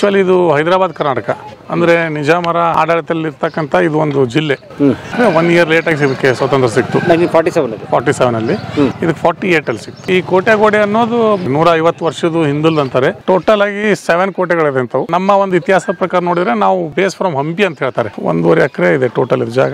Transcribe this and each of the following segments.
Actually ಇದು ಹೈದರಾಬಾದ್ ಕರ್ನಾಟಕ ಅಂದ್ರೆ ನಿಜಾಮರ ಆಡಳಿತದಲ್ಲಿ ಇರ್ತಕ್ಕಂಥ ಇದು ಒಂದು ಜಿಲ್ಲೆ. 1 ಇಯರ್ ಲೇಟ್ ಆಗಿ ಇದಕ್ಕೆ ಸ್ವತಂತ್ರ ಸಿಕ್ತು 1947 ಅಲ್ಲಿ. ಇದಕ್ಕೆ 48 ಅಲ್ಲಿ ಸಿಕ್ತು. ಈ ಕೋಟೆಗೋಡೆ ಅನ್ನೋದು 150 ವರ್ಷದ ಹಿಂದಲ್ ಅಂತಾರೆ. ಟೋಟಲ್ ಆಗಿ 7 ಕೋಟೆಗಳಿದೆ ಅಂತವು. ನಮ್ಮ ಒಂದು ಇತಿಹಾಸ ಪ್ರಕಾರ ನೋಡಿದ್ರೆ ನಾವು ಬೇಸ್ ಫ್ರಮ್ ಹಂಪಿ ಅಂತ ಹೇಳ್ತಾರೆ. 1.5 ಎಕರೆ ಇದೆ ಟೋಟಲ್ ಇದು ಜಾಗ.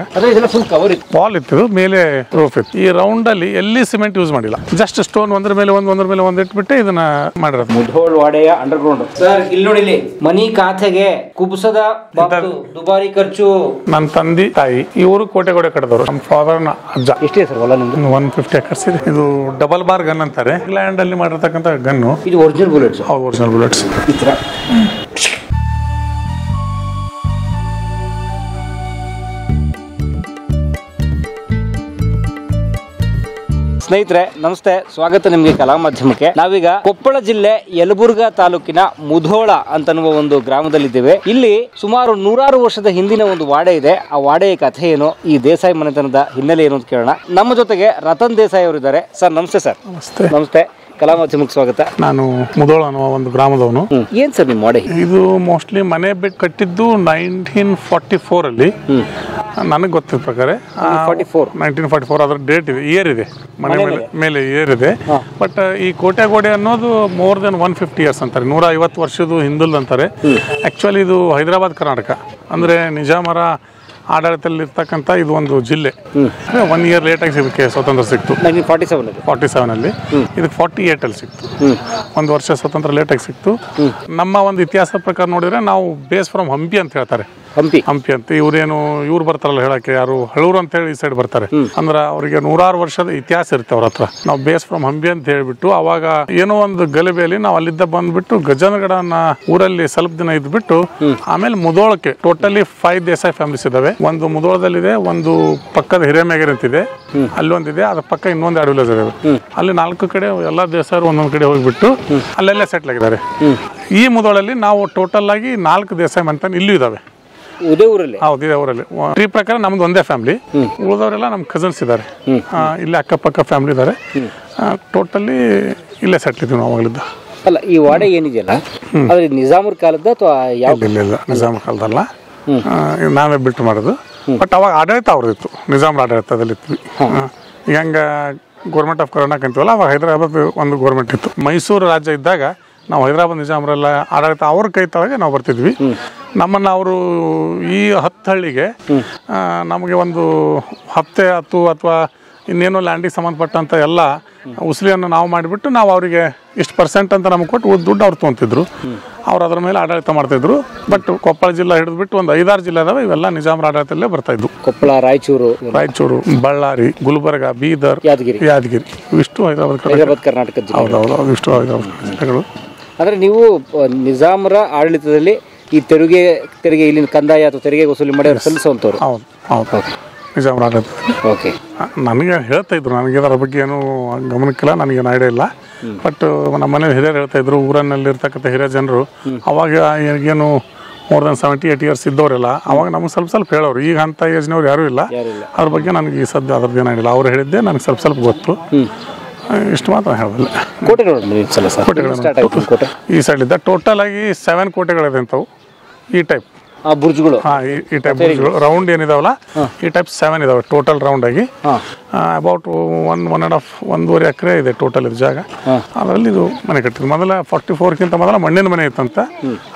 ವಾಲ್ ಇತ್ತು, ಮೇಲೆ ರೂಫ್ ಇತ್ತು. ಈ ರೌಂಡ್ ಅಲ್ಲಿ ಎಲ್ಲಿ ಸಿಮೆಂಟ್ ಯೂಸ್ ಮಾಡಿಲ್ಲ, ಜಸ್ಟ್ ಸ್ಟೋನ್ ಒಂದ್ರ ಮೇಲೆ ಒಂದು ಇಟ್ಬಿಟ್ಟು ಇದನ್ನ ಮಾಡಿರೋದು. ಮುಧೋಳ ವಾಡೆಯ ಅಂಡರ್ಗ್ರೌಂಡ್. ಸರ್ ಇಲ್ಲಿ ನೋಡಿ, ಮನಿ ಖಾತೆಗೆ ಕುಬಸದ ದುಬಾರಿ ಖರ್ಚು. ನನ್ನ ತಂದೆ ತಾಯಿ ಇವರು ಕೋಟೆಗೋಡೆ ಕಟ್ಟದವರು. ನಮ್ಮ ಫಾದರ್ ನ ಅಜ್ಜ. ಎಷ್ಟೇ ಸರ್ ಹೊಲ ನಿಮ್ದು? 150 ಎಕರ್ಸ್ ಇದೆ. ಇದು ಡಬಲ್ ಬಾರ್ ಗನ್ ಅಂತಾರೆ. ಇಂಗ್ಲೆಂಡ್ ಅಲ್ಲಿ ಮಾಡಿರ್ತಕ್ಕಂಥ ಗನ್ನು. ಇದು ಒರಿಜಿನಲ್ ಬುಲೆಟ್ಸ್. Original bullets. ಸ್ನೇಹಿತರೆ ನಮಸ್ತೆ, ಸ್ವಾಗತ ನಿಮಗೆ ಕಲಾ ಮಾಧ್ಯಮಕ್ಕೆ. ನಾವೀಗ ಕೊಪ್ಪಳ ಜಿಲ್ಲೆ ಯಲಬುರ್ಗಾ ತಾಲೂಕಿನ ಮುಧೋಳ ಅಂತನ್ನುವ ಒಂದು ಗ್ರಾಮದಲ್ಲಿದ್ದೇವೆ. ಇಲ್ಲಿ ಸುಮಾರು 100 ವರ್ಷದ ಹಿಂದಿನ ಒಂದು ವಾಡೆ ಇದೆ. ಆ ವಾಡೆಯ ಕಥೆ ಏನು, ಈ ದೇಸಾಯಿ ಮನೆತನದ ಹಿನ್ನೆಲೆ ಏನು ಅಂತ ಕೇಳೋಣ. ನಮ್ಮ ಜೊತೆಗೆ ರತನ್ ದೇಸಾಯಿ ಅವರು ಇದ್ದಾರೆ. ಸರ್ ನಮಸ್ತೆ. ಸರ್ ನಮಸ್ತೆ, ಕಲಾ ಮಾಧ್ಯಮಕ್ಕೆ ಸ್ವಾಗತ. ನಾನು ಮುಧೋಳ ಅನ್ನುವ ಒಂದು ಗ್ರಾಮದವನು. ಏನ್ ಸರ್ ನಿಮ್ಮ ವಾಡೆ? ಇದು ಮೋಸ್ಟ್ಲಿ ಮನೆ ಬಿಟ್ಟು ಕಟ್ಟಿದ್ದು 1944 ಅಲ್ಲಿ. ನನಗೆ ಗೊತ್ತಿದ್ದ ಪ್ರಕಾರ 1944 ಅದರ ಡೇಟ್ ಇದೆ, ಇಯರ್ ಇದೆ, ಮನೆ ಮೇಲೆ ಇಯರ್ ಇದೆ. ಬಟ್ ಈ ಕೋಟೆಗೋಡೆ ಅನ್ನೋದು ಮೋರ್ ದೆನ್ 150 ಇಯರ್ಸ್ ಅಂತಾರೆ, 150 ವರ್ಷದ ಹಿಂದಲ್ ಅಂತಾರೆ. ಆಕ್ಚುಲಿ ಇದು ಹೈದರಾಬಾದ್ ಕರ್ನಾಟಕ ಅಂದ್ರೆ ನಿಜಾಮರ ಆಡಳಿತದಲ್ಲಿ ಇರ್ತಕ್ಕಂಥ ಇದು ಒಂದು ಜಿಲ್ಲೆ. 1 ಇಯರ್ ಲೇಟ್ ಆಗಿ ಇದಕ್ಕೆ ಸ್ವತಂತ್ರ ಸಿಕ್ತು 1947 ಅಲ್ಲಿ. ಇದಕ್ಕೆ 48 ಅಲ್ಲಿ ಸಿಕ್ತು. 1 ವರ್ಷ ಸ್ವತಂತ್ರ ಲೇಟ್ ಆಗಿ ಸಿಕ್ತು. ನಮ್ಮ ಒಂದು ಇತಿಹಾಸ ಪ್ರಕಾರ ನೋಡಿದ್ರೆ ನಾವು ಬೇಸ್ ಫ್ರಮ್ ಹಂಪಿ ಅಂತ ಹೇಳ್ತಾರೆ. ಹಂಪಿ ಅಂತ ಇವ್ರು ಬರ್ತಾರಲ್ಲ ಹೇಳಕ್ಕೆ, ಯಾರು ಹಳೂರು ಅಂತ ಹೇಳಿ ಈ ಸೈಡ್ ಬರ್ತಾರೆ. ಅಂದ್ರೆ ಅವರಿಗೆ 100 ವರ್ಷದ ಇತಿಹಾಸ ಇರುತ್ತೆ ಅವ್ರ ಹತ್ರ. ನಾವು ಬೇಸ್ ಫ್ರಮ್ ಹಂಪಿ ಅಂತ ಹೇಳ್ಬಿಟ್ಟು ಅವಾಗ ಏನೋ ಒಂದು ಗಲಭೆಯಲ್ಲಿ ನಾವು ಅಲ್ಲಿದ್ದ ಬಂದ್ಬಿಟ್ಟು ಗಜನಗಡನ ಊರಲ್ಲಿ ಸ್ವಲ್ಪ ದಿನ ಇದ್ಬಿಟ್ಟು ಆಮೇಲೆ ಮುಧೋಳಕ್ಕೆ ಟೋಟಲಿ 5 ದೇಸಾಯಿ ಫ್ಯಾಮಿಲೀಸ್ ಇದಾವೆ. ಒಂದು ಮುಧೋಳದಲ್ಲಿದೆ, ಒಂದು ಪಕ್ಕದ ಹಿರೇಮೇಗರ್ ಅಂತಿದೆ, ಅಲ್ಲೊಂದಿದೆ, ಅದ್ರ ಪಕ್ಕ ಇನ್ನೊಂದು 2 ವಿಲೇಜ್ ಇದಾವೆ. ಅಲ್ಲಿ 4 ಕಡೆ ಎಲ್ಲಾ ದೇಸಾಯರು ಒಂದೊಂದ್ ಕಡೆ ಹೋಗ್ಬಿಟ್ಟು ಅಲ್ಲೆಲ್ಲ ಸೆಟ್ಲ್ ಆಗಿದ್ದಾರೆ. ಈ ಮುಧೋಳಲ್ಲಿ ನಾವು ಟೋಟಲ್ ಆಗಿ 4 ದೇಸಾಯಿ ಮನೆತನ ಇಲ್ಲೂ ಇದಾವೆ. ಇದೇ ಊರಲ್ಲಿ? ಹೌದು, ಇದೇ ಊರಲ್ಲಿ. ಟ್ರೀ ಪ್ರಕಾರ ನಮ್ದು ಒಂದೇ ಫ್ಯಾಮಿಲಿ, ಉಳಿದವರೆಲ್ಲ ನಮ್ಮ ಕಸಿನ್ಸ್ ಇದ್ದಾರೆ. ಇಲ್ಲಿ ಅಕ್ಕಪಕ್ಕ ಫ್ಯಾಮಿಲಿ ಇದ್ದಾರೆ. ಟೋಟಲಿ ಇಲ್ಲೇ ಸೆಟ್ಲ್ ಇದ್ದೀವಿ ನಾವು ಅವಾಗಲಿದ್ದ. ಅಲ್ಲ, ಈ ವಾಡೆ ಏನಿದೆಯಲ್ಲ ಅದ್ರ ನಿಜಾಮರ ಕಾಲದ ಅಥವಾ ಯಾವ? ಇಲ್ಲ, ನಿಜಾಮರ ಕಾಲದಲ್ಲ, ನಾವೇ ಬಿಲ್ಟ್ ಮಾಡೋದು. ಬಟ್ ಅವಾಗ ಆಡಳಿತ ಅವ್ರದಿತ್ತು, ನಿಜಾಮರ ಆಡಳಿತದಲ್ಲಿ ಇದ್ವಿ. ಈಗ ಹಂಗ ಗೌರ್ಮೆಂಟ್ ಆಫ್ ಕರ್ನಾಟಕ ಅಂತೀವಲ್ಲ, ಅವಾಗ ಹೈದರಾಬಾದ್ ಒಂದು ಗೌರ್ಮೆಂಟ್ ಇತ್ತು. ಮೈಸೂರು ರಾಜ್ಯ ಇದ್ದಾಗ ನಾವು ಹೈದರಾಬಾದ್ ನಿಜಾಮರೆಲ್ಲ ಆಡಳಿತ ಅವ್ರ ಕೈ ತಳಗೆ ನಾವು ಬರ್ತಿದ್ವಿ. ನಮ್ಮನ್ನು ಅವರು ಈ 10 ಹಳ್ಳಿಗೆ ನಮಗೆ ಒಂದು ಹಪ್ತೆ ಹತ್ತು ಅಥವಾ ಇನ್ನೇನೋ ಲ್ಯಾಂಡಿಗೆ ಸಂಬಂಧಪಟ್ಟಂಥ ಎಲ್ಲ ಉಸಿರಿಯನ್ನು ನಾವು ಮಾಡಿಬಿಟ್ಟು ನಾವು ಅವರಿಗೆ ಇಷ್ಟು % ಅಂತ ನಮಗೆ ಕೊಟ್ಟು ದುಡ್ಡು ಅವ್ರು ತೊಗೊಂತಿದ್ರು. ಅವ್ರು ಅದ್ರ ಮೇಲೆ ಆಡಳಿತ ಮಾಡ್ತಾಯಿದ್ರು. ಬಟ್ ಕೊಪ್ಪಳ ಜಿಲ್ಲೆ ಹಿಡಿದ್ಬಿಟ್ಟು ಒಂದು 5-6 ಜಿಲ್ಲೆ ಅದಾವೆ, ಇವೆಲ್ಲ ನಿಜಾಮರ ಆಡಳಿತಲ್ಲೇ ಬರ್ತಾಯಿದ್ವು. ಕೊಪ್ಪಳ, ರಾಯಚೂರು, ಬಳ್ಳಾರಿ, ಗುಲ್ಬರ್ಗ, ಬೀದರ್, ಯಾದಗಿರಿ ಇಷ್ಟು ಹೈದರಾಬಾದ್ ಕರ್ನಾಟಕ. ಹೌದೌದು, ಇಷ್ಟು ಹೈದರಾಬಾದ್ ಜಿಲ್ಲೆಗಳು. ಅಂದರೆ ನೀವು ನಿಜಾಮರ ಆಡಳಿತದಲ್ಲಿ ಈ ತೆರಿಗೆ ಇಲ್ಲಿನ ಕಂದಾಯ ಅಥವಾ ತೆರಿಗೆ ವಸೂಲಿ ಮಾಡಿ ಅವ್ರು ಸಲ್ಲಿಸುವಂಥವ್ರು? ಹೌದು, ನಿಜಾಮರ ಆಡಳಿತ. ಓಕೆ. ನನಗೆ ಹೇಳ್ತಾ ಇದ್ರು, ನನಗೆ ಅದರ ಬಗ್ಗೆ ಏನು ಗಮನಕ್ಕಿಲ್ಲ, ನನಗೇನು ಐಡಿಯಾ ಇಲ್ಲ. ಬಟ್ ನಮ್ಮ ಮನೇಲಿ ಹಿರಿಯರು ಹೇಳ್ತಾ ಇದ್ರು, ಊರನಲ್ಲಿ ಇರ್ತಕ್ಕಂಥ ಹಿರಿಯ ಜನರು ಅವಾಗ ಏನು ಮೋರ್ ದೆನ್ 70-80 ಇಯರ್ಸ್ ಇದ್ದವರೆಲ್ಲ ಅವಾಗ ನಮ್ಗೆ ಸ್ವಲ್ಪ ಹೇಳೋರು. ಈಗ ಅಂಥ ಏಜ್ನವ್ರು ಯಾರೂ ಇಲ್ಲ. ಅದ್ರ ಬಗ್ಗೆ ನನಗೆ ಈ ಸದ್ಯ ಅದ್ರದ್ದು ಏನಾಗಿಲ್ಲ. ಅವ್ರು ಹೇಳಿದ್ದೆ ನನಗೆ ಸ್ವಲ್ಪ ಗೊತ್ತು, ಇಷ್ಟು ಮಾತ್ರ ಹೇಳೋದಿಲ್ಲ. ಕೋಟೆಗಳು ಈ ಸೈಡ್ ಇದ್ದ ಟೋಟಲ್ ಆಗಿ 7 ಕೋಟೆಗಳಿದೆ ಅಂತವು. ಈ ಟೈಪ್ ಬುರ್ಜ್ಗಳು, ಈ ಟೈಪ್ ಬುರ್ಜ್ಗಳು ರೌಂಡ್ ಏನಿದಾವಲ್ಲ, ಈ ಟೈಪ್ 7 ಇದಾವೆ ಟೋಟಲ್ ರೌಂಡ್ ಆಗಿ. ಅಬೌಟ್ 1.5 ಎಕರೆ ಇದೆ ಟೋಟಲ್ ಇದು ಜಾಗ. ಅದರಲ್ಲಿ ಇದು ಮನೆ ಕಟ್ಟಿದ್ರು. ಮೊದಲ 44ಕ್ಕಿಂತ ಮೊದಲ ಮಣ್ಣಿನ ಮನೆ ಇತ್ತಂತ,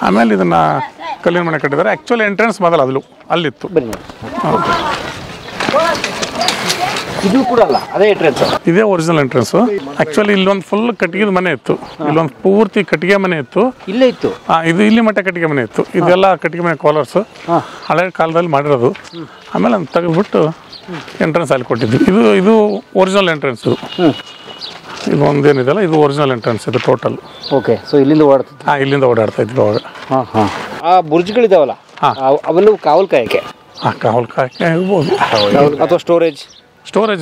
ಆಮೇಲೆ ಇದನ್ನ ಕಲ್ಲಿನ ಮನೆ ಕಟ್ಟಿದ್ದಾರೆ. ಆಕ್ಚುಲಿ ಎಂಟ್ರೆನ್ಸ್ ಮೊದಲ ಅಲ್ಲಿತ್ತು. ಇದು ಕೂಡ ಅಲ್ಲ, ಅದೇ ಎಂಟ್ರೆನ್ಸ್, ಇದೇ ಒರಿಜಿನಲ್ ಎಂಟ್ರೆನ್ಸ್. ಆಕ್ಚುಲಿ ಇಲ್ಲೊಂದು ಫುಲ್ ಕಟ್ಟಿಗೆ ಮನೆ ಇತ್ತು, ಇಲ್ಲೊಂದು ಪೂರ್ತಿ ಕಟ್ಟಿಗೆ ಮನೆ ಇತ್ತು, ಇಲ್ಲೇ ಇತ್ತು. ಇದು ಇಲ್ಲಿ ಮಟ್ಟ ಕಟ್ಟಿಗೆ ಮನೆ ಇತ್ತು. ಇದೆಲ್ಲ ಕಟ್ಟಿಗೆ ಮನೆ ಕಾಲರ್ಸ್ ಹಳೆ ಕಾಲದಲ್ಲಿ ಮಾಡಿರೋದು. ಆಮೇಲೆ ಅದನ್ನ ತೆಗೆದ್ಬಿಟ್ಟು ಎಂಟ್ರೆನ್ಸ್ ಅಲ್ಲಿ ಕೊಟ್ಟಿದ್ವಿ. ಇದು ಒರಿಜಿನಲ್ ಎಂಟ್ರೆನ್ಸ್. ಇದು ಒಂದೇನಿದೆಲ್ಲ, ಇದು ಒರಿಜಿನಲ್ ಎಂಟ್ರೆನ್ಸ್ ಇದು ಟೋಟಲ್. ಓಕೆ. ಸೊ ಇಲ್ಲಿಂದ ಓಡಾಡ್ತಾ ಇಲ್ಲಿಂದ ಓಡಾಡ್ತಾ ಇದ್ವಿ ಅವಾಗ. ಆ ಬುರ್ಜ್ಗಳಿದಾವಲ್ಲ, ಅವೆಲ್ಲವೂ ಕಾವಲ್ ಕಾಯಕ್ಕೆ ಇರ್ಬೋದು, ಅಥವಾ ಸ್ಟೋರೇಜ್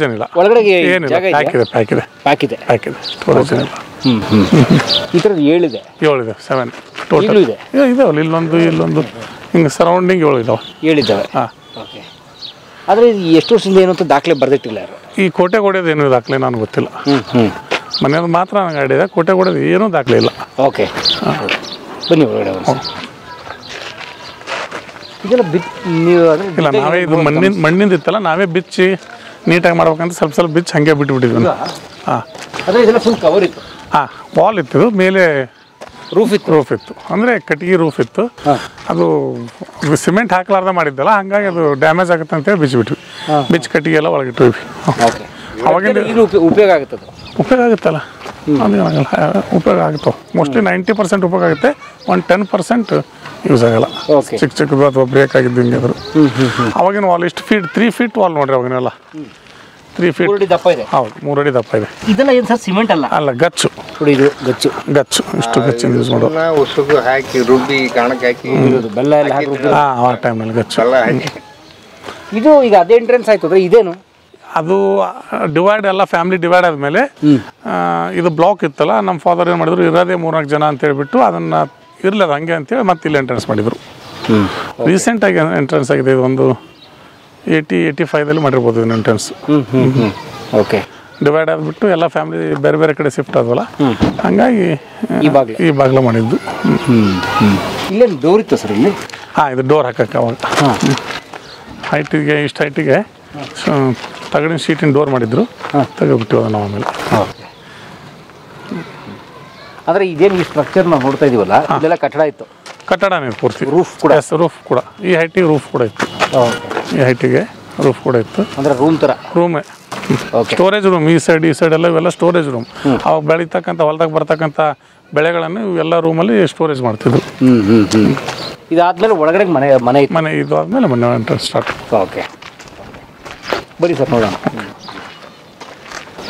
ಏನಿಲ್ಲ ಒಳಗಡೆ ಏನಿಲ್ಲ. ಪ್ಯಾಕಿದೆ ಸ್ಟೋರೇಜ್ ಏನಿಲ್ಲ. ಈ ಥರದ್ದು 7 7 ಟೋಟಲ್ ಇದಾವಲ್ಲ. ಇಲ್ಲೊಂದು ಹಿಂಗೆ ಸರೌಂಡಿಂಗ್ 7 ಇದಾವೆ. ಓಕೆ. ಆದರೆ ಎಷ್ಟು ವರ್ಷದಿಂದ ಏನು ಅಂತ ದಾಖಲೆ ಬರೆದಿಟ್ಟಿಲ್ಲ ಯಾರು? ಈ ಕೋಟೆಗೋಡೆದು ಏನು ದಾಖಲೆ ನನಗೆ ಗೊತ್ತಿಲ್ಲ. ಮನೆಯದು ಮಾತ್ರ ನನಗೆ ಆಡಿದೆ. ಕೋಟೆಗೋಡೆದು ಏನೂ ದಾಖಲೆ ಇಲ್ಲ. ಓಕೆ, ಬನ್ನಿ ಒಳಗಡೆ. ಇದೆಲ್ಲ ನೀವು ಇಲ್ಲ ನಾವೇ ಇದು ಮಣ್ಣಿಂದ ಇತ್ತಲ್ಲ ನಾವೇ ಬಿಚ್ಚಿ ನೀಟಾಗಿ ಮಾಡ್ಬೇಕಂತ ಸ್ವಲ್ಪ ಸ್ವಲ್ಪ ಬಿಚ್ಚಿ ಹಂಗೆ ಬಿಟ್ಬಿಟ್ಟಿದ್ವಿ. ಹಾಂ ಅಂದರೆ ಇದೆಲ್ಲ ಫುಲ್ ಕವರ್ ಇತ್ತು. ಹಾಂ ವಾಲ್ ಇತ್ತು, ಮೇಲೆ ರೂಫ್ ಇತ್ತು ಅಂದರೆ ಕಟ್ಟಿಗೆ ರೂಫ್ ಇತ್ತು. ಅದು ಸಿಮೆಂಟ್ ಹಾಕ್ಲಾರ್ದ ಮಾಡಿದ್ದಲ್ಲ, ಹಂಗಾಗಿ ಅದು ಡ್ಯಾಮೇಜ್ ಆಗುತ್ತೆ ಅಂತೇಳಿ ಬಿಚ್ಚಿಬಿಟ್ವಿ. ಬಿಚ್ಚಿ ಕಟ್ಟಿಗೆ ಎಲ್ಲ ಒಳಗಿಟ್ಟಿವಿ. ಅವಾಗಿಂದ ಉಪಯೋಗ ಆಗುತ್ತದೆ, ಉಪಯೋಗ ಆಗುತ್ತಲ್ಲ, ಅದೇನಾಗಲ್ಲ, ಉಪಯೋಗ ಆಗುತ್ತವೆ. ಮೋಸ್ಟ್ಲಿ 90% ಉಪಯೋಗ ಆಗುತ್ತೆ, 10% ಯೂಸ್ ಆಗಲ್ಲ. ಚಿಕ್ಕ ಚಿಕ್ಕದು ಅಥವಾ ಬ್ರೇಕ್ ಆಗಿದ್ದು ಹಿಂಗೆ ಅದ್ರು. ಅವಾಗಿನ ವಾಲ್ ಇಷ್ಟು ಫೀಟ್ 3 ಫೀಟ್ ವಾಲ್ ನೋಡ್ರಿ ಅವಾಗಿನೆಲ್ಲ 3 ಫೀಟ್ ದಪ್ಪ ಇದೆ. ಹೌದು, 3 ಅಡಿ ದಪ್ಪ ಇದೆ. ಇದೆಲ್ಲ ಏನು ಸರ್ ಸಿಮೆಂಟ್ ಅಲ್ಲ? ಅಲ್ಲ, ಗಚ್ಚು. ಇದು ಗಚ್ಚು ಇಷ್ಟು ಗಚ್ಚಿಂದ ಯೂಸ್ ಮಾಡೋದು. ಉಸುಗು ಹಾಕಿ ರುಬ್ಬಿ ಕಾಣಕ್ಕೆ ಹಾಕಿ ಬೆಲ್ಲ ಎಲ್ಲ ಹಾಕಿ ಆ ಟೈಮ್ನಲ್ಲಿ ಗಚ್ಚು. ಇದು ಈಗ ಅದೇ ಎಂಟ್ರೆನ್ಸ್ ಆಯ್ತದ್ರೆ ಇದೇನು? ಅದು ಡಿವೈಡ್ ಎಲ್ಲ ಫ್ಯಾಮಿಲಿ ಡಿವೈಡ್ ಆದಮೇಲೆ ಇದು ಬ್ಲಾಕ್ ಇತ್ತಲ್ಲ, ನಮ್ಮ ಫಾದರ್ ಏನು ಮಾಡಿದ್ರು, ಇರೋದೇ 3-4 ಜನ ಅಂತ ಹೇಳ್ಬಿಟ್ಟು ಅದನ್ನು ಇರಲಿಲ್ಲ ಹಂಗೆ ಅಂತೇಳಿ ಮತ್ತೆ ಇಲ್ಲಿ ಎಂಟ್ರೆನ್ಸ್ ಮಾಡಿದರು. ರೀಸೆಂಟಾಗಿ ಎಂಟ್ರೆನ್ಸ್ ಆಗಿದೆ, ಇದು ಒಂದು 80-85ದಲ್ಲಿ ಮಾಡಿರ್ಬೋದು ಇದನ್ನ ಎಂಟ್ರೆನ್ಸ್. ಓಕೆ, ಡಿವೈಡ್ ಆಗಿಬಿಟ್ಟು ಎಲ್ಲ ಫ್ಯಾಮಿಲಿ ಬೇರೆ ಬೇರೆ ಕಡೆ ಶಿಫ್ಟ್ ಆದವಲ್ಲ, ಹಂಗಾಗಿ ಈ ಬಾಗಿಲು ಮಾಡಿದ್ದು. ಇಲ್ಲೇನು ಡೋರ್ ಇತ್ತು ಸರ್ ಇಲ್ಲಿ? ಹಾಂ, ಇದು ಡೋರ್ ಹಾಕಕ್ಕೆ ಅವಾಗ ಹೈಟಿಗೆ ಇಷ್ಟು ಹೈಟಿಗೆ ತಗಡಿನ ಶೀಟಿನ ಡೋರ್ ಮಾಡಿದ್ರು, ತೆಗೆದುಬಿಟ್ಟಿವ ನಾವು ಆಮೇಲೆ. ಅಂದರೆ ಇದೇನು ಈ ಸ್ಟ್ರಕ್ಚರ್ ನಾವು ನೋಡ್ತಾ ಇದೀವಲ್ಲ, ಇದೆಲ್ಲ ಕಟ್ಟಡ ಇತ್ತು? ಕಟ್ಟಡನೇ ಪೂರ್ತಿ. ರೂಫ್ ಕೂಡ? ರೂಫ್ ಕೂಡ ಈ ಹೈಟಿಗೆ ರೂಫ್ ಕೂಡ ಇತ್ತು. ಈ ಹೈಟಿಗೆ ರೂಫ್ ಕೂಡ ಇತ್ತು. ಅಂದರೆ ರೂಮ್ ಥರ? ರೂಮೇ. Storage room. ಈ ಸೈಡ್ ಎಲ್ಲ ಇವೆಲ್ಲ ಸ್ಟೋರೇಜ್ ರೂಮ್. ಅವಾಗ ಬೆಳೀತಕ್ಕಂಥ ಹೊಲದಾಗ ಬರ್ತಕ್ಕಂಥ ಬೆಳೆಗಳನ್ನು ಇವೆಲ್ಲ ರೂಮಲ್ಲಿ ಸ್ಟೋರೇಜ್ ಮಾಡ್ತಿದ್ರು. ಇದಾದ್ಮೇಲೆ ಒಳಗಡೆ ಮನೆ ಇದು ಆದಮೇಲೆ ಮನೆ ಎಂಟ್ರೆನ್ಸ್ ಸ್ಟಾರ್ಟ್. ಓಕೆ, ಬರೀ ಸರ್ ನೋಡೋಣ.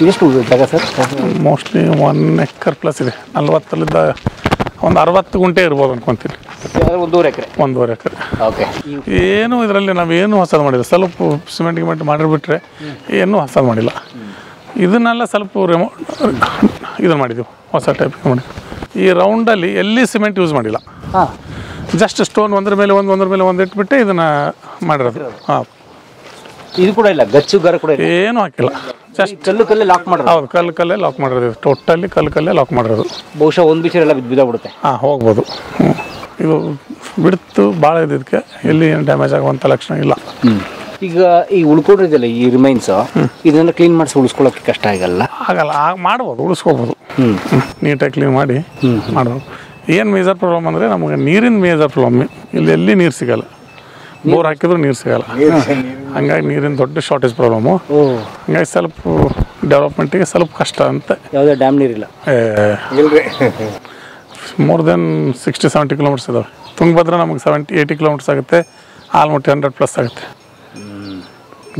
ಎಷ್ಟು ಜಾಗ ಸರ್? ಮೋಸ್ಟ್ಲಿ 1 ಎಕರ್ ಪ್ಲಸ್ ಇದೆ. 40 ಒಂದು 60 ಗುಂಟೆ ಇರ್ಬೋದು ಅನ್ಕೊಂತೀನಿ. 1.5 ಎಕರೆ. 1.5 ಎಕರೆ. ಓಕೆ. ಏನು ಇದರಲ್ಲಿ ನಾವೇನು ಹೊಸದು ಮಾಡಿಲ್ಲ. ಸ್ವಲ್ಪ ಸಿಮೆಂಟ್ ಗಿಮೆಂಟ್ ಮಾಡಿರ್ಬಿಟ್ರೆ ಏನೂ ಹೊಸದು ಮಾಡಿಲ್ಲ. ಇದನ್ನೆಲ್ಲ ಸ್ವಲ್ಪ ಇದನ್ನು ಮಾಡಿದ್ವಿ, ಹೊಸ ಟೈಪ್ ಮಾಡಿದ್ವಿ. ಈ ರೌಂಡಲ್ಲಿ ಎಲ್ಲಿ ಸಿಮೆಂಟ್ ಯೂಸ್ ಮಾಡಿಲ್ಲ. ಜಸ್ಟ್ ಸ್ಟೋನ್ ಒಂದ್ರ ಮೇಲೆ ಒಂದು ಇಟ್ಬಿಟ್ಟೆ ಇದನ್ನು ಮಾಡಿರೋದು. ಹಾಂ, ಇದು ಕೂಡ ಇಲ್ಲ, ಗಚ್ಚು ಗರ ಕೂಡ ಏನೂ ಹಾಕಿಲ್ಲ. ಜಸ್ಟ್ ಕಲ್ಲೇ ಲಾಕ್ ಮಾಡೋದು. ಹೌದು, ಕಲ್ಲೇ ಲಾಕ್ ಮಾಡಿರೋದು. ಟೋಟಲಿ ಕಲ್ಲೇ ಲಾಕ್ ಮಾಡಿರೋದು. ಬಹುಶಃ ಒಂದು ಬಿಚ್ಚರ್ ಎಲ್ಲ ಬಿದ್ದೋಗ್ಬಿಡುತ್ತೆ. ಹಾಂ, ಹೋಗ್ಬೋದು. ಇದು ಬಿಡ್ತು ಭಾಳ ಇದಕ್ಕೆ, ಎಲ್ಲಿ ಏನು ಡ್ಯಾಮೇಜ್ ಆಗುವಂಥ ಲಕ್ಷಣ ಇಲ್ಲ. ಈಗ ಈ ಉಳ್ಕೊಂಡಿದೆಯಲ್ಲ ಈ ರಿಮೈನ್ಸ್, ಇದನ್ನ ಕ್ಲೀನ್ ಮಾಡಿಸಿ ಉಳಿಸ್ಕೊಳ್ಳೋಕೆ ಕಷ್ಟ ಆಗಲ್ಲ? ಮಾಡ್ಬೋದು, ಉಳಿಸ್ಕೋಬೋದು. ನೀಟಾಗಿ ಕ್ಲೀನ್ ಮಾಡಿ ಮಾಡ್ಬೋದು. ಏನು ಮೇಜರ್ ಪ್ರಾಬ್ಲಮ್ ಅಂದರೆ ನಮಗೆ ನೀರಿನ ಮೇಜರ್ ಪ್ರಾಬ್ಲಮ್. ಇಲ್ಲಿ ಎಲ್ಲಿ ನೀರು ಸಿಗಲ್ಲ, ಬೋರ್ ಹಾಕಿದ್ರು ನೀರು ಸಿಗಲ್ಲ. ಹಂಗಾಗಿ ನೀರಿನ ದೊಡ್ಡ ಶಾರ್ಟೇಜ್ ಪ್ರಾಬ್ಲಮ್ಮು. ಹಂಗಾಗಿ ಸ್ವಲ್ಪ ಡೆವಲಪ್ಮೆಂಟಿಗೆ ಸ್ವಲ್ಪ ಕಷ್ಟ ಅಂತ. ಯಾವುದೇ ಡ್ಯಾಮ್ ನೀರಿಲ್ಲ? ಮೋರ್ ದೆನ್ 60-70 ಕಿಲೋಮೀಟರ್ಸ್ ಇದಾವೆ. ತುಂಗಭದ್ರಾ ನಮಗೆ 70-80 ಕಿಲೋಮೀಟರ್ಸ್ ಆಗುತ್ತೆ. ಆಲ್ಮೋಸ್ಟ್ 100+ ಆಗುತ್ತೆ.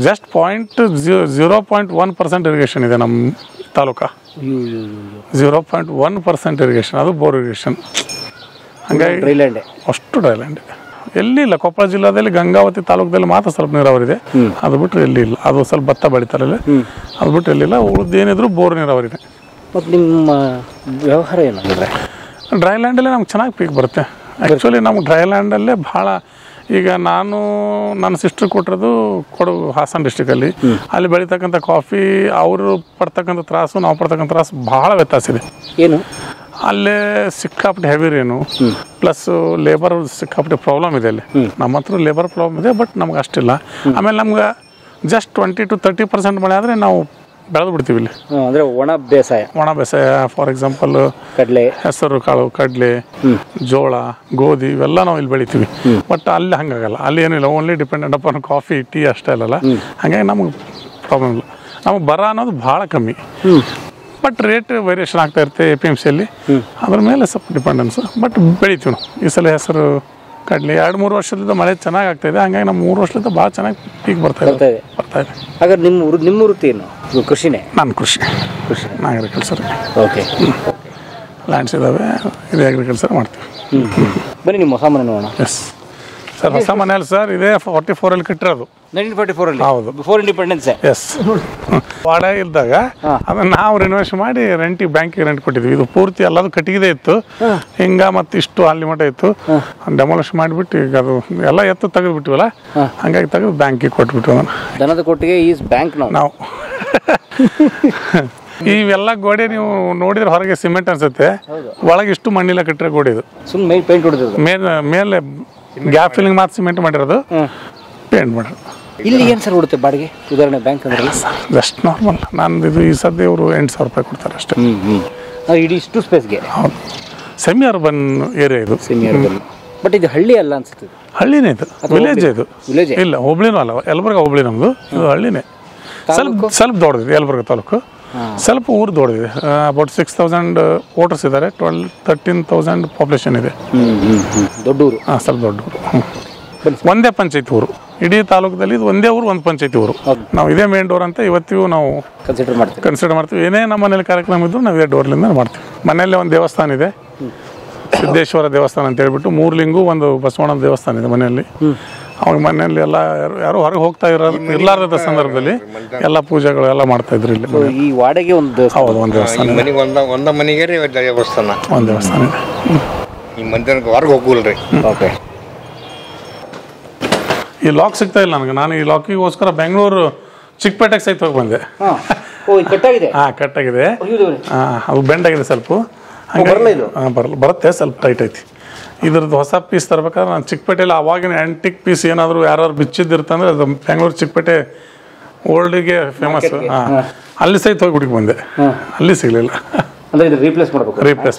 ಜಸ್ಟ್ 0.1% ಇರಿಗೇಷನ್ ಇದೆ ನಮ್ಮ ತಾಲೂಕ. 0.1% ಇರಿಗೇಷನ್, ಅದು ಬೋರ್ ಇರಿಗೇಷನ್. ಹಂಗಾಗಿ ಅಷ್ಟು ಡ್ರೈಲ್ಯಾಂಡ್ ಇದೆ. ಎಲ್ಲಿ ಇಲ್ಲ. ಕೊಪ್ಪಳ ಜಿಲ್ಲಾದಲ್ಲಿ ಗಂಗಾವತಿ ತಾಲೂಕದಲ್ಲಿ ಮಾತ್ರ ಸ್ವಲ್ಪ ನೀರಾವರಿ ಇದೆ. ಅದು ಬಿಟ್ಟರೆ ಎಲ್ಲಿ ಇಲ್ಲ. ಅದು ಸ್ವಲ್ಪ ಭತ್ತ ಬೆಳಿತಾರಲ್ಲ, ಅದು ಬಿಟ್ಟರೆ ಎಲ್ಲಿಲ್ಲ. ಉಳಿದು ಏನಿದ್ರು ಬೋರ್ ನೀರಾವರಿ ಇದೆ. ಮತ್ತು ನಿಮ್ಮ ವ್ಯವಹಾರ ಏನಾಗಿದೆ? ಡ್ರೈಲ್ಯಾಂಡಲ್ಲೇ ನಮ್ಗೆ ಚೆನ್ನಾಗಿ ಪೀಕ್ ಬರುತ್ತೆ. ಆ್ಯಕ್ಚುಲಿ ನಮ್ಗೆ ಡ್ರೈಲ್ಯಾಂಡಲ್ಲೇ ಭಾಳ. ಈಗ ನಾನು ನನ್ನ ಸಿಸ್ಟರ್ ಕೊಟ್ಟಿರೋದು ಕೊಡಗು ಹಾಸನ ಡಿಸ್ಟಿಕಲ್ಲಿ. ಅಲ್ಲಿ ಬೆಳೀತಕ್ಕಂಥ ಕಾಫಿ, ಅವರು ಪಡ್ತಕ್ಕಂಥ ತ್ರಾಸು ನಾವು ಪಡ್ತಕ್ಕಂಥ ತ್ರಾಸು ಭಾಳ ವ್ಯತ್ಯಾಸ ಇದೆ. ಏನು? ಅಲ್ಲೇ ಸಿಕ್ಕಾಪಟ್ಟೆ ಹೆವಿ ರೇನು, ಪ್ಲಸ್ ಲೇಬರ್ ಸಿಕ್ಕಾಪಟ್ಟೆ ಪ್ರಾಬ್ಲಮ್ ಇದೆ ಅಲ್ಲಿ. ನಮ್ಮ ಹತ್ರ ಲೇಬರ್ ಪ್ರಾಬ್ಲಮ್ ಇದೆ, ಬಟ್ ನಮ್ಗೆ ಅಷ್ಟಿಲ್ಲ. ಆಮೇಲೆ ನಮ್ಗೆ ಜಸ್ಟ್ 20-30% ಮಳೆ ಆದರೆ ನಾವು ಬೆಳೆದು ಬಿಡ್ತೀವಿ ಇಲ್ಲಿ. ಅಂದರೆ ಒಣ ಬೇಸಾಯ. ಫಾರ್ ಎಕ್ಸಾಂಪಲ್ ಕಡಲೆ, ಹೆಸರು ಕಾಳು, ಕಡಲೆ, ಜೋಳ, ಗೋಧಿ ಇವೆಲ್ಲ ನಾವು ಇಲ್ಲಿ ಬೆಳಿತೀವಿ. ಬಟ್ ಅಲ್ಲಿ ಹಂಗಾಗಲ್ಲ. ಅಲ್ಲಿ ಏನಿಲ್ಲ, only dependent upon coffee, tea ಅಷ್ಟೇ ಅಲ್ಲಲ್ಲ. ಹಾಗಾಗಿ ನಮಗೆ ಪ್ರಾಬ್ಲಮ್ ಇಲ್ಲ. ನಮಗೆ ಬರ ಅನ್ನೋದು ಭಾಳ ಕಮ್ಮಿ. ಬಟ್ ರೇಟ್ ವೇರಿಯೇಷನ್ ಆಗ್ತಾ ಇರುತ್ತೆ APMCಯಲ್ಲಿ. ಅದ್ರ ಮೇಲೆ ಸ್ವಲ್ಪ ಡಿಪೆಂಡೆನ್ಸ್. ಬಟ್ ಬೆಳಿತೀವಿ ನಾವು. ಈ ಸಲ ಹೆಸರು, ಕಡಲೆ 2-3 ವರ್ಷದಿಂದ ಮಳೆ ಚೆನ್ನಾಗಿ ಆಗ್ತಾಯಿದೆ. ಹಂಗಾಗಿ ನಮ್ಮ 3 ವರ್ಷದಿಂದ ಭಾಳ ಚೆನ್ನಾಗಿ ಪೀಕ್ ಬರ್ತಾ ಇದೆ. ಹಾಗಾದ್ರೆ ನಿಮ್ಮ ವೃತ್ತಿ ಏನು? ಕೃಷಿನೇ? ನಾನು ಕೃಷಿ ಅಗ್ರಿಕಲ್ಚರ್. ಓಕೆ. ಲ್ಯಾಂಡ್ಸ್ ಇದ್ದಾವೆ, ಇದು ಅಗ್ರಿಕಲ್ಚರ್ ಮಾಡ್ತೀವಿ. ಬನ್ನಿ ನಿಮ್ಮ ಹೊಸ ಮನೆ ನೋಡೋಣ. ಎಸ್ ಸರ್, ಹೊಸ ಮನೆಯಲ್ಲಿ ಸರ್ ಇದೇ 44ಅಲ್ಲಿ ಕಟ್ಟಿರೋದು. 1944? ಹೌದು, ಬಿಫೋರ್ ಇಂಡಿಪೆಂಡೆನ್ಸ್. ಎಸ್. ವಾಡಗೆ ಇದ್ದಾಗ ಅದನ್ನು ನಾವು ರಿನೋವೇಷನ್ ಮಾಡಿ ಬ್ಯಾಂಕಿಗೆ ರೆಂಟ್ ಕೊಟ್ಟಿದ್ವಿ. ಇದು ಪೂರ್ತಿ ಎಲ್ಲದು ಕಟ್ಟಿಗೆ ಇತ್ತು. ಹಿಂಗ ಮತ್ತು ಇಷ್ಟು ಅಲ್ಲಿ ಮಟ್ಟ ಇತ್ತು. ಡೆಮಾಲಿಷ್ ಮಾಡಿಬಿಟ್ಟು ಈಗ ಅದು ಎಲ್ಲ ಎತ್ತು ತೆಗೆದುಬಿಟ್ಟಿವಲ್ಲ, ಹಂಗಾಗಿ ತೆಗೆದು ಬ್ಯಾಂಕಿಗೆ ಕೊಟ್ಬಿಟ್ಟು. ದನದ ಕೊಟ್ಟಿಗೆ ಈಸ್ ಬ್ಯಾಂಕ್ ನಾವು. ಇವೆಲ್ಲ ಗೋಡೆ ನೀವು ನೋಡಿದ್ರೆ ಹೊರಗೆ ಸಿಮೆಂಟ್ ಅನ್ಸುತ್ತೆ, ಒಳಗೆ ಇಷ್ಟು ಮಣ್ಣಿಲ್ಲ ಕಟ್ಟಿರೋ ಗೋಡೆ ಇದು. ಸುಮ್ಮನೆ ಪೇಂಟ್ ಹೊಡೆದಿರೋದು. ಮೇಲೆ ಗ್ಯಾಪ್ ಫಿಲ್ಲಿಂಗ್ ಮಾತ್ರ ಸಿಮೆಂಟ್ ಮಾಡಿರೋದು, ಪೇಂಟ್ ಮಾಡಿರೋದು. ಇಲ್ಲಿ ಏನು ಸರ್ ಕೊಡುತ್ತೆ ಬಾಡಿಗೆ? ಉದಾಹರಣೆ ಬ್ಯಾಂಕ್ ಅಂದ್ರೆ ಜಸ್ಟ್ ನಾರ್ಮಲ್. ನಾನು ಇದು ಈ ಸದ್ಯ ಇವರು 8,000 ರೂಪಾಯಿ ಕೊಡ್ತಾರೆ ಅಷ್ಟೇ. ಇಡೀ ಇಷ್ಟು ಸ್ಪೇಸ್ಗೆ? ಹೌದು, ಸೆಮಿ ಅರ್ಬನ್ ಏರಿಯಾ ಇದು. ಸೆಮಿ ಅರ್ಬನ್, ಬಟ್ ಇದು ಹಳ್ಳಿ ಅಲ್ಲ ಅನ್ಸುತ್ತೆ. ಹಳ್ಳಿನೇ ಇದು, ವಿಲೇಜ್ ಇದು. ಇಲ್ಲ, ಹೋಬಳಿನೂ ಅಲ್ಲ, ಯಲಬುರ್ಗ ಹೋಬಳಿ ನಮ್ಮದು. ಇದು ಹಳ್ಳಿನೇ, ಸ್ವಲ್ಪ ದೊಡ್ಡದಿದೆ. ಯಲಬುರ್ಗ ತಾಲೂಕು ಸ್ವಲ್ಪ ಊರು ದೊಡ್ಡದಿದೆ. ಅಬೌಟ್ 6,000 ವೋಟರ್ಸ್ ಇದ್ದಾರೆ. 13,000 ಪಾಪ್ಯುಲೇಷನ್ ಇದೆ. ದೊಡ್ಡ ಊರು. ಸ್ವಲ್ಪ ದೊಡ್ಡ ಊರು. ಒಂದೇ ಪಂಚಾಯತಿ ಊರು. ಇಡೀ ತಾಲೂಕಲ್ಲಿ ಇದು ಒಂದೇ ಊರು, ಒಂದು ಪಂಚಾಯತಿ ಊರು. ನಾವು ಇದೇ ಮೇನ್ ಡೋರ್ ಅಂತ ಇವತ್ತಿಗೂ ನಾವು ಕನ್ಸಿಡರ್ ಮಾಡ್ತೀವಿ. ಏನೇ ನಮ್ಮ ಮನೇಲಿ ಕಾರ್ಯಕ್ರಮ ಇದ್ರು ನಾವು ಇದೇ ಡೋರ್ಲಿಂದ ಮಾಡ್ತೀವಿ. ಮನೆಯಲ್ಲೇ ಒಂದು ದೇವಸ್ಥಾನ ಇದೆ, ಸಿದ್ದೇಶ್ವರ ದೇವಸ್ಥಾನ ಅಂತ ಹೇಳ್ಬಿಟ್ಟು. 3 ಲಿಂಗು, ಒಂದು ಬಸವಣ್ಣ ದೇವಸ್ಥಾನ ಇದೆ ಮನೆಯಲ್ಲಿ. ಅವಾಗ ಮನೆಯಲ್ಲಿ ಎಲ್ಲ ಯಾರು ಹೊರಗೆ ಹೋಗ್ತಾ ಇರ್ಲಾರ್ದ ಸಂದರ್ಭದಲ್ಲಿ ಎಲ್ಲ ಪೂಜೆಗಳು ಎಲ್ಲ ಮಾಡ್ತಾ ಇದ್ರು ಇಲ್ಲಿ. ಈ ವಾಡೆಗೆ ಒಂದು ಹೌದು, ಒಂದು ದೇವಸ್ಥಾನ, ಒಂದ ಮನೆಗೆ ದೇವಸ್ಥಾನ, ಒಂದು ದೇವಸ್ಥಾನ ಇದೆ. ಈ ಮಂದಿರಕ್ಕೆ ಹೊರಗೆ ಹೋಗಲ್ರಿ. ಓಕೆ. ಈ ಲಾಕ್ ಸಿಗ್ತಾ ಇಲ್ಲ ನನಗೆ. ನಾನು ಈ ಲಾಕಿಗೋಸ್ಕರ ಬೆಂಗಳೂರು ಚಿಕ್ಕಪೇಟೆಗೆ ಸಹಿತ ಹೋಗಿ ಬಂದೆ. ಕಟ್ಟಾಗಿದೆ. ಅದು ಬೆಂಡ್ ಆಗಿದೆ ಸ್ವಲ್ಪ. ಬರುತ್ತೆ, ಸ್ವಲ್ಪ ಟೈಟ್ ಐತಿ. ಇದ್ರದ್ದು ಹೊಸ ಪೀಸ್ ತರಬೇಕಾದ್ರೆ ನಾನು ಚಿಕ್ಕಪೇಟೆಯಲ್ಲಿ ಅವಾಗಿನ ಆ್ಯಂಟಿಕ್ ಪೀಸ್ ಏನಾದರೂ ಯಾರು ಬಿಚ್ಚಿದ್ದಿರ್ತಂದ್ರೆ ಅದು ಬೆಂಗಳೂರು ಚಿಕ್ಕಪೇಟೆ ಓಲ್ಡಿಗೆ ಫೇಮಸ್. ಅಲ್ಲಿ ಸಹಿತ ಹೋಗಿ ಹುಡುಕಿ ಬಂದೆ, ಅಲ್ಲಿ ಸಿಗಲಿಲ್ಲ. ಅಂದರೆ ಇದು ರೀಪ್ಲೇಸ್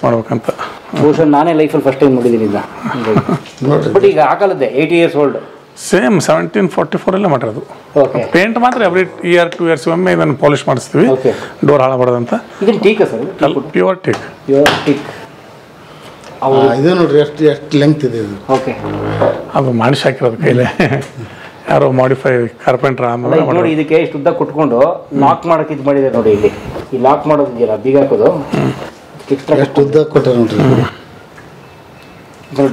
ಮಾಡ್ಬೇಕಂತ. ಬಹುಶಃ ನಾನೇ ಲೈಫಲ್ಲಿ ಫಸ್ಟ್ ಟೈಮ್ ನೋಡಿದ್ದೀನಿ ಇದನ್ನ. ಬಟ್ ಈಗ ಹಾಕಲ್ಲದೆ 80 years old. ಸೇಮ್ 1744 ಮಾಡಿರೋದು. ಪೇಂಟ್ ಮಾತ್ರ ಎವ್ರಿ ಇಯರ್ 2 years ಒಮ್ಮೆ ಇದನ್ನು ಪಾಲಿಶ್ ಮಾಡಿಸ್ತೀವಿ, ಡೋರ್ ಹಾಳಾಗಬಾರ್ದಂತ. ಇದನ್ನು ಟೀಕಾ ಸರ್? Pure teak. ಇದು ನೋಡ್ರಿ ಎಷ್ಟು ಲೆಂತ್ ಇದೆ ಇದು. ಓಕೆ. ಅದು ಮಾಡಿಸಿ ಹಾಕಿರೋದು ಕೈಲೇ, ಯಾರೋ ಮಾಡಿಫೈ ಕಾರ್ಪೆಂಟ್ರ ನೋಡಿ. ಇದಕ್ಕೆ ಇಷ್ಟು ಉದ್ದ ಕುಟ್ಕೊಂಡು ಲಾಕ್ ಮಾಡಕ್ಕೆ ಇದು ಮಾಡಿದ್ದಾರೆ ನೋಡಿ. ಇಲ್ಲಿ ಈ ಲಾಕ್ ಮಾಡೋದಿದೆಯಲ್ಲ, ಬೀಗ ಹಾಕೋದು ಎಷ್ಟು ಉದ್ದ ಕೊಟ್ಟಾರೆ ನೋಡ್ರಿ.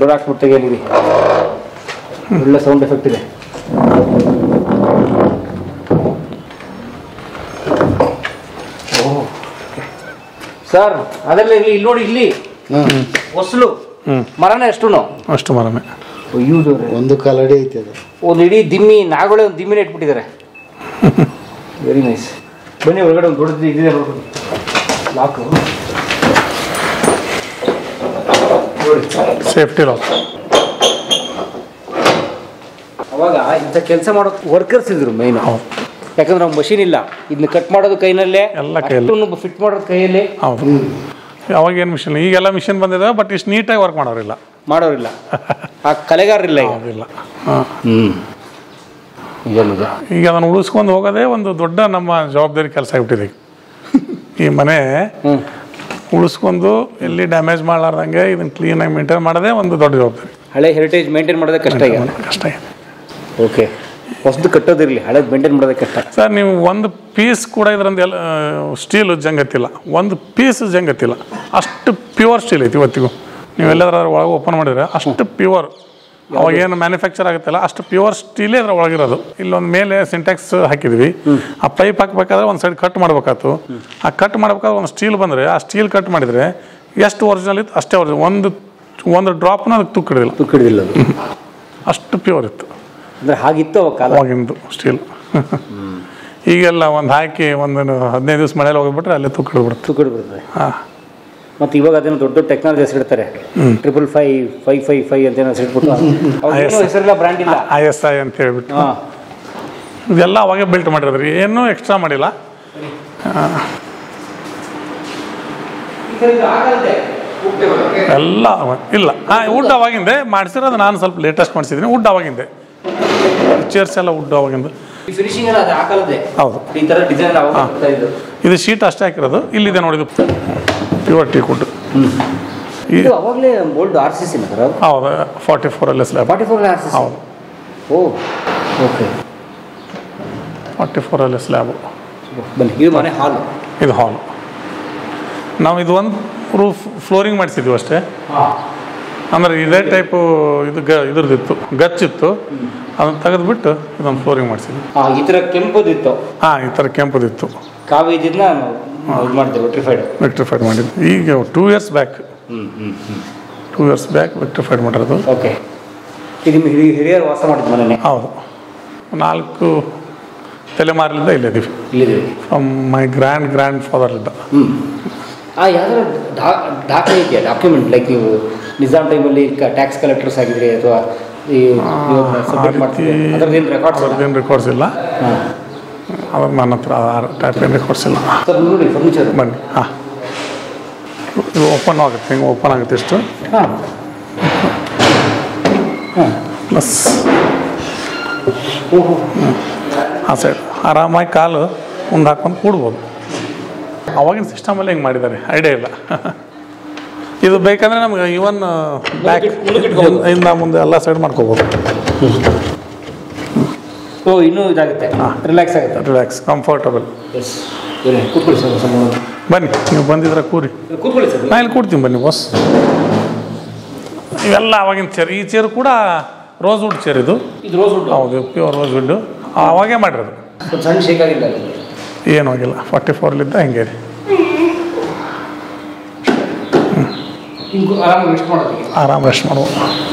ಡೋರ್ ಹಾಕ್ಬಿಟ್ಟು ಏನಿದೆ, ಒಳ್ಳೆ ಸೌಂಡ್ ಎಫೆಕ್ಟ್ ಇದೆ. ಸರ್ ಅದರಲ್ಲಿ ಇಲ್ಲಿ ನೋಡಿ, ಇಲ್ಲಿ ಹೊಸಲು ಮರನೇ ಅಷ್ಟು ಮರನೇ. ಒಂದು ಕಾಲಡಿ ಐತಿ ಅದು. ಒಂದು ಇಡೀ ದಿಮ್ಮಿ, ನಾಗೊಳೆ ಒಂದು ದಿಮ್ಮಿನೇ ಇಟ್ಬಿಟ್ಟಿದ್ದಾರೆ. Very nice. ಬನ್ನಿ ಹೊರಗಡೆ ಒಂದು ದೊಡ್ಡದು ಇದಿದೆ ನೋಡ್ರಿ ಲಾಕು. Safety lock. ಅವಾಗ ಇಂಥ ಕೆಲಸ ಮಾಡೋ ವರ್ಕರ್ಸ್ ಇದ್ರು ಮೈನ್. ಯಾಕಂದ್ರೆ ನಾವು ಮಷೀನ್ ಇಲ್ಲ, ಇದನ್ನ ಕಟ್ ಮಾಡೋದು ಕೈನಲ್ಲೇ, ಎಲ್ಲ ಕೈಯಲ್ಲಿ, ಫಿಟ್ ಮಾಡೋದು ಕೈಯಲ್ಲಿ. ಹೌದು. ಅವಾಗ ಏನು ಮಿಷಿನ್, ಈಗೆಲ್ಲ ಮಿಷಿನ್ ಬಂದಿದೆ, ಬಟ್ ಇಷ್ಟು ನೀಟಾಗಿ ವರ್ಕ್ ಮಾಡೋರಿಲ್ಲ. ಆ ಕಲೆಗಾರರಿಲ್ಲ ಇಲ್ಲ. ಈಗ ಅದನ್ನು ಉಳಿಸ್ಕೊಂಡು ಹೋಗೋದೇ ಒಂದು ದೊಡ್ಡ ನಮ್ಮ ಜವಾಬ್ದಾರಿ ಕೆಲಸ ಆಗ್ಬಿಟ್ಟಿದೆ. ಈ ಮನೆ ಉಳಿಸ್ಕೊಂಡು ಎಲ್ಲಿ ಡ್ಯಾಮೇಜ್ ಮಾಡಲಾರ್ದಂಗೆ ಇದನ್ನು ಕ್ಲೀನಾಗಿ ಮೇಂಟೈನ್ ಮಾಡೋದೇ ಒಂದು ದೊಡ್ಡ ಜವಾಬ್ದಾರಿ. ಹಳೆ ಹೆರಿಟೇಜ್ ಮೇಂಟೈನ್ ಮಾಡೋದೇ ಕಷ್ಟ ಇದೆ. ಓಕೆ. ಹೊಸದು ಕಟ್ಟೋದಿರಲಿ, ಹಳೇದು ಮೇಂಟೈನ್ ಮಾಡೋದೇ ಕಷ್ಟ. ಸರ್, ನೀವು ಒಂದು ಪೀಸ್ ಕೂಡ ಇದರಿಂದ ಎಲ್ಲ ಸ್ಟೀಲು ಜಂಗತ್ತಿಲ್ಲ, ಒಂದು ಪೀಸ್ ಜಂಗತ್ತಿಲ್ಲ. ಅಷ್ಟು ಪ್ಯೂರ್ ಸ್ಟೀಲ್ ಐತಿ ಇವತ್ತಿಗೂ. ನೀವೆಲ್ಲದ್ರ ಒಳಗೆ ಓಪನ್ ಮಾಡಿದ್ರೆ ಅಷ್ಟು ಪ್ಯೂರ್. ಅವಾಗ ಏನು ಮ್ಯಾನುಫ್ಯಾಕ್ಚರ್ ಆಗುತ್ತಲ್ಲ ಅಷ್ಟು ಪ್ಯೂರ್ ಸ್ಟೀಲೇ ಅದ್ರ ಒಳಗಿರೋದು. ಇಲ್ಲೊಂದು ಮೇಲೆ ಸಿಂಟ್ಯಾಕ್ಸ್ ಹಾಕಿದ್ವಿ. ಆ ಪೈಪ್ ಹಾಕಬೇಕಾದ್ರೆ ಒಂದು ಸೈಡ್ ಕಟ್ ಮಾಡ್ಬೇಕಾಯ್ತು. ಆ ಕಟ್ ಮಾಡ್ಬೇಕಾದ್ರೆ ಒಂದು ಸ್ಟೀಲ್ ಬಂದರೆ ಆ ಸ್ಟೀಲ್ ಕಟ್ ಮಾಡಿದರೆ ಎಷ್ಟು ಒರಿಜಿನಲ್ ಇತ್ತು ಅಷ್ಟೇ ಒರಿಜಿನಲ್. ಒಂದು ಡ್ರಾಪ್ನ ಅದಕ್ಕೆ ತುಕ್ಕಿಡಿದಿಲ್ಲ. ಅಷ್ಟು ಪ್ಯೂರ್ ಇತ್ತು. ಹಾಗಿತ್ತು ಅವಾಗಿಂದು ಸ್ಟೀಲ್. ಈಗೆಲ್ಲ ಒಂದು ಹಾಕಿ ಒಂದು 15 ದಿವಸ ಮಳೆಯಲ್ಲಿ ಹೋಗ್ಬಿಟ್ರೆ ಅಲ್ಲೇ ತುಕ್ಕಿಡ್ಬಿಡುತ್ತೆ. ಹಾಂ. ಮತ್ತು ಇವಾಗ ಅದನ್ನು ದೊಡ್ಡ ಟೆಕ್ನಾಲಜಿ ಹೆಸರಿಡ್ತಾರೆ. 555 ಅಂತ ಏನೋ ಹೆಸರಿಟ್ಬಿಟ್ಟು, ಹೆಸರೆಲ್ಲ ಬ್ರ್ಯಾಂಡ್ ಇಲ್ಲ, ISI ಅಂತ ಹೇಳ್ಬಿಟ್ಟು ಇದೆಲ್ಲ ಅವಾಗೆ ಬಿಲ್ಟ್ ಮಾಡಿರೋದ್ರಿ, ಏನೂ ಎಕ್ಸ್ಟ್ರಾ ಮಾಡಿಲ್ಲ. ಎಲ್ಲ ಇಲ್ಲ. ವುಡ್ ಅವಾಗಿಂದೆ ಮಾಡಿಸಿರೋದು, ನಾನು ಸ್ವಲ್ಪ ಲೇಟೆಸ್ಟ್ ಮಾಡಿಸಿದ್ದೀನಿ. ವುಡ್ ಅವಾಗಿಂದೆ, ಚೇರ್ಸ್ ಎಲ್ಲ ವುಡ್ ಅವಾಗಿಂದು. ಹೌದು. ಇದು ಶೀಟ್ ಅಷ್ಟೇ ಹಾಕಿರೋದು. ಇಲ್ಲಿದೆ ನೋಡಿದ್ದು ಪ್ಯೂರ್ ಟೀಕ್ ವುಡ್. ಅವಾಗಲೇ ಬೋಲ್ಡ್ RCC ಹೌದು, 44 ಸ್ಲ್ಯಾಬ್. ಹೌದು. ಓಕೆ. 44 ಸ್ಲ್ಯಾಬು. ಇದು ಮನೆ ಹಾಲು. ಇದು ಹಾಲು. ನಾವು ಇದು ಒಂದು ರೂಫ್ ಫ್ಲೋರಿಂಗ್ ಮಾಡಿಸಿದ್ವಿ ಅಷ್ಟೇ. ಅಂದರೆ ಇದೇ ಟೈಪು ಇದು ಇದ್ರದ್ದಿತ್ತು, ಗಚ್ಚಿತ್ತು. ಅದನ್ನು ತೆಗೆದುಬಿಟ್ಟು ಇದೊಂದು ಫ್ಲೋರಿಂಗ್ ಮಾಡಿಸಿದ್ವಿ. ಈ ಥರ ಕೆಂಪುದಿತ್ತು. ಈ ಥರ ಕೆಂಪುದಿತ್ತು. ಕಾವಿದಿದ್ನ ರೆಕ್ಟಿಫೈಡ್ ಮಾಡಿದ್ದು. ಈಗ 2 years back. 2 years back rectified ಮಾಡಿರೋದು. ಓಕೆ. ಇದು ಹಿರಿಯರು ವಾಸ ಮಾಡಿದ ಮನೆ. ಹೌದು. 4 ತಲೆಮಾರಿಲಿಂದ ಇಲ್ಲಿದ್ದೀವಿ. From my grand ಫಾದರ್ಲಿಂದ. ಯಾವ್ದಾದ್ರು ದಾಖಲೆ ಇದೆಯಾ, ಡಾಕ್ಯುಮೆಂಟ್? ಲೈಕ್ ನೀವು ನಿಜಾಮ್ ಟೈಮಲ್ಲಿ ಟ್ಯಾಕ್ಸ್ ಕಲೆಕ್ಟರ್ಸ್ ಆಗಿದ್ರಿ ಅಥವಾ ಅದ್ರದ್ದೇನು ರೆಕಾರ್ಡ್ಸ್ ಇಲ್ಲ, ಅದ್ರ ನನ್ನ ಹತ್ರ ಟೈಪ್ ಏನು ರೆಕಾರ್ಡ್ಸ್ ಇಲ್ಲ. ನೋಡಿ ಫರ್ನಿಚರ್ ಬನ್ನಿ. ಹಾಂ, ಇದು ಓಪನ್ ಆಗುತ್ತೆ, ಹಿಂಗೆ ಓಪನ್ ಆಗುತ್ತೆ ಇಷ್ಟು ಪ್ಲಸ್ ಆ ಸೈಡ್ ಆರಾಮಾಗಿ ಕಾಲು ಮುಂದೆ ಹಾಕೊಂಡು ಕೂಡ್ಬೋದು. ಅವಾಗಿನ ಸಿಸ್ಟಮಲ್ಲಿ ಹಿಂಗೆ ಮಾಡಿದ್ದಾರೆ, ಐಡಿಯಾ ಇಲ್ಲ. ಇದು ಬೇಕಂದರೆ ನಮ್ಗೆ ಇವನ್ ಬ್ಯಾಕ್ ಇಂದ ಮುಂದೆ ಎಲ್ಲ ಸೈಡ್ ಮಾಡ್ಕೋಬೋದು. ಇನ್ನೂ ಇದಾಗುತ್ತೆ, ರಿಲ್ಯಾಕ್ಸ್ ಆಗುತ್ತೆ, ರಿಲ್ಯಾಕ್ಸ್, ಕಂಫರ್ಟಬಲ್. ಕೂತ್ಕೊಳ್ಳಿ ಸರ್, ಬನ್ನಿ, ನೀವು ಬಂದಿದ್ರೆ ಕೂರಿ. ಕೂತ್ಕೊಳ್ಳಿ ಸರ್, ನಾನು ಇಲ್ಲಿ ಕೂಡ್ತೀನಿ ಬನ್ನಿ ಬಾಸ್. ಇವೆಲ್ಲ ಆವಾಗಿನ ಚೇರ್. ಈ ಚೇರ್ ಕೂಡ ರೋಸ್ ವುಡ್ ಚೇರ್. ಇದು ರೋಸ್ ವುಡ್, ಹೌದು, ಪ್ಯೂರ್ ರೋಸ್ ವುಡ್ಡು. ಅವಾಗೇ ಮಾಡಿರೋದು, ಸಣ್ಣ ಶೇಕ್ ಆಗಿಲ್ಲ, ಏನೂ ಆಗಿಲ್ಲ. 44ಲಿದ್ದ ಹಿಂಗೆ ರೀ. ಆರಾಮಾಗಿ ರೆಸ್ಟ್ ಮಾಡೋದು, ಆರಾಮ್ ರೆಸ್ಟ್ ಮಾಡ್ಬೋದು.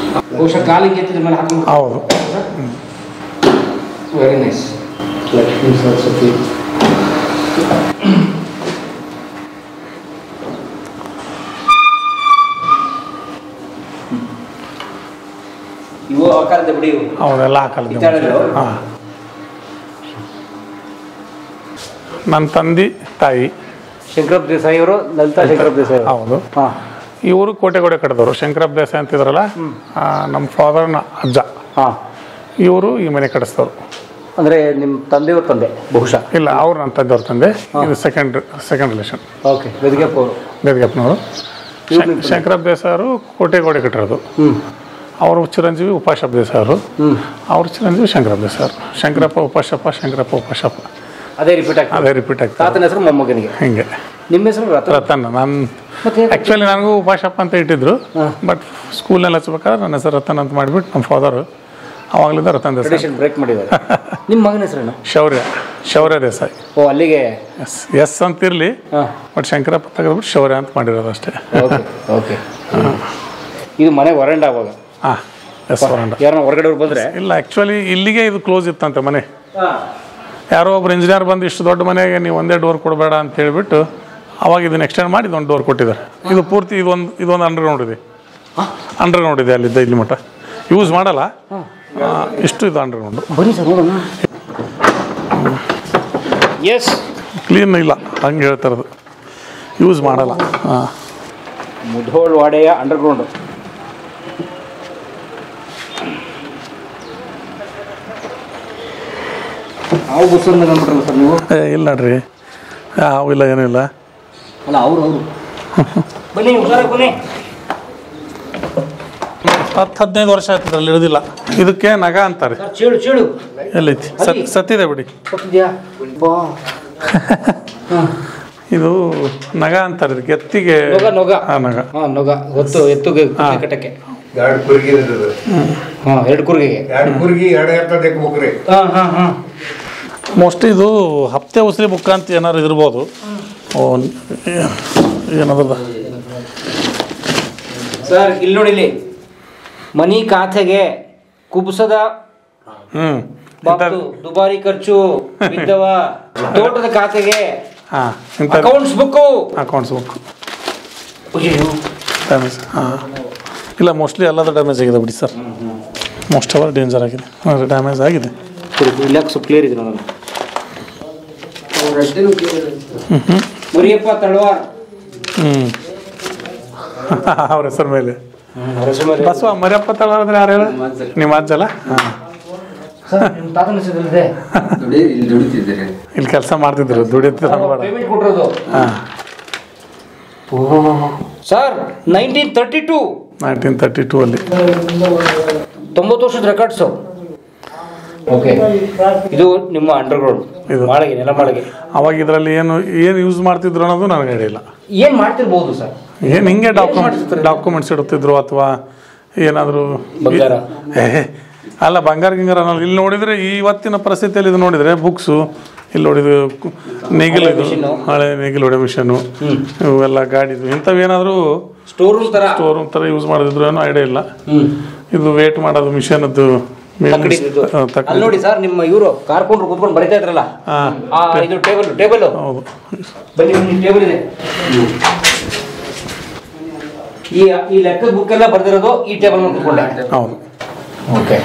ಬಹುಶಃ ಕಾಲಿಗೆ ಎತ್ತಿದ ಮೇಲೆ ಹಾಕೊಂಡು. ಹೌದು, ವೆರಿ ನೈಸ್. ಇವು ಆಕಾರದ ಬಿಡಿ, ಹೌದೆಲ್ಲ ಹಾಕಲ್ಲ. ಹಾಂ, ನನ್ನ ತಂದೆ ತಾಯಿ ಶಂಕರಪ್ಪ ದೇಸಾಯಿ ಅವರು, ಲಲಿತಾ ಶಂಕರಪ್ಪ ದೇಸಾಯಿ. ಹೌದು, ಇವರು ಕೋಟೆಗೋಡೆ ಕಟ್ಟಿದವರು. ಶಂಕರಪ್ಪ ದೇಸಾಯಿ ಅಂತಿದ್ರಲ್ಲ, ನಮ್ಮ ಫಾದರ್ನ ಅಜ್ಜ, ಇವರು ಈ ಮನೆ ಕಟ್ಟಿಸಿದವರು. ಅಂದರೆ ನಿಮ್ಮ ತಂದೆಯವ್ರ ತಂದೆ ಬಹುಶಃ? ಇಲ್ಲ, ಅವ್ರು ನನ್ನ ತಂದೆಯವ್ರ ತಂದೆ. ಇದು ಸೆಕೆಂಡ್ ರಿಲೇಷನ್. ಓಕೆ, ಗದಿಗೆಪ್ಪನವರು. ಶಂಕರಪ್ಪ ದೇಸಾಯಿ ಅವರು ಕೋಟೆಗೋಡೆ ಕಟ್ಟಿರೋದು. ಅವರು ಚಿರಂಜೀವಿ ಉಪಾಶಪ್ಪ ದೇಸಾಯಿ ಅವರು, ಅವ್ರ ಚಿರಂಜೀವಿ ಶಂಕರಪ್ಪ ದೇಸಾಯಿ ಅವರು. ಶಂಕರಪ್ಪ ಉಪಾಶಪ್ಪ, ಶಂಕರಪ್ಪ ಉಪಾಶಪ್ಪ, ಅದೇ ರಿಪೀಟ್ ಆಗ್ತದೆ. ತಾತನ ಹೆಸರು ಮೊಮ್ಮಗನಿಗೆ. ಹಿಂಗೆ. ನಿಮ್ಮ ಹೆಸರು ರತನ್. ನಾನು ಆ್ಯಕ್ಚುಲಿ ನನಗೂ ಉಪಾಶಪ್ಪ ಅಂತ ಇಟ್ಟಿದ್ರು, ಬಟ್ ಸ್ಕೂಲ್ನಲ್ಲಿ ಹಚ್ಬೇಕಾದ್ರೆ ನನ್ನ ಹೆಸರು ರತನ್ ಅಂತ ಮಾಡಿಬಿಟ್ಟು ನಮ್ಮ ಫಾದರು ಅವಾಗಲಿಂದ ರತನ್ ದೇಸಾಯಿ ಬ್ರೇಕ್ ಮಾಡಿದ್ದಾರೆ. ನಿಮ್ಮ ಮಗನ ಹೆಸರೇನು? ಶೌರ್ಯ ದೇಸಾಯಿ. ಓ, ಅಲ್ಲಿಗೆ ಎಸ್ ಅಂತಿರಲಿ, ಬಟ್ ಶಂಕರಪ್ಪ ತೆಗೆದ್ಬಿಟ್ಟು ಶೌರ್ಯ ಅಂತ ಮಾಡಿರೋದು ಅಷ್ಟೇ. ಓಕೆ. ಇದು ಮನೆ ವರಂಡ ಅವಾಗ? ಹಾಂ, ಎಸ್, ವರಂಡ. ಯಾರನ್ನ ಹೊರಗಡೆ ಬಂದರೆ? ಇಲ್ಲ, ಆ್ಯಕ್ಚುಲಿ ಇಲ್ಲಿಗೆ ಇದು ಕ್ಲೋಸ್ ಇತ್ತಂತೆ ಮನೆ. ಯಾರೋ ಒಬ್ರು ಇಂಜಿನಿಯರ್ ಬಂದು ಇಷ್ಟು ದೊಡ್ಡ ಮನೆಗೆ ನೀವು ಒಂದೇ ಡೋರ್ ಕೊಡಬೇಡ ಅಂತ ಹೇಳಿಬಿಟ್ಟು ಅವಾಗ ಇದನ್ನು ಎಕ್ಸ್ಟೆಂಡ್ ಮಾಡಿ ಇದೊಂದು ಡೋರ್ ಕೊಟ್ಟಿದ್ದಾರೆ. ಇದು ಪೂರ್ತಿ ಇದೊಂದು ಅಂಡರ್ಗ್ರೌಂಡ್ ಇದೆ ಅಲ್ಲಿದ್ದ ಇಲ್ಲಿ ಮಟ್ಟ ಯೂಸ್ ಮಾಡಲ್ಲ. ಇಷ್ಟು ಇದು ಅಂಡರ್ಗ್ರೌಂಡು. ಬನ್ನಿ ಸರ್, ನೋಡೋಣ. ಎಸ್, ಕ್ಲೀನ್ ಇಲ್ಲ, ಹಂಗೆ ಹೇಳ್ತಾರದು, ಯೂಸ್ ಮಾಡಲ್ಲ. ಮುಧೋಳ್ ವಾಡೆಯ ಅಂಡರ್ಗ್ರೌಂಡು. ಹಾವು ಬಸ್ಸನ್ನು ಕಂಡ್ಬಿಟ್ರಲ್ಲ ಸರ್ ನೀವು? ಇಲ್ಲ ನೋಡ್ರಿ, ಹಾವು ಇಲ್ಲ, ಏನೂ ಇಲ್ಲ. ಅಲ್ಲ, ಅವರು ಬನ್ನಿ, ಬನ್ನಿ. 10-15 ವರ್ಷ ಆಯ್ತದ್ರಲ್ಲಿ ಇರೋದಿಲ್ಲ. ಇದಕ್ಕೆ ನಗ ಅಂತಾರೆ. ಚೇಳು ಎಲ್ಲೈತಿ? ಸತ್ತಿದೆ ಬಿಡಿ. ಇದು ನಗ ಅಂತಾರೆ ಇದಕ್ಕೆ. ಎತ್ತಿಗೆ ನಗ ಎತ್ತುಗೆ ಕಟ್ಟಕ್ಕೆ. ಎರಡು ಕುರ್ಗಿ, ಎರಡು ಕುರ್ಗಿಗೆ, ಎರಡು ಕುರ್ಗಿ, ಎರಡು ಎತ್ತದ ಬುಕ್ರಿ. ಮೋಸ್ಟ್ಲಿ ಇದು ಹಪ್ತೆ ಉಸಿರಿ ಬುಕ್ಕ ಅಂತ ಏನಾರು ಇರ್ಬೋದು. ಏನದ ಸರ್, ಇಲ್ಲಿ ನೋಡಿ, ಇಲ್ಲಿ ಮನಿ ಖಾತೆಗೆ ಕುಬಸದ ದುಬಾರಿ ಖರ್ಚು ಬಿದ್ದವ, ತೋಟದ ಖಾತೆಗೆ ಅಕೌಂಟ್ಸ್ ಬುಕ್ ಡ್ಯಾಮೇಜ್. ಇಲ್ಲ, ಮೋಸ್ಟ್ಲಿ ಎಲ್ಲದ ಡ್ಯಾಮೇಜ್ ಆಗಿದೆ ಬಿಡಿ ಸರ್. ಮೋಸ್ಟ್ ಅವರ್ ಡೇಂಜರ್ ಆಗಿದೆ, ಡ್ಯಾಮೇಜ್ ಆಗಿದೆ. ಕ್ಲಿಯರ್ ಇದೆ ನಾನು. ಮುರಿಯಪ್ಪ ತಳವಾರ್ ಅವ್ರ ಹೆಸರು ಮೇಲೆ ಬಸವ ಮರಿಯಪ್ಪ ತಳವಾರ್ ಅಂದ್ರೆ ಯಾರು ಹೇಳ? ನಿಮ್ಮ ಅಜ್ಜಲ್ಲ? ಇಲ್ಲಿ ಕೆಲಸ ಮಾಡ್ತಿದ್ರು, ದುಡಿಯುತ್ತಿದ್ರು. ಸರ್, 1932 ಅಲ್ಲಿ 90 ವರ್ಷದ ರೆಕಾರ್ಡ್ಸು. ಓಕೆ, ಇದು ನಿಮ್ಮ ಅಂಡರ್ಗ್ರೌಂಡ್ ಮಾಳಿಗೆ, ನೆಲ ಮಾಳಿಗೆ. ಅವಾಗ ಇದರಲ್ಲಿ ಏನು ಯೂಸ್ ಮಾಡ್ತಿದ್ರು ಅನ್ನೋದು ನನಗೆ ಹೇಳಿಲ್ಲ. ಏನು ಮಾಡ್ತಿರ್ಬೋದು ಸರ್? ಏನು ಹಿಂಗೆ ಡಾಕ್ಯುಮೆಂಟ್ಸ್ ಇಡುತ್ತಿದ್ರು ಅಥವಾ ಏನಾದರೂ ಅಲ್ಲ, ಬಂಗಾರ ಗಿಂಗಾರ ಅನ್ನೋದು. ಇಲ್ಲಿ ನೋಡಿದರೆ ಇವತ್ತಿನ ಪರಿಸ್ಥಿತಿಯಲ್ಲಿ ಇದು ನೋಡಿದರೆ ಬುಕ್ಸು, ಇಲ್ಲಿ ನೋಡಿದ್ರು ನೇಗಿಲು, ಇದು ಹಳೆ ನೇಗಿಲು ಹೊಡೆ ಮಿಷನ್ನು, ಇವೆಲ್ಲ ಗಾಡಿದು ಇಂಥವೇನಾದರೂ ಸ್ಟೋರ್ ರೂಮ್ ಥರ ಯೂಸ್ ಮಾಡಿದ್ರು ಏನೋ ಐಡಿಯಾ ಇಲ್ಲ. ಇದು ವೇಟ್ ಮಾಡೋದು ಮಿಷನ್ದು ನೋಡಿ ಸರ್. ನಿಮ್ಮ ಇವರು ಕಾರ್ಕೊಂಡ್ರು ಕೂತ್ಕೊಂಡು ಬರೀತಾ ಇದ್ರಲ್ಲ, ಇದು ಟೇಬಲ್. ಹೌದು, ಬನ್ನಿ, ಟೇಬಲ್ ಇದೆ. ಈ ಲೆಕ್ಕದ ಬುಕ್ ಎಲ್ಲ ಬರ್ದಿರೋದು ಈ ಟೇಬಲ್ ಮೇಲೆ ಕೂತ್ಕೊಂಡೆ. ಹೌದು, ಓಕೆ.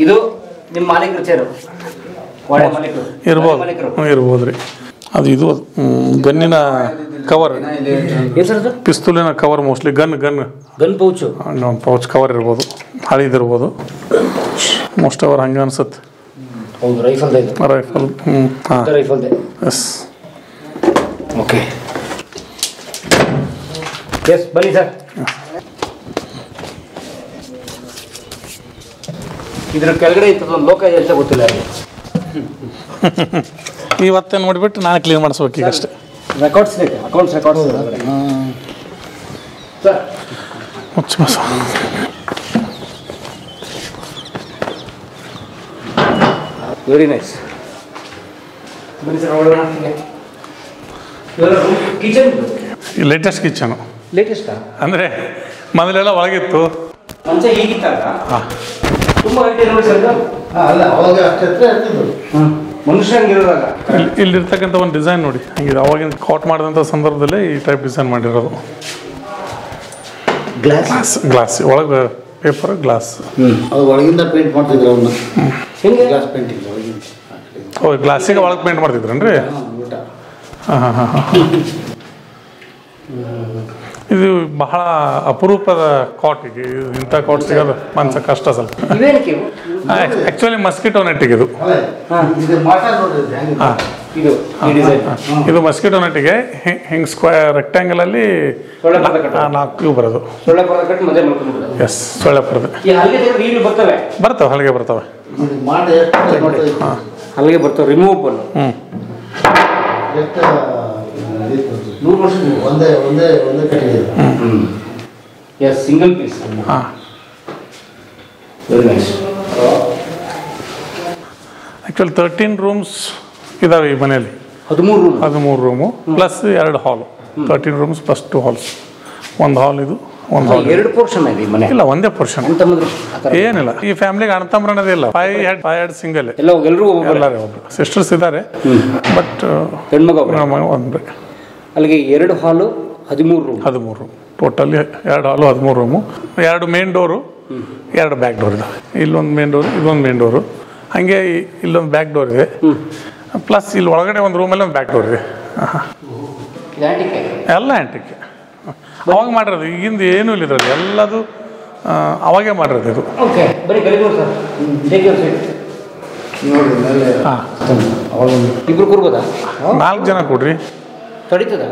ಇದು ನಿಮ್ಮ ಮಾಲೀಕರ ಚೇರು ಇರ್ಬೋದು ರೀ. ಅದು ಇದು ಗನ್ನಿನ ಕವರ್, ಪಿಸ್ತೂಲಿನ cover, mostly gun pouch, pouch cover ಇರ್ಬೋದು, ಹಳಿದಿರ್ಬೋದು ಮೋಸ್ಟ್ ಅವರ್ ಹಂಗೆ ಅನ್ಸುತ್ತೆ. ಹೌದು, rifle rifle yes. Okay, yes ಬನ್ನಿ ಸರ್. ಇದರ ಕೆಳಗಡೆ ಇರ್ತದೊಂದು ಲೋಕ ಅಂತ ಗೊತ್ತಿಲ್ಲ. ಇವತ್ತೇ ನೋಡಿಬಿಟ್ಟು ನಾನು ಕ್ಲೀನ್ ಮಾಡಿಸ್ಬೇಕು ಈಗ ಅಷ್ಟೇ. ರೆಕಾರ್ಡ್ಸ್ ಇದೆ, ಅಕೌಂಟ್ಸ್ ರೆಕಾರ್ಡ್ಸ್ ಸರ್. ಮುಚ್ಚು ಬಸ. Very nice. ಬನ್ನಿ ಸರ್, ನೋಡೋಣ. Kitchen, latest kitchen. ಲೇಟೆಸ್ಟಾ? ಅಂದರೆ ಮೊದಲೆಲ್ಲ ಒಳಗಿತ್ತು. ಮಂಚ ಹೀಗಿತ್ತಾಗ ಹಾಂ, ತುಂಬ ಐತೆ ನೋಡಿ ಸರ್. ಅಲ್ಲ, ಅವಾಗ ಅಷ್ಟೇ ಮನುಷ್ಯ ಹಂಗಿರೋದಾಗ ಇಲ್ಲಿರ್ತಕ್ಕಂಥ ಒಂದು ಡಿಸೈನ್ ನೋಡಿ ಹಂಗಿದೆ. ಅವಾಗಿನ ಕಾಟ್ ಮಾಡಿದಂಥ ಸಂದರ್ಭದಲ್ಲೇ ಈ ಟೈಪ್ ಡಿಸೈನ್ ಮಾಡಿರೋದು. ಗ್ಲಾಸ್ ಒಳಗೆ ಪೇಪರ್ ಗ್ಲಾಸ್. ಅದು ಒಳಗಿಂದ ಪೇಂಟ್ ಮಾಡ್ತಿದ್ರು ಅವನ್ನ. ಗ್ಲಾಸ್ ಪೇಂಟಿಂಗ್ ಒಳಗಿಂದ. ಓ, ಗ್ಲಾಸಿಗೆ ಒಳಗೆ ಪೇಂಟ್ ಮಾಡ್ತಿದ್ರನ್ರಿ? ಹಾಂ ಹಾಂ ಹಾಂ ಹಾಂ. ಇದು ಬಹಳ ಅಪರೂಪದ ಕಾಟ್. ಈಗ ಇಂಥ ಕಾಟ್ ಸಿಗೋದು ಮನ್ಸ ಕಷ್ಟ ಸ್ವಲ್ಪ. ಆ್ಯಕ್ಚುಲಿ ಮಸ್ಕಿಟೋ ನೆಟ್ಟಿಗೆ ಇದು. ಹಾಂ, ಇದು ಮಸ್ಕಿಟೋ ನೆಟ್ಟಿಗೆ ಹಿಂಗೆ ಸ್ಕ್ವೇರ್ ರೆಕ್ಟ್ಯಾಂಗಲಲ್ಲಿ 4 ಬರೋದು. ಎಸ್, ಸೊಳ್ಳೆ ಪರದೆ ಬರ್ತವೆ, ಹಲಿಗೆ ಬರ್ತವೆ. ಹಾಂ, ಹಲಿಗೆ ಬರ್ತವೆ, ರಿಮೂವಬಲ್. 100 ವರ್ಷ ಒಂದೇ ಕಟ್ಟಿಗೆ. Yes, single piece. ಹಾಂ, ವೆರಿ ನೈಸ್. ಆ್ಯಕ್ಚುಲಿ 13 ರೂಮ್ಸ್ ಇದಾವೆ ಈ ಮನೆಯಲ್ಲಿ. 13 ರೂಮು ಪ್ಲಸ್ 2 ಹಾಲು. 13 ರೂಮ್ಸ್ ಪ್ಲಸ್ 2 ಹಾಲ್ಸ್. ಒಂದು ಹಾಲ್ ಇದು, ಒಂದು ಹಾಲ್. 2 ಪೋರ್ಷನ್ ಇದೆ ಮನೆ? ಇಲ್ಲ, ಒಂದೇ ಪೋರ್ಷನ್. ಏನಿಲ್ಲ, ಈ ಫ್ಯಾಮಿಲಿಗೆ ಅಣ್ಣತಮ್ಮರನ್ನದೇ ಇಲ್ಲ. 5 ಹೆಡ್ ಸಿಂಗಲ್. ಎಲ್ಲರೂ ಒಬ್ರು ಸಿಸ್ಟರ್ಸ್ ಇದ್ದಾರೆ, ಬಟ್ ಹೆಣ್ಮಗ ಒಂದು. ಅಲ್ಲಿಗೆ 2 ಹಾಲು, 13 ರೂಮ್ ಟೋಟಲಿ. 2 ಹಾಲು, 13 room. 2 main door, 2 back door ಇದಾವೆ. ಇಲ್ಲೊಂದು ಮೇನ್ ಡೋರು, ಇದೊಂದು ಮೇನ್ ಡೋರು. ಹಾಗೆ ಇಲ್ಲೊಂದು ಬ್ಯಾಕ್ ಡೋರ್ ಇದೆ. ಪ್ಲಸ್ ಇಲ್ಲಿ ಒಳಗಡೆ ಒಂದು ರೂಮಲ್ಲಿ ಒಂದು ಬ್ಯಾಕ್ ಡೋರ್ ಇದೆ. ಎಲ್ಲ ಆ್ಯಂಟಿಕ್. ಅವಾಗ ಮಾಡಿರೋದು, ಈಗಿಂದ ಏನೂ ಇಲ್ಲ ಇದ್ರಲ್ಲಿ. ಎಲ್ಲದು ಅವಾಗೇ ಮಾಡಿರೋದು ಇದು. ಹಾಂ, ಇಬ್ರು ಕೂರ್ಬೋದಾ? 4 ಜನ ಕೊಡ್ರಿ, ತಡೀತದ?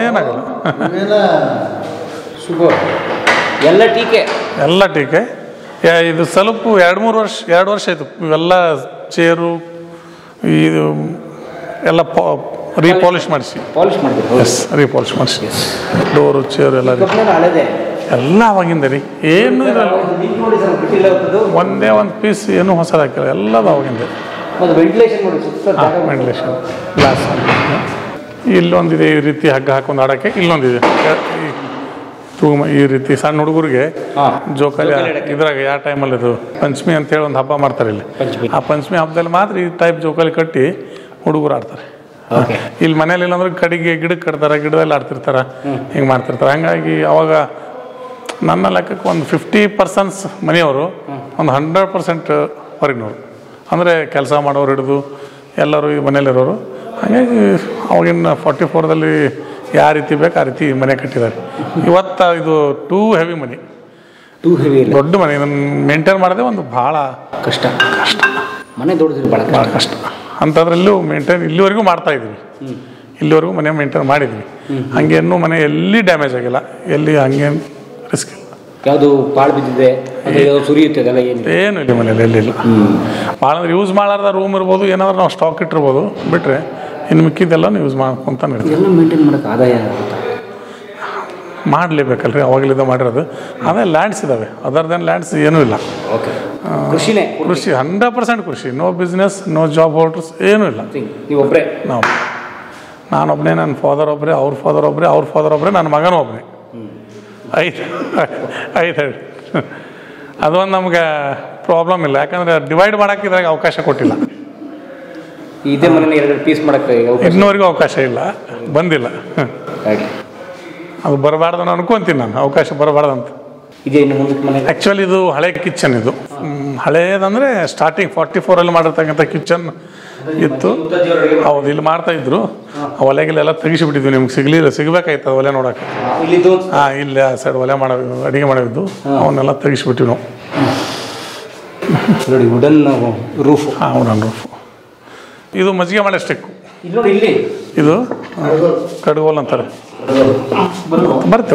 ಏನಾಗಲ್ಲ. ಸೂಪರ್. ಎಲ್ಲ ಟೀಕೆ. ಇದು ಸ್ವಲ್ಪ 2 ವರ್ಷ ಆಯಿತು. ಇವೆಲ್ಲ ಚೇರು ಇದು ಎಲ್ಲ ರೀಪಾಲಿಶ್ ಮಾಡಿಸಿ. ಎಸ್, ರೀಪಾಲಿಶ್ ಮಾಡಿಸಿ. ಡೋರು, ಚೇರು ಎಲ್ಲ ಎಲ್ಲ ಅವಾಗಿಂದ ರೀ. ಏನು ಇರಲ್ಲ, ಒಂದೇ ಒಂದು ಪೀಸ್ ಏನು ಹೊಸದು ಹಾಕಿಲ್ಲ, ಎಲ್ಲದು ಅವಾಗಿಂದ. Ventilation glass. ಇಲ್ಲೊಂದಿದೆ ಈ ರೀತಿ ಹಗ್ಗ ಹಾಕೊಂಡು ಆಡೋಕ್ಕೆ. ಇಲ್ಲೊಂದಿದೆ ಈ ರೀತಿ ಸಣ್ಣ ಹುಡುಗರಿಗೆ ಜೋಕಾಲಿ. ಇದ್ರಾಗ ಯಾವ ಟೈಮಲ್ಲಿ ಇದು ಪಂಚಮಿ ಅಂತೇಳಿ ಒಂದು ಹಬ್ಬ ಮಾಡ್ತಾರೆ ಇಲ್ಲಿ. ಆ ಪಂಚಮಿ ಹಬ್ಬದಲ್ಲಿ ಮಾತ್ರ ಈ ಟೈಪ್ ಜೋಕಾಲಿ ಕಟ್ಟಿ ಹುಡುಗರು ಆಡ್ತಾರೆ. ಇಲ್ಲಿ ಮನೇಲಿ ಇಲ್ಲಾಂದ್ರೆ ಗಿಡಕ್ಕೆ ಕಟ್ತಾರೆ, ಗಿಡದಲ್ಲಿ ಆಡ್ತಿರ್ತಾರೆ, ಹಿಂಗೆ ಮಾಡ್ತಿರ್ತಾರೆ. ಹಾಗಾಗಿ ಅವಾಗ ನನ್ನ ಲೆಕ್ಕಕ್ಕೆ ಒಂದು 50% ಮನೆಯವರು, ಒಂದು 100% ಹೊರಗಿನವರು. ಅಂದರೆ ಕೆಲಸ ಮಾಡೋರು ಹಿಡಿದು ಎಲ್ಲರೂ ಈ ಮನೇಲಿರೋರು. ಹಾಗಾಗಿ ಅವಾಗಿನ 44ದಲ್ಲಿ ಯಾವ ರೀತಿ ಬೇಕು ಆ ರೀತಿ ಮನೆ ಕಟ್ಟಿದ್ದಾರೆ. ಇವತ್ತು ಇದು ಟೂ ಹೆವಿ ಮನೆ, ದೊಡ್ಡ ಮನೆ. ಇದನ್ನು ಮೇಂಟೈನ್ ಮಾಡೋದೇ ಒಂದು ಭಾಳ ಕಷ್ಟ. ಮನೆ ದೊಡ್ಡದು ಭಾಳ ಕಷ್ಟ. ಅಂಥದ್ರಲ್ಲೂ ಮೇಂಟೈನ್ ಇಲ್ಲಿವರೆಗೂ ಮಾಡ್ತಾಯಿದ್ವಿ. ಇಲ್ಲಿವರೆಗೂ ಮನೆ ಮೇಂಟೈನ್ ಮಾಡಿದ್ವಿ. ಹಂಗೇನು ಮನೆ ಎಲ್ಲಿ ಡ್ಯಾಮೇಜ್ ಆಗಿಲ್ಲ, ಎಲ್ಲಿ ಹಂಗೇನು ರಿಸ್ಕ್ ಇಲ್ಲ. ಯಾವುದು ಪಾಳು ಬಿದ್ದಿದೆ, ಸುರಿಯುತ್ತೆ, ಏನು ಇಲ್ಲ ಮನೇಲಿ, ಎಲ್ಲಿಲ್ಲ. ಭಾಳ ಅಂದ್ರೆ ಯೂಸ್ ಮಾಡಾರ್ದ ರೂಮ್ ಇರ್ಬೋದು, ಏನಾದ್ರೂ ನಾವು ಸ್ಟಾಕ್ ಇಟ್ಟಿರ್ಬೋದು. ಬಿಟ್ಟರೆ ಇನ್ನು ಮಿಕ್ಕಿದ್ದೆಲ್ಲ ಯೂಸ್ ಮಾಡ್ಕೊತಾನೆ ಇರ್ತೀವಿ. ಮೇಂಟೈನ್ ಮಾಡೋಕ್ಕೆ ಆದಾಯ ಮಾಡಲೇಬೇಕಲ್ರಿ, ಅವಾಗಲಿಂದ ಮಾಡಿರೋದು. ಅದೇ ಲ್ಯಾಂಡ್ಸ್ ಇದ್ದಾವೆ, ಅದರ್ ದೆನ್ ಲ್ಯಾಂಡ್ಸ್ ಏನೂ ಇಲ್ಲ. ಕೃಷಿ 100% ಕೃಷಿ. No business, no job holders, ಏನೂ ಇಲ್ಲ. ನೀವೊಬ್ಬರೇ? ನಾನೊಬ್ಬನೇ, ನನ್ನ ಫಾದರ್ ಒಬ್ಬರೇ, ಅವ್ರ ಫಾದರ್ ಒಬ್ಬರೇ, ಅವ್ರ ಫಾದರ್ ಒಬ್ಬರೇ, ನನ್ನ ಮಗನೂ ಒಬ್ಬನೇ. 5 ಅದೊಂದು ನಮ್ಗೆ ಪ್ರಾಬ್ಲಮ್ ಇಲ್ಲ. ಯಾಕಂದರೆ ಡಿವೈಡ್ ಮಾಡೋಕ್ಕೆ ಇದ್ರಾಗ ಅವಕಾಶ ಕೊಟ್ಟಿಲ್ಲ. ಇದೇ ಮನೆ 2 ಪೀಸ್ ಮಾಡೋಕ್ಕೆ ಇನ್ನೂವರೆಗೂ ಅವಕಾಶ ಇಲ್ಲ, ಬಂದಿಲ್ಲ. ಅದು ಬರಬಾರ್ದು ಅನ್ಕೊಂತೀನಿ ನಾನು, ಅವಕಾಶ ಬರಬಾರ್ದಂತ. ಇದೆ ಇನ್ನು ಮುಂದಕ್ಕೆ ಮನೆ ಆ್ಯಕ್ಚುಲಿ ಇದು ಹಳೆ ಕಿಚನ್, ಇದು ಹಳೇದಂದರೆ ಸ್ಟಾರ್ಟಿಂಗ್ 44 ಮಾಡಿರ್ತಕ್ಕಂಥ ಕಿಚನ್ ಇತ್ತು. ಹೌದು, ಇಲ್ಲಿ ಮಾಡ್ತಾ ಇದ್ರು. ಒಲೆಗೆಲ್ಲ ತೆಗಿಸಿಬಿಟ್ಟಿದ್ವಿ, ನಿಮ್ಗೆ ಸಿಗಬೇಕಾಯ್ತು ಒಲೆ ನೋಡೋಕೆ. ಇಲ್ಲಿ ಆ ಸೈಡ್ ಒಲೆ ಅಡಿಗೆ ಮಾಡೋದು ಅವನ್ನೆಲ್ಲ ತೆಗಿಸಿಬಿಟ್ಟಿವಿ ನಾವು. ನೋಡಿ ವುಡನ್ ರೂಫ್. Wooden roof. ಇದು ಮಜ್ಜಿಗೆ ಮಾಡೋ ಸ್ಟಿಕ್ಕು. ಇದು ಕಡ್ಗೋಲ್ ಅಂತಾರೆ. ಬರುತ್ತೆ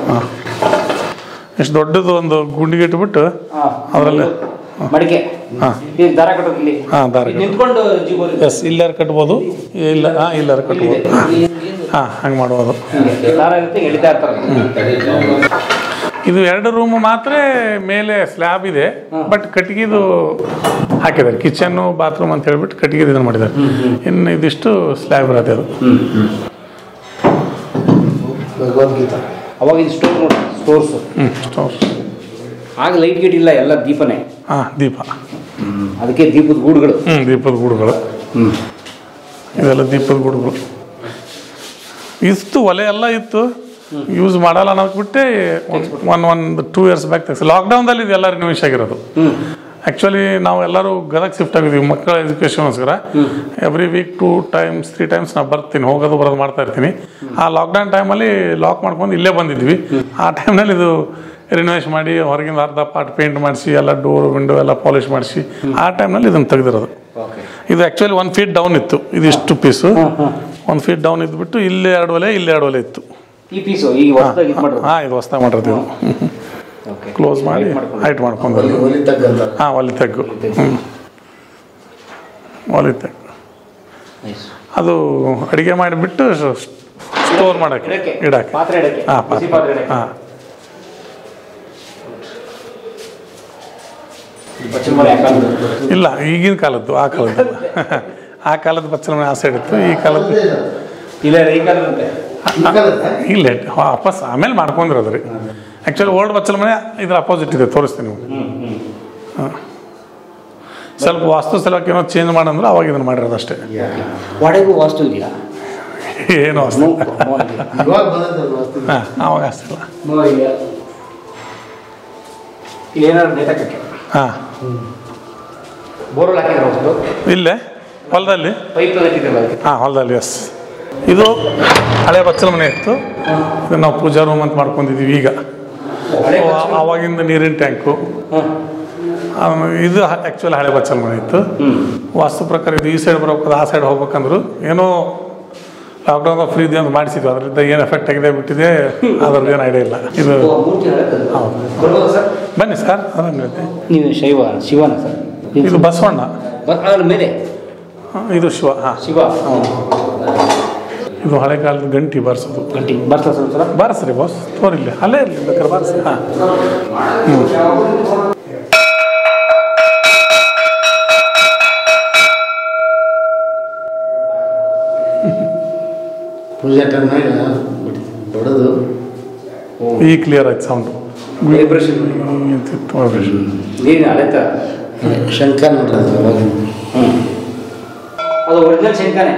ಹಾಂ, ಎಷ್ಟು ದೊಡ್ಡದು ಒಂದು ಗುಂಡಿಗೆ ಇಟ್ಬಿಟ್ಟು ಅದರಲ್ಲಿ ಮಡಿಕೆ ದಾರ ಕಟ್ಟೋಕೆ. ಹಾಂ, ದಾರ ಎಸ್, ಇಲ್ಲಾರು ಕಟ್ಬೋದು, ಇಲ್ಲಾರು ಕಟ್ಬೋದು. ಹಾಂ, ಹಂಗೆ ಮಾಡ್ಬೋದು. ಇದು 2 ರೂಮ್ ಮಾತ್ರ ಮೇಲೆ ಸ್ಲ್ಯಾಬ್ ಇದೆ, ಬಟ್ ಕಟ್ಟಿಗೆದು ಹಾಕಿದ್ದಾರೆ. ಕಿಚನ್ನು ಬಾತ್ರೂಮ್ ಅಂತ ಹೇಳ್ಬಿಟ್ಟು ಕಟ್ಟಿಗೆ ಇದನ್ನು ಮಾಡಿದ್ದಾರೆ. ಇನ್ನು ಇದಿಷ್ಟು ಸ್ಲ್ಯಾಬ್ ಇರುತ್ತೆ ಅದು. ಅವಾಗಿನ ಸ್ಟೋರ್ಸ್. ಆಗ ಲೈಟ್ ಗೇಟ್ ಇಲ್ಲ, ಎಲ್ಲ ದೀಪನೇ. ದೀಪ. ಅದಕ್ಕೆ ದೀಪದ ಗೂಡುಗಳು. ದೀಪದ ಗೂಡುಗಳು. ಇದೆಲ್ಲ ದೀಪದ ಗೂಡುಗಳು ಇತ್ತು. ಒಲೆ ಎಲ್ಲ ಇತ್ತು, ಯೂಸ್ ಮಾಡಲ್ಲ ಅನ್ನೋದ್ಬಿಟ್ಟೆ ಒಂದು 2 years ಬ್ಯಾಕ್ ತೆಗ್ಸಿ. ಲಾಕ್ಡೌನ್ದಲ್ಲಿ ಇದೆಲ್ಲ ರಿನೋವೇಷನ್ ಆಗಿರೋದು. ಆ್ಯಕ್ಚುಲಿ ನಾವು ಎಲ್ಲರೂ ಗದಗ ಶಿಫ್ಟ್ ಆಗಿದ್ದೀವಿ ಮಕ್ಕಳ ಎಜುಕೇಷನ್ಗೋಸ್ಕರ. ಎವ್ರಿ ವೀಕ್ 2 times 3 times ನಾನು ಬರ್ತೀನಿ, ಹೋಗೋದು ಬರೋದು ಮಾಡ್ತಾ ಇರ್ತೀನಿ. ಆ ಲಾಕ್ಡೌನ್ ಟೈಮಲ್ಲಿ ಲಾಕ್ ಮಾಡ್ಕೊಂಡು ಇಲ್ಲೇ ಬಂದಿದ್ವಿ. ಆ ಟೈಮ್ನಲ್ಲಿ ಇದು ರಿನೋವೇಷನ್ ಮಾಡಿ ಹೊರಗಿಂದ ಅರ್ಧ ಪಾರ್ಟ್ ಪೇಂಟ್ ಮಾಡಿಸಿ ಎಲ್ಲ ಡೋರ್ ವಿಂಡೋ ಎಲ್ಲ ಪಾಲಿಷ್ ಮಾಡಿಸಿ ಆ ಟೈಮ್ನಲ್ಲಿ ಇದನ್ನು ತೆಗೆದಿರೋದು. ಇದು ಆ್ಯಕ್ಚುಲಿ 1 feet ಡೌನ್ ಇತ್ತು. ಇದು ಇಷ್ಟು ಪೀಸು 1 feet ಡೌನ್ ಇದ್ಬಿಟ್ಟು ಇಲ್ಲಿ 2 ಒಲೆ, ಇಲ್ಲಿ 2 ಒಲೆ ಇತ್ತು. ಇದು ಹೊಸದಾಗಿ ಮಾಡಿರೋದು. ಕ್ಲೋಸ್ ಮಾಡಿ ಹೈಟ್ ಮಾಡ್ಕೊಂಡು. ಒಲೆ ತೆಗ್ಗು. ಒಲೆ ತೆಗ್ಗು ಅದು ಅಡುಗೆ ಮಾಡಿಬಿಟ್ಟು ಸ್ಟೋರ್ ಮಾಡೋಕ್ಕೆ ಇಡಕ್ಕೆ. ಹಾಂ, ಇಲ್ಲ ಈಗಿನ ಕಾಲದ್ದು, ಆ ಕಾಲದ ಬಚ್ಚಲ ಆ ಸೈಡ್ ಇತ್ತು. ಈ ಕಾಲದ್ದು ಇಲ್ಲ, ವಾಪಸ್ ಆಮೇಲೆ ಮಾಡ್ಕೊಂಡಿರೋದು ರೀ. ಆ್ಯಕ್ಚುಲಿ ಓಲ್ಡ್ ಬಚ್ಚಲ ಮನೆ ಇದ್ರ ಅಪೋಸಿಟ್ ಇದೆ, ತೋರಿಸ್ತೀನಿ ನೀವು. ಸ್ವಲ್ಪ ವಾಸ್ತು ಸಲುವಾಗಿ ಏನೋ ಚೇಂಜ್ ಮಾಡಂದ್ರೆ ಅವಾಗ ಇದನ್ನು ಮಾಡಿರೋದು ಅಷ್ಟೇ. ವಾಸ್ತು ಇಲ್ಲ, ಏನು ವಾಸ್ತು ಅವಾಗ ಅಷ್ಟಿಲ್ಲ. ಇಲ್ಲೇ ಹೊಲದಲ್ಲಿ. ಹೊಲದಲ್ಲಿ. ಎಸ್, ಇದು ಹಳೆ ಬಚ್ಚಲ ಮನೆ ಇತ್ತು. ನಾವು ಪೂಜಾ ರೂಮ್ ಅಂತ ಮಾಡ್ಕೊಂಡಿದ್ದೀವಿ ಈಗ. ಆವಾಗಿಂದ ನೀರಿನ ಟ್ಯಾಂಕು. ಇದು ಆ್ಯಕ್ಚುಲಿ ಹಳೆ ಬಚ್ಚಲ ಮನೆ ಇತ್ತು. ವಾಸ್ತು ಪ್ರಕಾರ ಇದು ಈ ಸೈಡ್ ಬರ್ಬೇಕು, ಆ ಸೈಡ್ ಹೋಗ್ಬೇಕಂದ್ರು ಏನೋ ಲಾಕ್ಡೌನ್ ಫ್ರೀ ಇದೆ ಅಂತ ಮಾಡಿಸಿದ್ವಿ. ಅದರಿಂದ ಏನು ಎಫೆಕ್ಟ್ ಆಗಿದೆ ಬಿಟ್ಟಿದೆ, ಅದ್ರದ್ದು ಏನು ಐಡಿಯಾ ಇಲ್ಲ. ಇದು ಹೌದು, ಬನ್ನಿ ಸರ್. ನೀವು ಶಿವನ ಸರ್? ಇದು ಬಸವಣ್ಣ. ಮೇಲೆ ಇದು ಶಿವ. ಶಿವ. ಇದು ಹಳೆ ಕಾಲದ ಗಂಟಿ ಬಾರಿಸೋದು. ಗಂಟಿ ಬಾರಿಸ್ತಾರೆ? ಬಾರಿಸ್ರಿ ಬಾಸ್, ತೋರಿಲ್ಲ, ಅಲ್ಲೇ ಇರಲಿ ಬೇಕಾದ್ರೆ ಬಾರಿಸಿ. ಪೂಜಾ ಟೈಮ್ನಾಗ ಹೊಡೆದು ಈ ಕ್ಲಿಯರ್ ಆಯ್ತು ಸೌಂಡು. ಶಂಕ ನೋಡ್ರಿ, ಅದು ಒರಿಜಿನಲ್ ಶಂಕನೇ.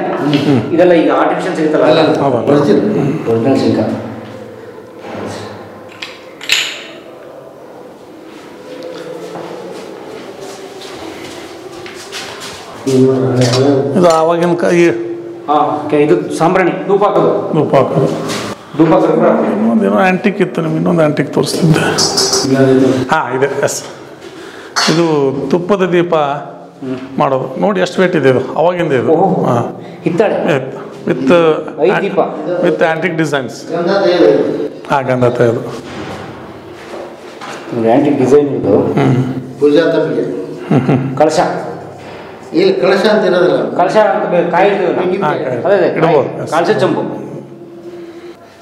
ಇದೆಲ್ಲ ಈಗ ಆರ್ಟಿಫಿಷಿಯಲ್ ಸಿಗುತ್ತಲ್ಲ, ಒರಿಜಿನಲ್ ಶಂಕ. ಇದು ಆವಾಗಿನ ಇದು ಸಾಂಬ್ರಾಣಿ, ಧೂಪ ಹಾಕೋದು. ಇನ್ನೊಂದೇನೋ ಆ್ಯಂಟಿಕ್ ಇತ್ತು, ನಿಮ್ಗೆ ಇನ್ನೊಂದು ಆ್ಯಂಟಿಕ್ ತೋರಿಸ್ತಿದ್ದೆ. ಇದೆ. ಎಸ್, ಇದು ತುಪ್ಪದ ದೀಪ ಮಾಡೋದು. ನೋಡಿ ಎಷ್ಟು ವೇಟ್ ಇದೆ ಇದು, ಅವಾಗಿಂದ ಇದು. With antique designs. ಗಂಧತ ಇದು ಆ್ಯಂಟಿಕ್ ಡಿಸೈನ್. ಇದು ಪೂಜಾ ತಮಗೆ ಕಳಶ. ಇಲ್ಲಿ ಕಳಶ ಅಂತ ಇರೋದಿಲ್ಲ, ಕಳಶ ಅಂತ ಕಾಯಿ ಇಡ್ಬೋದು. ಕಳಶ ಚಂಪು.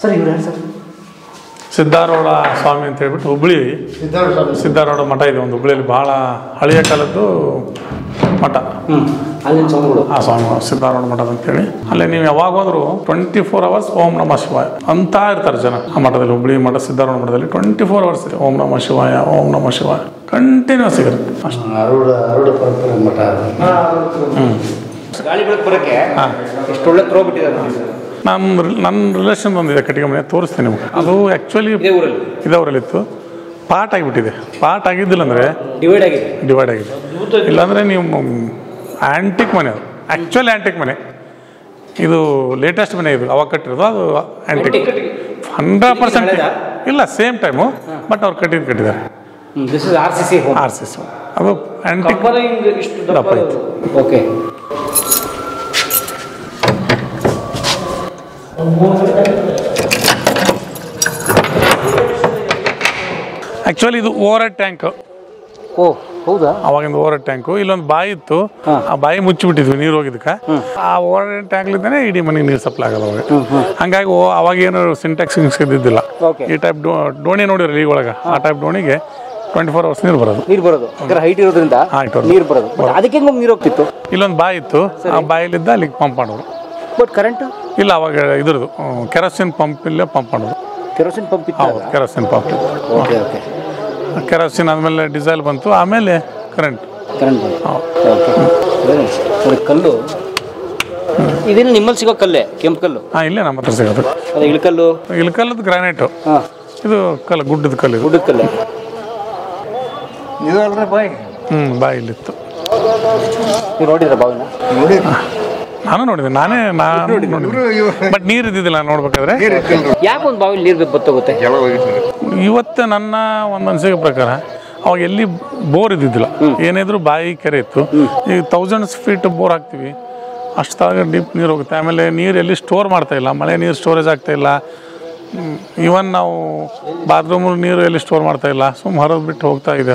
ಸರ್ ಇವ್ರು ಯಾರು ಸರ್? ಸಿದ್ಧಾರೂಢ ಸ್ವಾಮಿ ಅಂತ ಹೇಳ್ಬಿಟ್ಟು ಹುಬ್ಳಿ ಸಿದ್ಧಾರೂಢ ಮಠ ಇದೆ ಒಂದು ಹುಬ್ಳಿಯಲ್ಲಿ, ಭಾಳ ಹಳೆಯ ಕಾಲದ್ದು ಮಠ. ಆ ಸ್ವಾಮಿ ಸಿದ್ಧಾರೂಢ ಮಠದ ಅಂತೇಳಿ. ಅಲ್ಲಿ ನೀವು ಯಾವಾಗ ಹೋದ್ರು 24 hours ಓಂ ನಮಃ ಶಿವಾಯ ಅಂತ ಇರ್ತಾರೆ ಜನ ಆ ಮಠದಲ್ಲಿ. ಹುಬ್ಳಿ ಮಠ ಸಿದ್ಧಾರೂಢ ಮಠದಲ್ಲಿ 24 hours ಇದೆ ಓಂ ನಮಃ ಶಿವಾಯ, ಓಂ ನಮಃ ಶಿವಾಯ ಕಂಟಿನ್ಯೂಸ್ ಇರುತ್ತೆ. ಆರೂಢ ಪರಂಪರೆ ಮಠ. ಗಾಳಿ ಬೆಳಕು ಬರೋಕ್ಕೆ ಎಷ್ಟು ಒಳ್ಳೆ ತ್ರೋ ಬಿಟ್ಟಿದ್ದಾರೆ. ನನ್ನ ರಿಲೇಷನ್ ಒಂದಿದೆ ಕಟ್ಟಿಗೆ ಮನೆ, ತೋರಿಸ್ತೀನಿ ನಿಮ್ಗೆ. ಅದು ಆ್ಯಕ್ಚುಲಿ ಇದೇ ಊರಲ್ಲಿತ್ತು, ಪಾರ್ಟ್ ಆಗಿಬಿಟ್ಟಿದೆ. ಪಾರ್ಟ್ ಆಗಿದ್ದಿಲ್ಲ ಅಂದರೆ ಡಿವೈಡ್ ಆಗಿದೆ. ಇಲ್ಲಾಂದರೆ ನೀವು ಆ್ಯಂಟಿಕ್ ಮನೆ, ಅದು ಆ್ಯಕ್ಚುಲಿ ಆ್ಯಂಟಿಕ್ ಮನೆ. ಇದು ಲೇಟೆಸ್ಟ್ ಮನೆ, ಇದು ಅವಾಗ ಕಟ್ಟಿರೋದು, ಅದು ಆ್ಯಂಟಿಕ್ 100% ಇಲ್ಲ, ಸೇಮ್ ಟೈಮು, ಬಟ್ ಅವ್ರು ಕಟ್ಟಿದ್ದಾರೆ. RCC ಅದು ಆ್ಯಂಟಿಕ್ ದಪ್ಪ ಇತ್ತು. ಓಕೆ. ಆ್ಯಕ್ಚುಲಿ ಇದು ಓವರ್ ಹೆಡ್ ಟ್ಯಾಂಕ್. ಓ ಹೌದಾ? ಅವಾಗಿಂದ ಓವರ್ ಹೆಡ್ ಟ್ಯಾಂಕು. ಇಲ್ಲೊಂದು ಬಾಯಿ ಇತ್ತು, ಆ ಬಾಯಿ ಮುಚ್ಚಿಬಿಟ್ಟಿದ್ವಿ ನೀರು ಹೋಗಿದ್ದಕ್ಕೆ. ಆ ಓವರ್ ಹೆಡ್ ಟ್ಯಾಂಕ್ಲಿಂದಾನೆ ಇಡೀ ಮನೆಗೆ ನೀರು ಸಪ್ಲೈ ಆಗೋದು ಅವಾಗ. ಹಂಗಾಗಿ ಅವಾಗ ಏನು ಸಿಂಟ್ಯಾಕ್ಸ್ ಇದ್ದಿದ್ದಿಲ್ಲ. ಈ ಟೈಪ್ ಡೋಣಿ ನೋಡಿರಿ ಈಗ ಒಳಗೆ, ಆ ಟೈಪ್ ಡೋಣಿಗೆ 24 hours ನೀರು ಬರೋದು. ಹೈಟ್ ಇರೋದ್ರಿಂದ ನೀರು ಬರೋದು. ಅದಕ್ಕೆ ನೀರು ಹೋಗ್ತಿತ್ತು. ಇಲ್ಲೊಂದು ಬಾಯಿ ಇತ್ತು, ಆ ಬಾಯಿಲಿದ್ದ ಅಲ್ಲಿಗೆ ಪಂಪ್ ಮಾಡೋರು. ಬಟ್ ಕರೆಂಟ್ ಇಲ್ಲ, ಅವಾಗ ಇದ್ರದ್ದು ಕೆರೋಸಿನ್ ಪಂಪ್ ಇಲ್ಲೇ ಪಂಪ್ ಮಾಡೋದು. ಕೆರೋಸಿನ್ ಪಂಪ್ ಇತ್ತು. ಹೌದು, kerosene pump. Okay okay. Kerosene ಆದಮೇಲೆ ಡೀಸೆಲ್ ಬಂತು, ಆಮೇಲೆ ಕರೆಂಟ್. ಕಲ್ಲು ಇದೇನು ನಿಮ್ಮಲ್ಲಿ ಸಿಗೋ ಕಲ್ಲೇ? ಕೆಂಪು ಕಲ್ಲು? ಹಾಂ, ಇಲ್ಲೇ ನಮ್ಮ ಹತ್ರ ಸಿಗೋದು. ಅದೇ ಇಳ್ಕಲ್ಲು? ಇಳ್ಕಲ್ಲದು ಗ್ರಾನೈಟು. ಇದು ಕಲ್ಲು, ಗುಡ್ಡದ ಕಲ್ಲು. ಗುಡ್ಡದ ಕಲ್ಲು ಇದು ಅಲ್ರಿ ಬಾಯಿ. ಬಾಯಿ ಇಲ್ಲಿತ್ತು. ನೀವು ನೋಡಿದ್ರ ಬಾವಿನ? ನಾನು ನೋಡಿದೆ, ಬಟ್ ನೀರು ಇದ್ದಿದ್ದಿಲ್ಲ ನೋಡ್ಬೇಕಾದ್ರೆ. ಯಾಕೆ ಒಂದು ಬಾವಿಲಿ ನೀರು ಬತ್ತೋಗುತ್ತೆ? ಇವತ್ತು ನನ್ನ ಒಂದು ಅನಿಸಿಕೆ ಪ್ರಕಾರ ಅವಾಗ ಎಲ್ಲಿ ಬೋರ್ ಇದ್ದಿದ್ದಿಲ್ಲ, ಏನಿದ್ರು ಬಾಯಿ ಕೆರೆ ಇತ್ತು. ಈಗ 1000 feet ಬೋರ್ ಹಾಕ್ತೀವಿ, ಅಷ್ಟು ತಳಗ ಡೀಪ್ ನೀರು ಹೋಗುತ್ತೆ. ಆಮೇಲೆ ನೀರು ಎಲ್ಲಿ ಸ್ಟೋರ್ ಮಾಡ್ತಾ ಇಲ್ಲ, ಮಳೆ ನೀರು ಸ್ಟೋರೇಜ್ ಆಗ್ತಾ ಇಲ್ಲ. ಇವನ್ ನಾವು ಬಾತ್ರೂಮಲ್ಲಿ ನೀರು ಎಲ್ಲಿ ಸ್ಟೋರ್ ಮಾಡ್ತಾ ಇಲ್ಲ, ಹರಿದು ಬಿಟ್ಟು ಹೋಗ್ತಾ ಇದೆ.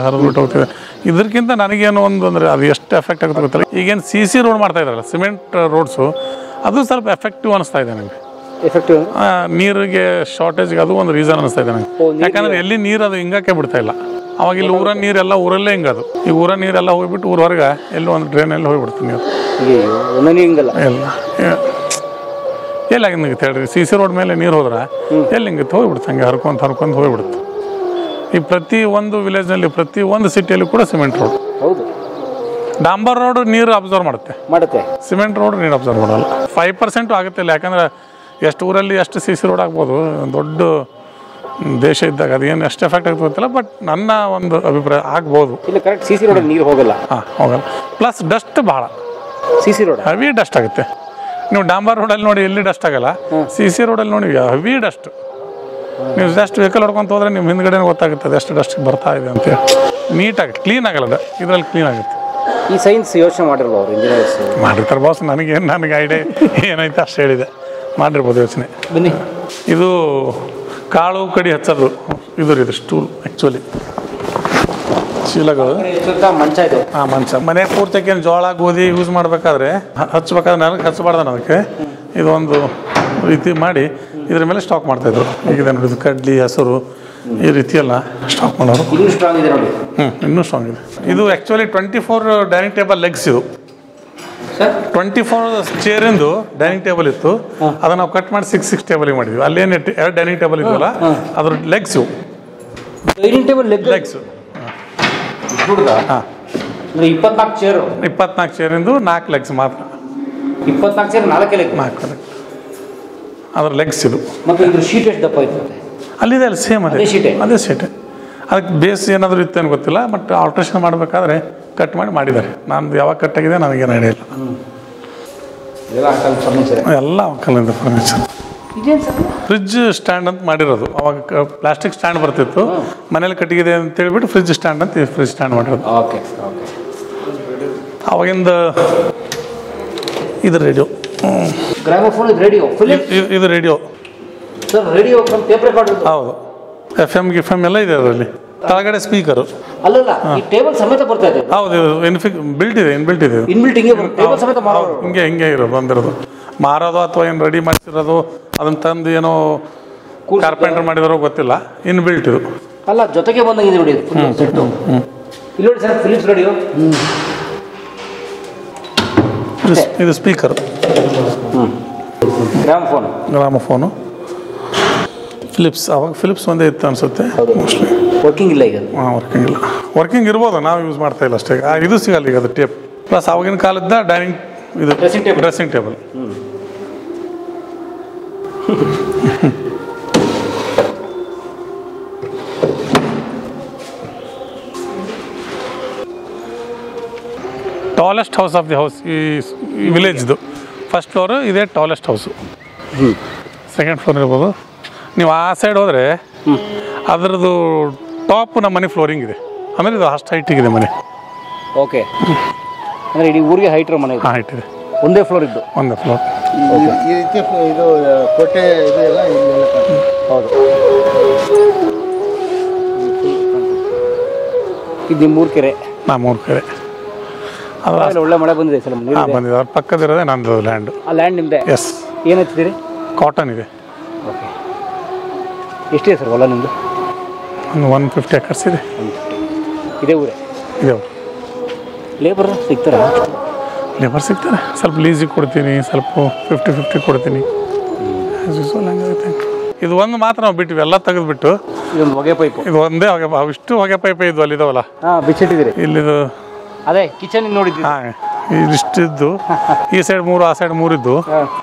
ಇದಕ್ಕಿಂತ ನನಗೇನು ಒಂದು ಅಂದರೆ ಅದು ಎಷ್ಟು ಎಫೆಕ್ಟ್ ಆಗುತ್ತೆ ಗೊತ್ತಿಲ್ಲ. ಈಗೇನು CC ರೋಡ್ ಮಾಡ್ತಾ ಇದ್ದಾರಲ್ಲ, ಸಿಮೆಂಟ್ ರೋಡ್ಸು, ಅದು ಸ್ವಲ್ಪ ಎಫೆಕ್ಟಿವ್ ಅನಿಸ್ತಾ ಇದೆ ನನಗೆ. ನೀರಿಗೆ ಶಾರ್ಟೇಜ್ಗೆ ಅದು ಒಂದು ರೀಸನ್ ಅನಿಸ್ತಾ ಇದೆ ನನಗೆ. ಯಾಕಂದರೆ ಎಲ್ಲಿ ನೀರು ಅದು ಹಿಂಗಕ್ಕೆ ಬಿಡ್ತಾ ಇಲ್ಲ. ಅವಾಗ ಇಲ್ಲಿ ಊರ ನೀರೆಲ್ಲ ಊರಲ್ಲೇ ಹಿಂಗದು. ಈ ಊರ ನೀರೆಲ್ಲ ಹೋಗ್ಬಿಟ್ಟು ಊರ ಹೊರಗೆ ಎಲ್ಲೋ ಒಂದು ಡ್ರೈನಲ್ಲಿ ಹೋಗ್ಬಿಡ್ತೀನಿ ನೀರು ಎಲ್ಲ. ಎಲ್ಲಿ ಹಿಂಗಿತ್ತು ಹೇಳ್ರಿ? CC ರೋಡ್ ಮೇಲೆ ನೀರು ಹೋದ್ರೆ ಎಲ್ಲಿ ಹಿಂಗಿತ್ತು? ಹೋಗ್ಬಿಡುತ್ತೆ, ಹಂಗೆ ಹರ್ಕೊಂತ ಹೋಗ್ಬಿಡುತ್ತೆ. ಈ ಪ್ರತಿ ಒಂದು ವಿಲೇಜ್ನಲ್ಲಿ, ಪ್ರತಿ ಒಂದು ಸಿಟಿಯಲ್ಲಿ ಕೂಡ ಸಿಮೆಂಟ್ ರೋಡ್. ಹೌದು. ಡಾಂಬರ್ ರೋಡ್ ನೀರು ಅಬ್ಸರ್ವ್ ಮಾಡುತ್ತೆ, ಸಿಮೆಂಟ್ ರೋಡ್ ನೀರು ಅಬ್ಸರ್ವ್ ಮಾಡಲ್ಲ. 5% ಆಗುತ್ತೆ ಇಲ್ಲ. ಯಾಕಂದ್ರೆ ಎಷ್ಟು ಊರಲ್ಲಿ ಎಷ್ಟು CC ರೋಡ್ ಆಗ್ಬೋದು, ದೊಡ್ಡ ದೇಶ ಇದ್ದಾಗ ಅದೇನು ಎಷ್ಟು ಎಫೆಕ್ಟ್ ಆಗ್ತದೆ ಗೊತ್ತಿಲ್ಲ. ಬಟ್ ನನ್ನ ಒಂದು ಅಭಿಪ್ರಾಯ ಆಗ್ಬೋದು. ಇಲ್ಲ, ಕರೆಕ್ಟ್. CC ರೋಡ್ ನೀರು ಹೋಗಲ್ಲ. ಹೋಗಲ್ಲ. ಪ್ಲಸ್ ಡಸ್ಟ್ ಭಾಳ, CC ರೋಡ್ ಹೆವಿ ಡಸ್ಟ್ ಆಗುತ್ತೆ. ನೀವು ಡಾಂಬರ್ ರೋಡಲ್ಲಿ ನೋಡಿ ಎಲ್ಲಿ ಡಸ್ಟ್ ಆಗಲ್ಲ, CC ರೋಡಲ್ಲಿ ನೋಡಿ ಹೆವಿ ಡಸ್ಟ್. ನೀವು ಜಸ್ಟ್ ವೆಹಿಕಲ್ ಹೊಡ್ಕೊಂತ ಹೋದ್ರೆ ನಿಮ್ಮ ಹಿಂದ್ಗಡೆ ಗೊತ್ತಾಗುತ್ತೆ ಎಷ್ಟು ಡಸ್ಟ್ ಬರ್ತಾ ಇದೆ ಅಂತೇಳಿ. ನೀಟಾಗಿ ಕ್ಲೀನ್ ಆಗಲ್ಲ, ಇದರಲ್ಲಿ ಕ್ಲೀನ್ ಆಗುತ್ತೆ. ಈ ಸೈನ್ಸ್ ಯೋಚನೆ ಮಾಡಿರಲ್ಲ ಅವರು ಇಂಜಿನಿಯರ್ಸ್? ಮಾಡಿರ್ತಾರೆ ಬಾಸ್. ನನಗೆ ಐಡಿಯಾ ಏನೈತೆ ಅಷ್ಟು ಹೇಳಿದೆ, ಮಾಡಿರ್ಬೋದು ಯೋಚನೆ. ಬನ್ನಿ. ಇದು ಕಾಳು ಕಡಿ ಹಚ್ಚೋದು ಇದು ಸ್ಟೂಲ್. ಆ್ಯಕ್ಚುಲಿ ಚೀಲಗಳು, ಮಂಚ ಇದೆ. ಮಂಚ. ಮನೆ ಪೂರ್ತಕ್ಕೆ ಏನು ಜೋಳ ಗೋಧಿ ಯೂಸ್ ಮಾಡಬೇಕಾದ್ರೆ ಹಚ್ಬೇಕಾದ್ರೆ ನನಗೆ ಹಚ್ಚಬಾರ್ದು. ಅದಕ್ಕೆ ಇದೊಂದು ರೀತಿ ಮಾಡಿ ಇದ್ರ ಮೇಲೆ ಸ್ಟಾಕ್ ಮಾಡ್ತಾಯಿದ್ರು. ಈಗ ನೋಡಿ ಕಡ್ಲಿ, ಹೆಸರು ಈ ರೀತಿ ಎಲ್ಲ ಸ್ಟಾಕ್ ಮಾಡೋರು. ಇನ್ನೂ ಸ್ಟ್ರಾಂಗ್ ಇದೆ ನೋಡಿ. ಇನ್ನೂ ಸ್ಟ್ರಾಂಗ್ ಇದೆ. ಇದು ಆ್ಯಕ್ಚುಲಿ 24 ಡೈನಿಂಗ್ ಟೇಬಲ್ ಲೆಗ್ಸ್. ಇದು 24 ಚೇರಿಂದು ಡೈನಿಂಗ್ ಟೇಬಲ್ ಇತ್ತು. ಅದನ್ನ ನಾವು ಕಟ್ ಮಾಡಿ 6 ಟೇಬಲಿಗೆ ಮಾಡಿದ್ವಿ. ಅಲ್ಲೇನು 2 ಡೈನಿಂಗ್ ಟೇಬಲ್ ಇದ್ವಲ್ಲ, ಅದ್ರ ಲೆಗ್ಸ್ ಇವು. Dining table legs. ಹಾಂ, 24 ಚೇರು. 24 ಚೇರಿಂದು 4 ಲೆಗ್ಸ್ ಮಾತ್ರ. 24 ಚೇರ್ 4 ಲೆಗ್. ಅದ್ರ ಲೆಗ್ಸ್ ಇದು. ಮತ್ತು ಇದ್ರ ಶೀಟ್ ಎಷ್ಟು ದಪ್ಪ ಇರ್ತದೆ? ಅಲ್ಲಿದೆ, ಅಲ್ಲಿ ಸೇಮ್ ಅದೇ ಶೀಟೆ. ಅದಕ್ಕೆ ಬೇಸ್ ಏನಾದರೂ ಇತ್ತೇನು ಗೊತ್ತಿಲ್ಲ. ಬಟ್ ಆಲ್ಟ್ರೇಷನ್ ಮಾಡಬೇಕಾದ್ರೆ ಕಟ್ ಮಾಡಿದ್ದಾರೆ. ನಾನು ಯಾವಾಗ ಕಟ್ ಆಗಿದೆ ನನಗೇನು ಐಡಿಯಾ ಇಲ್ಲ. ಎಲ್ಲ ಕಲ್ಲಿಂದ ಫರ್ನಿಚರ್. ಫ್ರಿಜ್ ಸ್ಟ್ಯಾಂಡ್ ಅಂತ ಮಾಡಿರೋದು. ಅವಾಗ ಪ್ಲಾಸ್ಟಿಕ್ ಸ್ಟ್ಯಾಂಡ್ ಬರ್ತಿತ್ತು, ಮನೇಲಿ ಕಟ್ಟಿಗಿದೆ ಅಂತ ಹೇಳ್ಬಿಟ್ಟು ಫ್ರಿಜ್ ಸ್ಟ್ಯಾಂಡ್ ಅಂತ ಫ್ರಿಜ್ ಸ್ಟ್ಯಾಂಡ್ ಮಾಡಿರೋದು. ಅವಾಗಿಂದ ಇದು ರೇಡಿಯೋ. Gramophone radio. ಇದು radio sir. Radio tape recorder. ಹೌದು. FM ಎಲ್ಲ ಇದೆ ಅದರಲ್ಲಿ. ಕೆಳಗಡೆ ಸ್ಪೀಕರು. ಅಲ್ಲಲ್ಲ, ಈ ಟೇಬಲ್ ಸಮೇತ ಬರ್ತಾ ಇದೆ. ಹೌದು, ಇನ್ಬಿಲ್ಟ್ ಇದೆ. ಟೇಬಲ್ ಸಮೇತ ಮಾರೋದು. ಹಿಂಗೆ ಇರೋದು ಬಂದಿರೋದು. ಮಾರೋದು ಅಥವಾ ಏನು ರೆಡಿ ಮಾಡಿಸಿರೋದು, ಅದನ್ನ ತಂದು ಏನೋ ಕಾರ್ಪೆಂಟರ್ ಮಾಡಿದಾರೋ ಗೊತ್ತಿಲ್ಲ. ಇನ್ಬಿಲ್ಟ್ ಇದು. ಅಲ್ಲ, ಜೊತೆಗೆ ಬಂದಂಗಿದೆ ನೋಡಿ ಸೆಟ್ಟು. ಇಲ್ಲಿ ನೋಡಿ ಸರ್, ಫಿಲಿಪ್ಸ್ ರೇಡಿಯೋ. ಇದು ಸ್ಪೀಕರ್. ಗ್ರಾಮಫೋನು ಫಿಲಿಪ್ಸ್. ಅವಾಗ ಫಿಲಿಪ್ಸ್ ಒಂದೇ ಇತ್ತು ಅನ್ಸುತ್ತೆ. ಮೋಸ್ಟ್ಲಿ ವರ್ಕಿಂಗ್ ಇಲ್ಲ ಈಗ. ವರ್ಕಿಂಗ್ ಇಲ್ಲ. ವರ್ಕಿಂಗ್ ಇರ್ಬೋದು, ನಾವು ಯೂಸ್ ಮಾಡ್ತಾ ಇಲ್ಲ ಅಷ್ಟೇ. ಇದು ಸಿಗಲ್ಲ ಈಗ, ಅದು ಟೇಪ್. ಪ್ಲಸ್ ಅವಾಗಿನ ಕಾಲದ ಡೈನಿಂಗ್ ಇದು dressing table. Tallest house of the house ಈ ವಿಲೇಜ್ದು ಫಸ್ಟ್ ಫ್ಲೋರು ಇದೇ ಟಾಲೆಸ್ಟ್ ಹೌಸು. ಸೆಕೆಂಡ್ ಫ್ಲೋರ್ ಇರ್ಬೋದು. ನೀವು ಆ ಸೈಡ್ ಹೋದರೆ ಅದರದ್ದು ಟಾಪ್ ನಮ್ಮ ಮನೆ ಫ್ಲೋರಿಂಗ್ ಇದೆ. ಆಮೇಲೆ ಇದು ಅಷ್ಟು ಹೈಟಿಗಿದೆ ಮನೆ. ಓಕೆ, ಅಂದರೆ ಇಡೀ ಊರಿಗೆ ಹೈಟ್ ಮನೆ ಇದೆ. ಹೈಟ್ ಇದೆ. ಒಂದೇ ಫ್ಲೋರ್ ಇದ್ದು. ಒಂದೇ ಫ್ಲೋರ್. ಈ ರೀತಿ ಇದು ಕೋಟೆ ಇದು ಎಲ್ಲ ಇಲ್ಲೆಲ್ಲ ಕಾಣ್ತದೆ. ಹೌದು. ಇದು ನಿಮ್ಮೂರು ಕೆರೆ. ನಮ್ಮೂರು ಕೆರೆ. ಅದು ಒಳ್ಳೆ ಮಳೆ ಬಂದಿದೆ ಸರ್. ಬಂದಿದೆ. ಅವ್ರ ಪಕ್ಕದಿರೋದೇ ನಂದು ಲ್ಯಾಂಡು. ಆ ಲ್ಯಾಂಡ್ ನಿಮ್ಮದೇ? ಎಸ್. ಏನು ಹಚ್ಚಿದ್ದೀರಿ? ಕಾಟನ್ ಇದೆ. ಓಕೆ. ಎಷ್ಟಿದೆ ಸರ್ ಹೊಲ ನಿಮ್ಮದು? ಒಂದು 150 ಎಕರ್ಸ್ ಇದೆ. ಇದೇ ಊರೇ? ಇದೆ. ಲೇಬರ್ ಸಿಗ್ತಾರಾ? ಲೇಬರ್ ಸಿಗ್ತಾರೆ. ಸ್ವಲ್ಪ ಲೀಸಿಗೆ ಕೊಡ್ತೀನಿ, ಸ್ವಲ್ಪ 50-50 ಕೊಡ್ತೀನಿ. ಇದು ಒಂದು ಮಾತ್ರ ನಾವು ಬಿಟ್ಟಿವಿ, ಎಲ್ಲ ತೆಗೆದುಬಿಟ್ಟು. ಇದೊಂದು ಹೊಗೆ ಪೈಪು. ಇದು ಒಂದೇ ಹೊಗೆ, ಇಷ್ಟು ಹೊಗೆ ಪೈಪ್ ಇದ್ವು ಅಲ್ಲಿದಾವಲ್ಲ. ಹಾಂ, ಬಿಚ್ಚಿಟ್ಟಿದ್ದೀರಿ. ಇಲ್ಲಿದು ಅದೇ ಕಿಚನ್ ನೋಡಿದ್ವಿ. ಹಾಂ, ಇದಿಷ್ಟಿದ್ದು ಈ ಸೈಡ್ 3 ಆ ಸೈಡ್ 3 ಇದ್ದು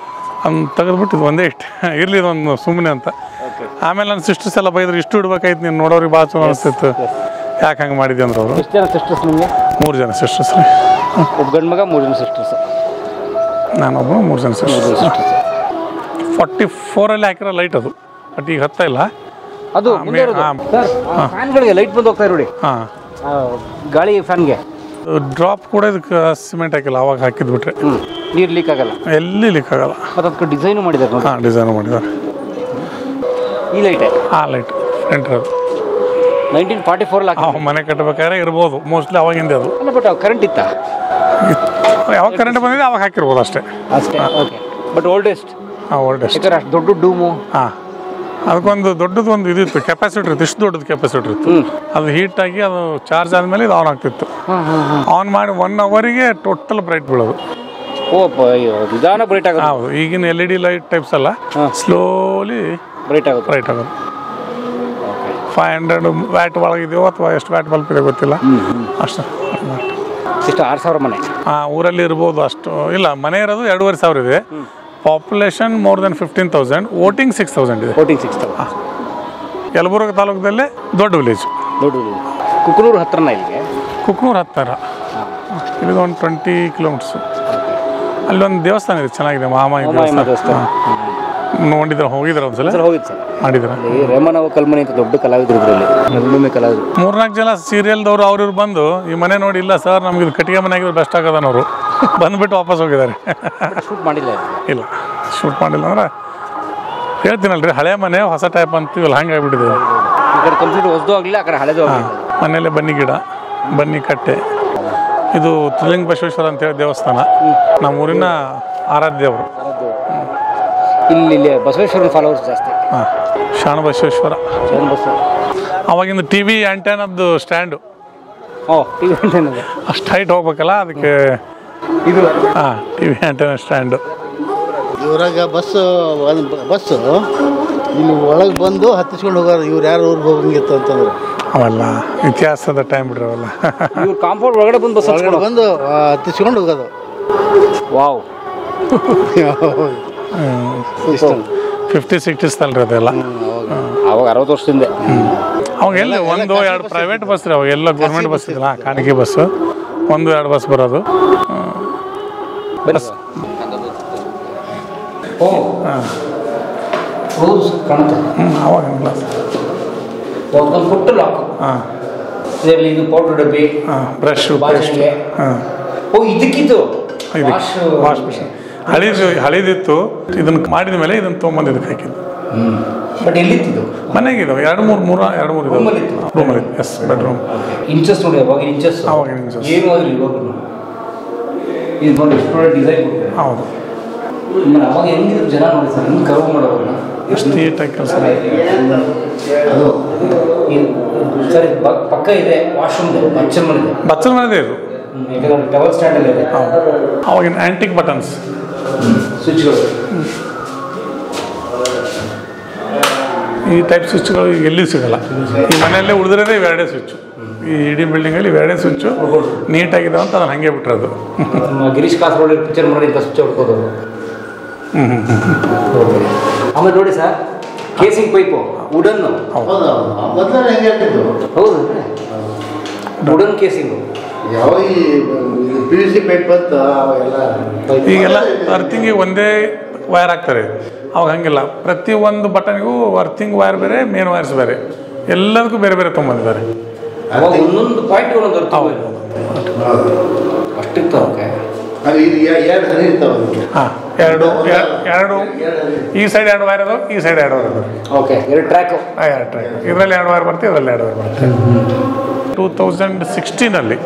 ಒಂದು ತೆಗೆದ್ಬಿಟ್ಟು ಇದು ಒಂದೇ ಇಟ್ಟು ಇರಲಿ ಒಂದು ಸುಮ್ಮನೆ ಅಂತ. ಆಮೇಲೆ ನನ್ನ ಸಿಸ್ಟರ್ಸ್ ಎಲ್ಲ ಬೈದ್ರು, ಇಷ್ಟು ಇಡ್ಬೇಕಾಯ್ತು ನೀನು, ನೋಡೋರಿಗೆ ಭಾಳ ಚಲೋ ಅನಿಸ್ತಿತ್ತು, ಯಾಕೆ ಹಂಗೆ ಮಾಡಿದ್ದೆ ಅಂದ್ರೆ ಅವರು. ಎಷ್ಟು ಜನ ಸಿಸ್ಟರ್ಸ್ ನಿಮಗೆ? 3 ಜನ ಸಿಸ್ಟರ್ಸ್. ಒಬ್ಬ ಗಂಡು ಮಗ, 3 ಜನ ಸಿಸ್ಟರ್ಸ್. ನಾನೊಬ್ಬ 3 ಜನ ಸಿಸ್ಟರ್ಸ್. 44 ಹಾಕಿರೋ ಲೈಟ್ ಅದು, ಬಟ್ ಈಗ ಹತ್ತ ಇಲ್ಲ ಅದು. ಫ್ಯಾನ್ಗಳಿಗೆ ಲೈಟ್ ಬಂದು ಹೋಗ್ತಾ ನೋಡಿ. ಹಾಂ, ಗಾಳಿ ಫ್ಯಾನ್ಗೆ ಡ್ರಾಪ್ ಕೂಡ ಇದಕ್ಕೆ ಸಿಮೆಂಟ್ ಹಾಕಿಲ್ಲ, ಅವಾಗ ಹಾಕಿದ್ಬಿಟ್ರೆ ನೀರು ಲೀಕ್ ಆಗಲ್ಲ, ಎಲ್ಲಿ ಲೀಕ್ ಆಗಲ್ಲ. ಮತ್ತು ಅದಕ್ಕೆ ಡಿಸೈನು ಮಾಡಿದ್ದಾರೆ ನೋಡಿ. ಹಾಂ, ಡಿಸೈನ್ ಮಾಡಿದ್ದಾರೆ. ಈ ಲೈಟೇ? ಆ ಲೈಟ್ ಫ್ರಂಟ್ ಅದು 1944 ಹಾಂ, ಮನೆ ಕಟ್ಟಬೇಕಾದ್ರೆ ಇರ್ಬೋದು ಮೋಸ್ಟ್ಲಿ ಅವಾಗಿಂದ ಅದು. ಅಲ್ಲ, ಬಟ್ ಕರೆಂಟ್ ಇತ್ತಾ? ಯಾವಾಗ ಕರೆಂಟ್ ಬಂದಿದೆ ಅವಾಗ ಹಾಕಿರ್ಬೋದು ಅಷ್ಟೇ. ಅಷ್ಟೇ. Okay, but oldest. ಹಾಂ, ಓಲ್ಡೆಸ್ಟ್. ಯಾಕಂದ್ರೆ ಅಷ್ಟು ದೊಡ್ಡ ಡೂಮು. ಹಾಂ, ಅದಕ್ಕೊಂದು ದೊಡ್ಡದು ಒಂದು ಇದಿತ್ತು, ಕೆಪಾಸಿಟರ್ ಇತ್ತು, ಇಷ್ಟು ದೊಡ್ಡದು ಕೆಪಾಸಿಟರ್ ಇತ್ತು. ಅದು ಹೀಟಾಗಿ ಅದು ಚಾರ್ಜ್ ಆದಮೇಲೆ ಇದು ಆನ್ ಆಗ್ತಿತ್ತು. ಆನ್ ಮಾಡಿ 1 ಅವರಿಗೆ ಟೋಟಲ್ ಬ್ರೈಟ್ ಬೀಳೋದು. ಓ, ನಿಧಾನ ಬ್ರೈಟ್ ಆಗೋದು. ಹೌದು, ಈಗಿನ LED ಲೈಟ್ ಟೈಪ್ಸ್ ಅಲ್ಲ, ಸ್ಲೋಲಿ ಬ್ರೈಟ್ ಆಗೋದು. ಬ್ರೈಟ್ ಆಗೋದು. 500 ವ್ಯಾಟ್ ಒಳಗಿದೆಯೋ ಅಥವಾ ಎಷ್ಟು ವ್ಯಾಟ್ ಬಲ್ಪ್ ಇದೆ ಗೊತ್ತಿಲ್ಲ, ಅಷ್ಟು. ಇಷ್ಟು 6000 ಮನೆ. ಹಾಂ, ಊರಲ್ಲಿ ಇರ್ಬೋದು ಅಷ್ಟು. ಇಲ್ಲ, ಮನೆ ಇರೋದು 2500 ಇದೆ. Population more than 15,000. ವೋಟಿಂಗ್ 6,000 ಇದೆ. ವೋಟಿಂಗ್ 6,000. ಯಲಬುರ್ಗ ತಾಲೂಕದಲ್ಲೇ ದೊಡ್ಡ ವಿಲೇಜ್. ದೊಡ್ಡ ವಿಲೇಜ್. ಕುಕನೂರು ಹತ್ರನ ಇಲ್ಲಿಗೆ? ಕುಕ್ನೂರು ಹತ್ತಿರ. ಇಲ್ಲಿಗೆ ಒಂದು 20 ಕಿಲೋಮೀಟರ್ಸು. ಅಲ್ಲೊಂದು ದೇವಸ್ಥಾನ ಇದೆ, ಚೆನ್ನಾಗಿದೆ, ಮಹಾಮಾಯಿ ದೇವಸ್ಥಾನ. ನೋಡಿದ್ರೆ ಹೋಗಿದ್ರೆ ಒಂದ್ಸಲ? ಹೋಗಿದ್ದು ಸರ್. ಮಾಡಿದ್ರ? ರೇಮನವ ಕಲ್ಮನಿ ಅಂತ ದೊಡ್ಡ ಕಲಾವಿದ್ರು ಇದರಲ್ಲಿ, ನಡುಮೆ ಕಲಾವಿದ್ರು. 3-4 ಜನ ಸೀರಿಯಲ್ದವ್ರು ಅವ್ರು ಬಂದು ಈ ಮನೆ ನೋಡಿ, ಇಲ್ಲ ಸರ್ ನಮ್ಗೆ ಇದು ಕಟ್ಟಿಗೆ ಮನೆ ಆಗಿದ್ರೆ ಬೆಸ್ಟ್ ಆಗದನವರು ಬಂದುಬಿಟ್ಟು ವಾಪಸ್ ಹೋಗಿದ್ದಾರೆ. ಶೂಟ್ ಮಾಡಿಲ್ಲ? ಇಲ್ಲ, ಶೂಟ್ ಮಾಡಿಲ್ಲ. ಅಂದ್ರೆ ಹೇಳ್ತೀನಲ್ರಿ, ಹಳೆ ಮನೆ ಹೊಸ ಟೈಪ್ ಅಂತೀವಲ್ಲ, ಹಂಗೆ ಆಗಿಬಿಟ್ಟಿದೆ. ಈ ಕಡೆ ಕಂಪ್ಲೀಟ್ ಹೊಸದು ಆಗಲಿಲ್ಲ, ಆ ಕಡೆ ಹಳೆದು ಆಗಲಿಲ್ಲ. ಮನೆಯಲ್ಲೇ ಬನ್ನಿ ಗಿಡ, ಬನ್ನಿ ಕಟ್ಟೆ. ಇದು ತ್ರಿಲಿಂಗ ಬಸವೇಶ್ವರ ಅಂತೇಳಿ ದೇವಸ್ಥಾನ, ನಮ್ಮೂರಿನ ಆರಾಧ್ಯ ದೇವರು. ಇಲ್ಲಿ ಬಸವೇಶ್ವರನ ಫಾಲೋವರ್ಸ್ ಜಾಸ್ತಿ. ಹಾಂ, ಶಾಣ ಬಸವೇಶ್ವರ. ಅವಾಗಿಂದ TV ಆ್ಯಂಟೆನದ್ದು ಸ್ಟ್ಯಾಂಡು. TV ಆ್ಯಂಟೆನ ಅಷ್ಟು ಹೈಟ್ ಹೋಗ್ಬೇಕಲ್ಲ, ಅದಕ್ಕೆ ಇದು. ಹಾಂ, TV ಆ್ಯಂಟೆನ ಸ್ಟ್ಯಾಂಡು. ಇವ್ರಾಗ ಬಸ್ಸು ಇಲ್ಲಿ ಒಳಗೆ ಬಂದು ಹತ್ತಿಸ್ಕೊಂಡು ಹೋಗೋರು. ಇವ್ರು ಯಾರು ಊರಿಗೆ ಹೋಗಂಗಿತ್ತು ಅಂತಂದ್ರೆ ಅವೆಲ್ಲ ಇತಿಹಾಸದ ಟೈಮ್ ಬಿಡ್ರಿ ಅವೆಲ್ಲ. ಇವ್ರು ಕಾಂಪೌಂಡ್ ಒಳಗಡೆ ಬಂದು ಬಸ್ ಒಳಗಡೆ ಬಂದು ಹತ್ತಿಸ್ಕೊಂಡು ಹೋಗೋದು. ವಾವ್. 50-60s ತಲ್ರಿ ಅದೆಲ್ಲ. ಅವಾಗ 60 ವರ್ಷದಿಂದ. ಅವಾಗ ಎಲ್ಲಿ 1-2 ಪ್ರೈವೇಟ್ ಬಸ್ ರೀ, ಅವಾಗ ಎಲ್ಲ ಗೌರ್ಮೆಂಟ್ ಬಸ್ ಇದಿಲ್ಲ, ಖಾಸಗಿ ಬಸ್ 1-2 ಬಸ್ ಬರೋದು. ಬಸ್ ಅವಾಗಿಲ್ಲ. ಪುಟ್ಟ ಲಾಕ್. ಹಾಂ, ಇದರಲ್ಲಿ ಇದು ಪೌಡರ್ ಡಬ್ಬಿ, ಬ್ರಷ್, ಪೇಸ್ಟ್. ಹಾಂ, ಇದಕ್ಕಿದ್ದು ವಾಶ್ ಮಿಷಿನ್ ಹಳಿದಿತ್ತು. ಇದನ್ನು ಮಾಡಿದ ಮೇಲೆ ಇದನ್ನು ತೊಗೊಂಬಂದು ಇದಕ್ಕೆ ಹಾಕಿದ್ದು. ಬಟ್ ಎಲ್ಲಿತ್ತು? ಮನೆಗಿದ್ದಾವೆ 2-3 ರೂಮಲ್ಲಿ. S, bedroom. ಇಂಚಸ್ ನೋಡಿ, ಅವಾಗಿನ ಇಂಚಸ್. ಅವಾಗಿನ ಇಂಚಸ್ ಏನು ಆಗಲಿ ಇವಾಗ ಇದು ನೋಡಿ, ಡಿಸೈನ್. ಹೌದು, ಅವಾಗ ಹೆಂಗಿದ್ರು ಜನ ನೋಡಿ ಸರ್, ಹಿಂಗೆ ಕರ್ವ್ ಮಾಡೋರಲ್ಲ, ಎಷ್ಟು ನೀಟಾಗಿ ಕೆಲಸ. ಅದು ಸರಿ ಪಕ್ಕ ಇದೆ, ವಾಶ್ರೂಮ್ ಇದೆ, ಬಚ್ಚಲ್ ಮನೆ ಇದು. ಯಾಕಂದ್ರೆ ಟವಲ್ ಸ್ಟ್ಯಾಂಡ್ ಎಲ್ಲ ಇದೆ. ಅವಾಗಿನ ಆ್ಯಂಟಿಕ್ ಬಟನ್ಸ್, ಸ್ವಿಚ್ಗಳು. ಈ ಟೈಪ್ ಸ್ವಿಚ್ಗಳು ಈಗ ಎಲ್ಲಿ ಸಿಗಲ್ಲ. ಈ ಮನೆಯಲ್ಲೇ ಉಳಿದಿರೋದೇ ಇವೆರಡೇ ಸ್ವಿಚ್ಚು. ಈ ಇಡೀ ಬಿಲ್ಡಿಂಗಲ್ಲಿ ಇವೆರಡೇ ಸ್ವಿಚ್ಚು ನೀಟಾಗಿದ್ದಾವೆ ಅಂತ ನಾನು ಹಾಗೆ ಬಿಟ್ಟಿರೋದು. ಗಿರೀಶ್ ಕಾಸರಗೋಡು ಪಿಕ್ಚರ್ ಮಾಡಿ ಸ್ವಿಚ್ ಹೊಡ್ಕೋದು. ಆಮೇಲೆ ನೋಡಿ ಸರ್, ಕೇಸಿಂಗ್ ಪೈಪು ವುಡನ್ನು. ಹೌದಾ? ಮೊದಲೇ ಹೆಂಗೆ ಹೇಳ್ತಿದ್ದು? ಹೌದು, ವುಡನ್ ಕೇಸಿಂಗು. ಯಾವ ಈ ಪಿ ಯು ಸಿ ಪೈಪ್ ಅಂತ ಅವೆಲ್ಲ ಈಗೆಲ್ಲ ಅರ್ಥಿಂಗಿಗೆ ಒಂದೇ ವೈರ್ ಹಾಕ್ತಾರೆ. ಅವಾಗ ಹಂಗಿಲ್ಲ, ಪ್ರತಿ ಒಂದು ಬಟನ್ಗೂ ಅರ್ಥಿಂಗ್ ವೈರ್ ಬೇರೆ, ಮೇನ್ ವೈರ್ಸ್ ಬೇರೆ, ಎಲ್ಲದಕ್ಕೂ ಬೇರೆ ಬೇರೆ ತೊಗೊಂಬಂದಿದ್ದಾರೆ. ಅವಾಗ ಒಂದೊಂದು ಪಾಯಿಂಟ್ ಒಂದೊಂದು ಅಷ್ಟಿತ್ತು. ಓಕೆ, ಅದು ಇದು ಎರಡು ಸರಿ ಇರ್ತಾವೆ ಅದಕ್ಕೆ. ಹಾಂ, ಎರಡು ಈ ಸೈಡ್ 2 ವೈರ್ ಅದಾವೆ, ಈ ಸೈಡ್ 2 ವೈರ್ ಅದಾವೆ. Okay, 2 track. 2 ಟ್ರ್ಯಾಕ್, ಇದರಲ್ಲಿ 2 ವೈರ್ ಬರ್ತದೆ, ಇದರಲ್ಲಿ 2 ವೈರ್ ಬರ್ತದೆ. 2016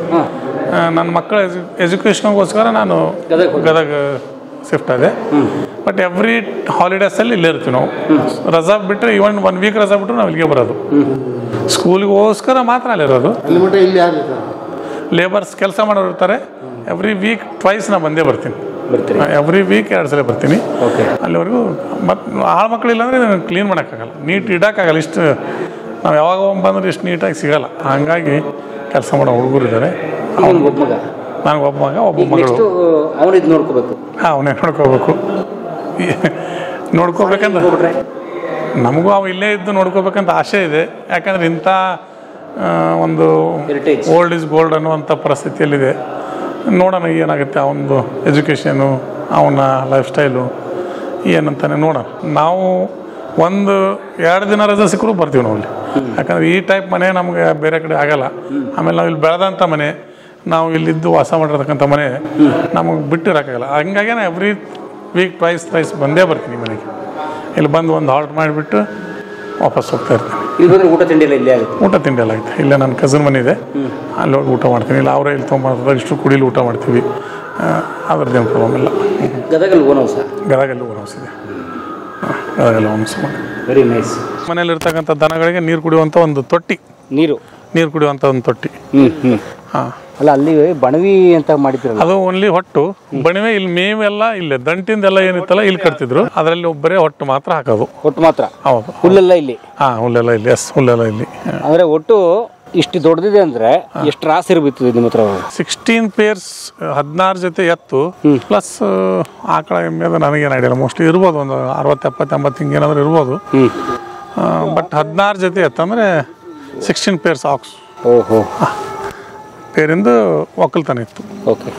ನನ್ನ ಮಕ್ಕಳ ಎಜುಕೇಷನ್ಗೋಸ್ಕರ ನಾನು ಗದಗ ಶಿಫ್ಟ್ ಆದೆ. ಬಟ್ ಎವ್ರಿ ಹಾಲಿಡೇಸಲ್ಲಿ ಇಲ್ಲೇ ಇರ್ತೀವಿ ನಾವು. ರಜಾ ಬಿಟ್ಟರೆ ಈವನ್ 1 ವೀಕ್ ರಜಾ ಬಿಟ್ಟರೆ ನಾವು ಇಲ್ಲಿಗೆ ಬರೋದು. ಸ್ಕೂಲಿಗೋಸ್ಕರ ಮಾತ್ರ ಅಲ್ಲಿರೋದು. ಅಲ್ಲಿ ಮಟ್ಟ ಇಲ್ಲಿ ಯಾರು ಇರ್ತಾರೆ? ಲೇಬರ್ಸ್ ಕೆಲಸ ಮಾಡೋರು ಇರ್ತಾರೆ. ಎವ್ರಿ ವೀಕ್ ಟ್ವೈಸ್ ನಾನು ಬಂದೇ ಬರ್ತೀನಿ. ಎವ್ರಿ ವೀಕ್ 2 ಸಲ ಬರ್ತೀನಿ. ಅಲ್ಲಿವರೆಗೂ ಮತ್ತು ಆಳು ಮಕ್ಕಳಿಲ್ಲ ಅಂದರೆ ನಾನು ಕ್ಲೀನ್ ಮಾಡೋಕ್ಕಾಗಲ್ಲ, ನೀಟ್ ಇಡೋಕ್ಕಾಗಲ್ಲ. ಇಷ್ಟು ನಾವು ಯಾವಾಗ ಬಂದ್ರೆ ಇಷ್ಟು ನೀಟಾಗಿ ಸಿಗಲ್ಲ. ಹಾಗಾಗಿ ಕೆಲಸ ಮಾಡೋ ಹುಡುಗರು ಇದ್ದಾರೆ. ನನಗೆ ಒಬ್ಬ ಮಗ, ಒಬ್ಬ ಮಗಳು. ಅವನಿದ್ದು ನೋಡ್ಕೋಬೇಕು. ಹಾಂ, ಅವನೇ ನೋಡ್ಕೋಬೇಕು. ನೋಡ್ಕೋಬೇಕಂದ್ರೆ ನಮಗೂ ಅವು ಇಲ್ಲೇ ಇದ್ದು ನೋಡ್ಕೋಬೇಕಂತ ಆಸೆ ಇದೆ. ಯಾಕಂದ್ರೆ ಇಂಥ ಒಂದು ಓಲ್ಡ್ ಈಸ್ ಗೋಲ್ಡ್ ಅನ್ನುವಂಥ ಪರಿಸ್ಥಿತಿಯಲ್ಲಿದೆ. ನೋಡೋಣ ಏನಾಗುತ್ತೆ, ಅವನದು ಎಜುಕೇಷನು, ಅವನ ಲೈಫ್ ಸ್ಟೈಲು ಏನಂತಾನೆ ನೋಡೋಣ. ನಾವು 1-2 ದಿನ ರಜೆ ಸಿಕ್ಕರೂ ಬರ್ತೀವಿ ನಾವು ಇಲ್ಲಿ. ಯಾಕಂದ್ರೆ ಈ ಟೈಪ್ ಮನೆ ನಮಗೆ ಬೇರೆ ಕಡೆ ಆಗಲ್ಲ. ಆಮೇಲೆ ನಾವು ಇಲ್ಲಿ ಬೆಳೆದಂಥ ಮನೆ, ನಾವು ಇಲ್ಲಿದ್ದು ವಾಸ ಮಾಡಿರ್ತಕ್ಕಂಥ ಮನೆ ನಮಗೆ ಬಿಟ್ಟಿರೋಕ್ಕಾಗಲ್ಲ. ಹಂಗಾಗಿ ನಾನು ಎವ್ರಿ ವೀಕ್ ಟ್ವೈಸ್ ಬಂದೇ ಬರ್ತೀನಿ ಮನೆಗೆ. ಇಲ್ಲಿ ಬಂದು ಒಂದು ಹಾಲ್ಟ್ ಮಾಡಿಬಿಟ್ಟು ವಾಪಸ್ ಹೋಗ್ತಾ ಇರ್ತೀನಿ. ಇಲ್ಲಿ ಬಂದರೆ ಊಟ ತಿಂಡಿ ಎಲ್ಲ ಇಲ್ಲೇ ಆಗುತ್ತೆ. ಊಟ ತಿಂಡಿ ಎಲ್ಲ ಆಗುತ್ತೆ. ಇಲ್ಲೇ ನನ್ನ ಕಸಿನ್ ಮನೆ ಇದೆ, ಅಲ್ಲಿ ಹೋಗಿ ಊಟ ಮಾಡ್ತೀನಿ. ಇಲ್ಲ ಅವರೇ ಇಲ್ಲಿ ತೊಗೊಂಬರ್ತಾರೆ, ಇಷ್ಟು ಕುಡಿಲಿ ಊಟ ಮಾಡ್ತೀವಿ. ಅದ್ರದ್ದೇನು ಪ್ರಾಬ್ಲಮ್ ಇಲ್ಲ. ಗದಗಲ್ಲಿ ಓನ್ ಹೌಸ್? ಗದಗಲ್ಲಿ ಓನ್ ಹೌಸ್ ಇದೆ. ಗದಗಲ್ಲಿ ಓನ್ ಹೌಸ್. Very nice. ಮನೆಯಲ್ಲಿರ್ತಕ್ಕಂಥ ದನಗಳಿಗೆ ನೀರು ಕುಡಿಯುವಂಥ ಒಂದು ತೊಟ್ಟಿ, ನೀರು ಕುಡಿಯುವಂಥ ಒಂದು ತೊಟ್ಟಿ. ಹಾಂ, ಅಲ್ಲ ಅಲ್ಲಿ ಬಣವಿ ಅಂತ ಮಾಡಿದ್ರಲ್ಲ, ಅದು ಓನ್ಲಿ ಹೊಟ್ಟು ಬಣಿವೆ. ಇಲ್ಲಿ ಮೇವೆಲ್ಲ ಇಲ್ಲೇ ದಂಟಿಂದೆಲ್ಲ ಏನಿತ್ತಲ್ಲ ಇಲ್ಲಿ ಕಟ್ತಿದ್ರು. ಅದರಲ್ಲಿ ಒಬ್ಬರೇ ಹೊಟ್ಟು ಮಾತ್ರ ಹಾಕೋದು. ಹೊಟ್ಟು ಮಾತ್ರ? ಹೌದು. ಹುಲ್ಲೆಲ್ಲ ಇಲ್ಲಿ? ಹಾಂ, ಹುಲ್ಲೆಲ್ಲ ಇಲ್ಲಿ. ಹುಲ್ಲೆಲ್ಲ ಇಲ್ಲಿ. ಅಂದರೆ ಒಟ್ಟು ಇಷ್ಟು ದೊಡ್ಡದಿದೆ ಅಂದರೆ ಎಷ್ಟು ರಾಸ್ ಇರಬೇಕು ನಿಮ್ಮ ಹತ್ರ? 16 ಪೇರ್ಸ್, 16 ಜೊತೆ ಎತ್ತು ಪ್ಲಸ್ ಆಕಳ ಎಮ್ಮೆ. ನನಗೇನು ಐಡಿಯಲ್ಲ, ಮೋಸ್ಟ್ಲಿ ಇರ್ಬೋದು ಒಂದು 60, 70, 80 ಹಿಂಗೇನಾದ್ರೂ ಇರ್ಬೋದು. ಬಟ್ 16 ಜೊತೆ ಎತ್ತು ಅಂದರೆ 16 ಪೇರ್ಸ್ ಆಕ್ಸ್. ಓಹೋ. ಪೇರಿಂದ ಒಕ್ಕಲ್ತನ ಇತ್ತು. ಓಕೆ.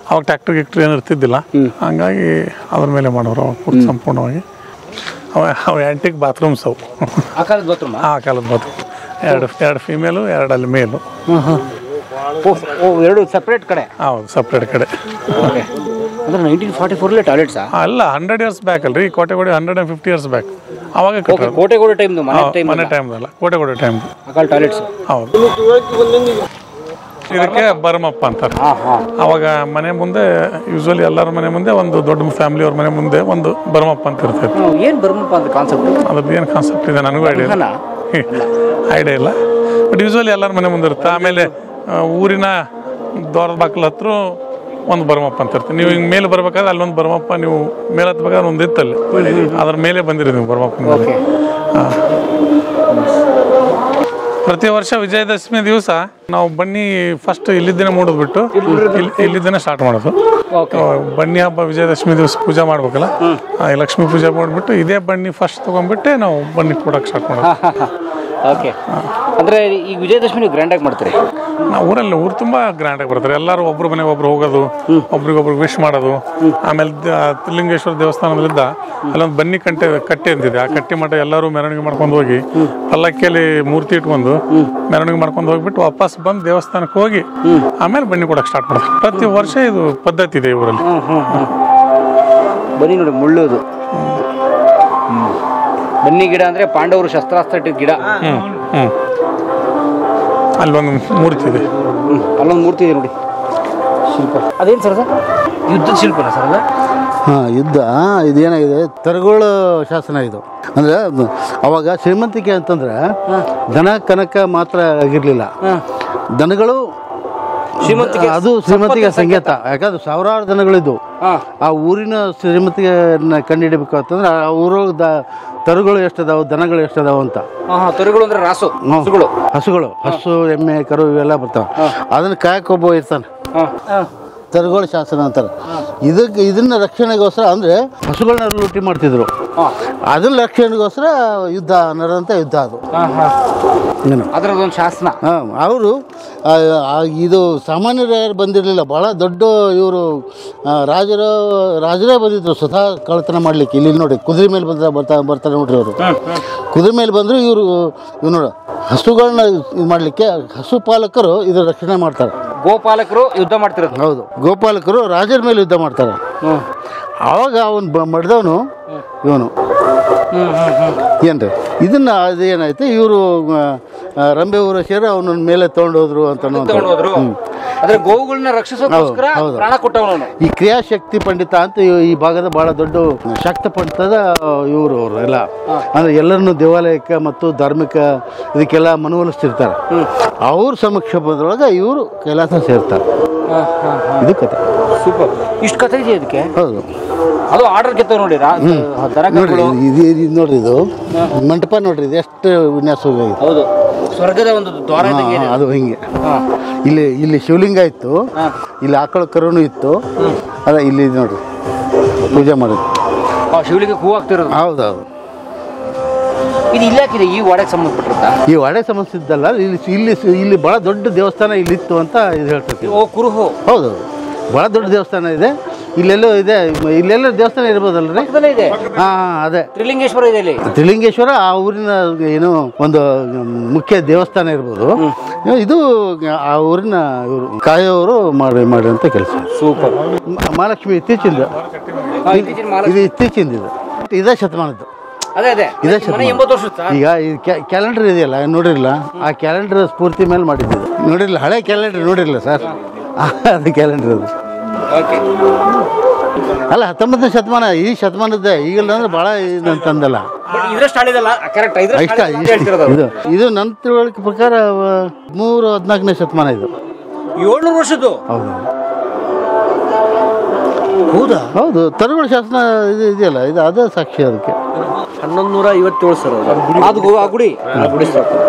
ಅವಾಗ ಟ್ಯಾಕ್ಟರ್ ಗಿಕ್ಟ್ರ್ ಏನು ಇರ್ತಿದ್ದಿಲ್ಲ. ಹಂಗಾಗಿ ಅದ್ರ ಮೇಲೆ ಮಾಡೋರು ಅವಾಗ ಪೂರ್ತಿ ಸಂಪೂರ್ಣವಾಗಿ. ಅವು ಆ್ಯಂಟಿಕ್ ಬಾತ್ರೂಮ್ಸ್ ಅವು. ಆ ಕಾಲದ ಬಾತ್ರೂಮ್? ಆ ಕಾಲದ ಬಾತ್ರೂಮ್. 2 ಫೀಮೇಲು, 2 ಅಲ್ಲಿ ಮೇಲು. ಎರಡು ಸಪ್ರೇಟ್ ಕಡೆ? ಹೌದು, ಸಪ್ರೇಟ್ ಕಡೆ. ಓಕೆ. ಅಂದರೆ 1944 ಟಾಯ್ಲೆಟ್ಸಾ? ಅಲ್ಲ, 100 years ಬ್ಯಾಕ್ ಅಲ್ರಿ. ಕೋಟೆಗೋಡೆ 150 years ಬ್ಯಾಕ್. ಅವಾಗ ಕೋಟೆಗೋಡೆ ಟೈಮ್ದು? ಮನೆ ಟೈಮ್ದಲ್ಲ, ಕೋಟೆಗೋಡೆ ಟೈಮ್ದು ಟಾಯ್ಲೆಟ್ಸ್. ಹೌದು. ಇದಕ್ಕೆ ಬರ್ಮಪ್ಪ ಅಂತಾರೆ. ಅವಾಗ ಮನೆ ಮುಂದೆ ಯೂಶ್ವಲಿ ಎಲ್ಲರ ಮನೆ ಮುಂದೆ ಒಂದು ದೊಡ್ಡ ಫ್ಯಾಮಿಲಿಯವ್ರ ಮನೆ ಮುಂದೆ ಒಂದು ಬರ್ಮಪ್ಪ ಅಂತ ಇರ್ತೈತೆ. ಏನು ಬರ್ಮಪ್ಪ ಅಂತ ಕಾನ್ಸೆಪ್ಟ್? ಅದ್ರದ್ದು ಏನು ಕಾನ್ಸೆಪ್ಟ್ ಇದೆ ನನಗೂ ಐಡಿಯಾ ಇಲ್ಲ. ಬಟ್ ಯೂಶ್ವಲಿ ಎಲ್ಲರ ಮನೆ ಮುಂದೆ ಇರುತ್ತೆ. ಆಮೇಲೆ ಊರಿನ ದ್ವಾರದ ಬಾಗಿಲ ಹತ್ರ ಒಂದು ಬರ್ಮಪ್ಪ ಅಂತ ಇರ್ತೀವಿ. ನೀವು ಹಿಂಗೆ ಮೇಲೆ ಬರ್ಬೇಕಾದ್ರೆ ಅಲ್ಲೊಂದು ಬರ್ಮಪ್ಪ, ನೀವು ಮೇಲೆ ಹತ್ಬೇಕಾದ್ರೆ ಒಂದು ಇತ್ತಲ್ಲಿ, ಅದ್ರ ಮೇಲೆ ಬಂದಿರಿ ನೀವು ಬರ್ಮಪ್ಪನ ಮೇಲೆ. ಪ್ರತಿ ವರ್ಷ ವಿಜಯದಶಮಿ ದಿವಸ ನಾವು ಬನ್ನಿ ಫಸ್ಟ್ ಇಲ್ಲಿದ್ದೇನೆ ಮೂಡೋದ್ಬಿಟ್ಟು ಇಲ್ಲಿದ್ದೇನೆ ಸ್ಟಾರ್ಟ್ ಮಾಡೋದು. ಬನ್ನಿ ಹಬ್ಬ ವಿಜಯದಶಮಿ ದಿವಸ ಪೂಜೆ ಮಾಡ್ಬೇಕಲ್ಲ, ಲಕ್ಷ್ಮೀ ಪೂಜೆ ಮಾಡಿಬಿಟ್ಟು ಇದೇ ಬನ್ನಿ ಫಸ್ಟ್ ತೊಗೊಂಡ್ಬಿಟ್ಟೆ ನಾವು ಬನ್ನಿ ಕೊಡೋಕೆ ಸ್ಟಾರ್ಟ್ ಮಾಡೋದು. ಓಕೆ. ಅಂದರೆ ಈಗ ವಿಜಯದಶಮಿ ಗ್ರ್ಯಾಂಡಾಗಿ ಮಾಡ್ತೀರಿ? ನಾವು ಊರು ತುಂಬ ಗ್ರ್ಯಾಂಡಾಗಿ ಬರ್ತಾರೆ. ಎಲ್ಲರೂ ಒಬ್ರು ಮನೆಗೆ ಒಬ್ರು ಹೋಗೋದು, ಒಬ್ರಿಗೊಬ್ರಿಗೆ ವಿಶ್ ಮಾಡೋದು. ಆಮೇಲೆ ಲಿಂಗೇಶ್ವರ ದೇವಸ್ಥಾನದಲ್ಲಿದ್ದ ಅಲ್ಲೊಂದು ಬನ್ನಿ ಕಟ್ಟೆ ಅಂತಿದೆ. ಆ ಕಟ್ಟಿ ಮಠ ಎಲ್ಲರೂ ಮೆರವಣಿಗೆ ಮಾಡ್ಕೊಂಡು ಹೋಗಿ ಪಲ್ಲಕ್ಕಿಯಲ್ಲಿ ಮೂರ್ತಿ ಇಟ್ಕೊಂಡು ಮೆರವಣಿಗೆ ಮಾಡ್ಕೊಂಡು ಹೋಗ್ಬಿಟ್ಟು ವಾಪಸ್ ಬಂದು ದೇವಸ್ಥಾನಕ್ಕೆ ಹೋಗಿ ಆಮೇಲೆ ಬನ್ನಿ ಕೊಡೋಕೆ ಸ್ಟಾರ್ಟ್ ಮಾಡ್ತಾರೆ. ಪ್ರತಿ ವರ್ಷ ಇದು ಪದ್ಧತಿ ಇದೆ ಊರಲ್ಲಿ. ಬನ್ನಿ ನೋಡಿ, ಮುಳ್ಳೋದು ಬನ್ನಿ ಗಿಡ ಅಂದರೆ ಪಾಂಡವರು ಶಸ್ತ್ರಾಸ್ತ್ರ ಇಟ್ಟಿದ್ದ ಗಿಡ. ಅಲ್ಲೊಂದು ಮೂರ್ತಿ ಇದೆ. ಅಲ್ಲೊಂದು ಮೂರ್ತಿ ಇದೆ ನೋಡಿ, ಶಿಲ್ಪ. ಅದೇನು ಸರ್? ಯುದ್ಧದ ಶಿಲ್ಪನ ಸರ್ ಅಲ್ಲ? ಹಾಂ, ಯುದ್ಧ. ಇದೇನಾಗಿದೆ, ತರಗೋಳ ಶಾಸನ ಇದು. ಅಂದರೆ ಅವಾಗ ಶ್ರೀಮಂತಿಕೆ ಅಂತಂದ್ರೆ ದನ ಕನಕ ಮಾತ್ರ ಆಗಿರಲಿಲ್ಲ, ದನಗಳು ಅದು ಶ್ರೀಮಂತಿಗೆ ಸಂಕೇತ. ಯಾಕಂದ್ರೆ ಸಾವಿರಾರು ದನಗಳಿದ್ದು ಆ ಊರಿನ ಶ್ರೀಮಂತಿಗೆ ಕಂಡುಹಿಡಬೇಕು ಅಂತಂದ್ರೆ ಆ ಊರೊಳಗೆ ತರುಗಳು ಎಷ್ಟದಾವು, ದನಗಳು ಎಷ್ಟದಾವು ಅಂತ. ತರುಗಳು ಅಂದ್ರೆ ರಾಸು, ಹಸುಗಳು, ಹಸು, ಎಮ್ಮೆ, ಕರು ಇವೆಲ್ಲ ಬರ್ತಾವೆ. ಅದನ್ನ ಕಾಯಕೊಬ್ಬ ಇರ್ತಾನೆ, ತರುಗೋಳ ಶಾಸನ ಅಂತಾರೆ. ಇದನ್ನ ರಕ್ಷಣೆಗೋಸ್ಕರ ಅಂದರೆ ಹಸುಗಳನ್ನ ಲೂಟಿ ಮಾಡ್ತಿದ್ರು, ಅದನ್ನ ರಕ್ಷಣೆಗೋಸ್ಕರ ಯುದ್ಧ ಅನ್ನೋದಂತ ಯುದ್ಧ ಅದು. ಅದರದೊಂದು ಶಾಸನ. ಅವರು ಇದು ಸಾಮಾನ್ಯರು ಯಾರು ಬಂದಿರಲಿಲ್ಲ, ಭಾಳ ದೊಡ್ಡ ಇವರು ರಾಜರೇ ಬಂದಿದ್ರು ಸ್ವತಃ ಕಳ್ಳತನ ಮಾಡಲಿಕ್ಕೆ. ಇಲ್ಲಿ ನೋಡಿ ಕುದುರೆ ಮೇಲೆ ಬರ್ತಾರೆ ನೋಡ್ರಿ ಅವರು. ಕುದುರೆ ಮೇಲೆ ಬಂದರು ಇವರು ನೋಡು ಹಸುಗಳನ್ನ ಇದು ಮಾಡಲಿಕ್ಕೆ ಹಸು ಪಾಲಕರು ಇದರ ರಕ್ಷಣೆ ಮಾಡ್ತಾರೆ. ಗೋಪಾಲಕರು ಯುದ್ಧ ಮಾಡ್ತಿರೋದು. ಹೌದು, ಗೋಪಾಲಕರು ರಾಜರ ಮೇಲೆ ಯುದ್ಧ ಮಾಡ್ತಾರೆ. ಆವಾಗ ಅವನು ಮಡ್ದವನು ಇವನು ಏನ್ರಿ ಇದನ್ನ ಅದೇನಾಯ್ತು, ಇವರು ರಂಬೆ ಊರಶಿಯರು ಅವನ ಮೇಲೆ ತೊಗೊಂಡೋದ್ರು ಅಂತ. ಗೋವುಗಳನ್ನ ರಕ್ಷಿಸೋದಕ್ಕೋಸ್ಕರ ಪ್ರಾಣ ಕೊಟ್ಟವನು ಈ ಕ್ರಿಯಾಶಕ್ತಿ ಪಂಡಿತ ಅಂತ ಈ ಭಾಗದ ಬಹಳ ದೊಡ್ಡ ಶಕ್ತ ಪಂಡಿತದ ಇವರು ಅವರು ಎಲ್ಲ, ಅಂದ್ರೆ ಎಲ್ಲರನ್ನು ದೇವಾಲಯಕ್ಕೆ ಮತ್ತು ಧಾರ್ಮಿಕ ಇದಕ್ಕೆಲ್ಲ ಮನವೊಲಿಸ್ತಿರ್ತಾರೆ. ಅವ್ರ ಸಮಕ್ಷಮದೊಳಗೆ ಇವರು ಕೈಲಾಸ ಸೇರ್ತಾರೆ. ಇದು ಕತೆ. ಸೂಪರ್. ಇಷ್ಟು ಕತೆ ಇದೆ ಅದಕ್ಕೆ. ಹೌದು, ಅದು ಆರ್ಡರ್ ಗೆತ್ತ ನೋಡಿ. ನೋಡ್ರಿ ಇದು ಮಂಟಪ ನೋಡ್ರಿ, ಇದು ಎಷ್ಟು ವಿನ್ಯಾಸವಾಗಿ. ಹೌದು, ಸ್ವರ್ಗದ ಒಂದು ದ್ವಾರ. ಅದು ಹಿಂಗೆ ಇಲ್ಲಿ ಶಿವಲಿಂಗ ಇತ್ತು, ಇಲ್ಲಿ ಆಕಳ ಕರುನು ಇತ್ತು. ಅದ ಇಲ್ಲಿ ನೋಡ್ರಿ ಪೂಜೆ ಮಾಡೋದು, ಶಿವಲಿಂಗಕ್ಕೆ ಹೂ ಹಾಕ್ತಿರೋದು. ಹೌದೌದು. ಇದು ಇಲ್ಲ ಹಾಕಿದೆ ಈ ವಾಡೆಗೆ ಸಂಬಂಧಪಟ್ಟಿರುತ್ತ. ಈ ವಾಡೆಗೆ ಸಂಬಂಧಿಸಿದ್ದಲ್ಲ, ಇಲ್ಲಿ ಬಹಳ ದೊಡ್ಡ ದೇವಸ್ಥಾನ ಇಲ್ಲಿತ್ತು ಅಂತ ಇದು ಹೇಳ್ತೀವಿ. ಓ ಕುರುಹು. ಹೌದು, ಬಹಳ ದೊಡ್ಡ ದೇವಸ್ಥಾನ ಇದೆ ಇಲ್ಲೆಲ್ಲೋ ಇದೆ. ಇಲ್ಲೆಲ್ಲ ದೇವಸ್ಥಾನ ಇರ್ಬೋದಲ್ರಿ? ಇದೆ. ಅದೇ ತ್ರಿಲಿಂಗೇಶ್ವರ ಇದೆ ಇಲ್ಲಿ. ತ್ರಿಲಿಂಗೇಶ್ವರ ಆ ಊರಿನ ಏನು ಒಂದು ಮುಖ್ಯ ದೇವಸ್ಥಾನ ಇರ್ಬೋದು. ಇದು ಆ ಊರಿನ ಇವರು ಕಾಯೋರು ಮಾಡಿ ಅಂತ ಕೆಲಸ. ಸೂಪರ್. ಮಹಾಲಕ್ಷ್ಮಿ ಇತ್ತೀಚಿಂದ, ಇದು ಇತ್ತೀಚಿಂದ, ಇದೇ ಶತಮಾನದ್ದು. ಇದೇ ಶತಮಾನ. ಈಗ ಈ ಕ್ಯಾಲೆಂಡರ್ ಇದೆಯಲ್ಲ ನೋಡಿರಲ್ಲ, ಆ ಕ್ಯಾಲೆಂಡರ್ ಸ್ಫೂರ್ತಿ ಮೇಲೆ ಮಾಡಿದ್ದು. ನೋಡಿರಲಿಲ್ಲ, ಹಳೆ ಕ್ಯಾಲೆಂಡರ್ ನೋಡಿರಲಿಲ್ಲ ಸರ್? ಅದು ಕ್ಯಾಲೆಂಡರ್ ಅದು ಅಲ್ಲ, 19ನೇ ಶತಮಾನ. ಈ ಶತಮಾನದ ಈಗಲ್ಲ ಅಂದ್ರೆ ಭಾಳ ಅಂತಂದಲ್ಲ. ಇದು ನನ್ನ ತಿಳುವಳಿಕೆ ಪ್ರಕಾರ 14ನೇ ಶತಮಾನ. ಇದು 700 ವರ್ಷದ್ದು. ಹೌದಾ? ಹೌದು, ತರುಗಳ ಶಾಸನ ಇದು ಇದೆಯಲ್ಲ, ಇದು ಅದೇ ಸಾಕ್ಷಿ ಅದಕ್ಕೆ. 1157 ಸರ್ ಅದು ಆ ಗುಡಿ.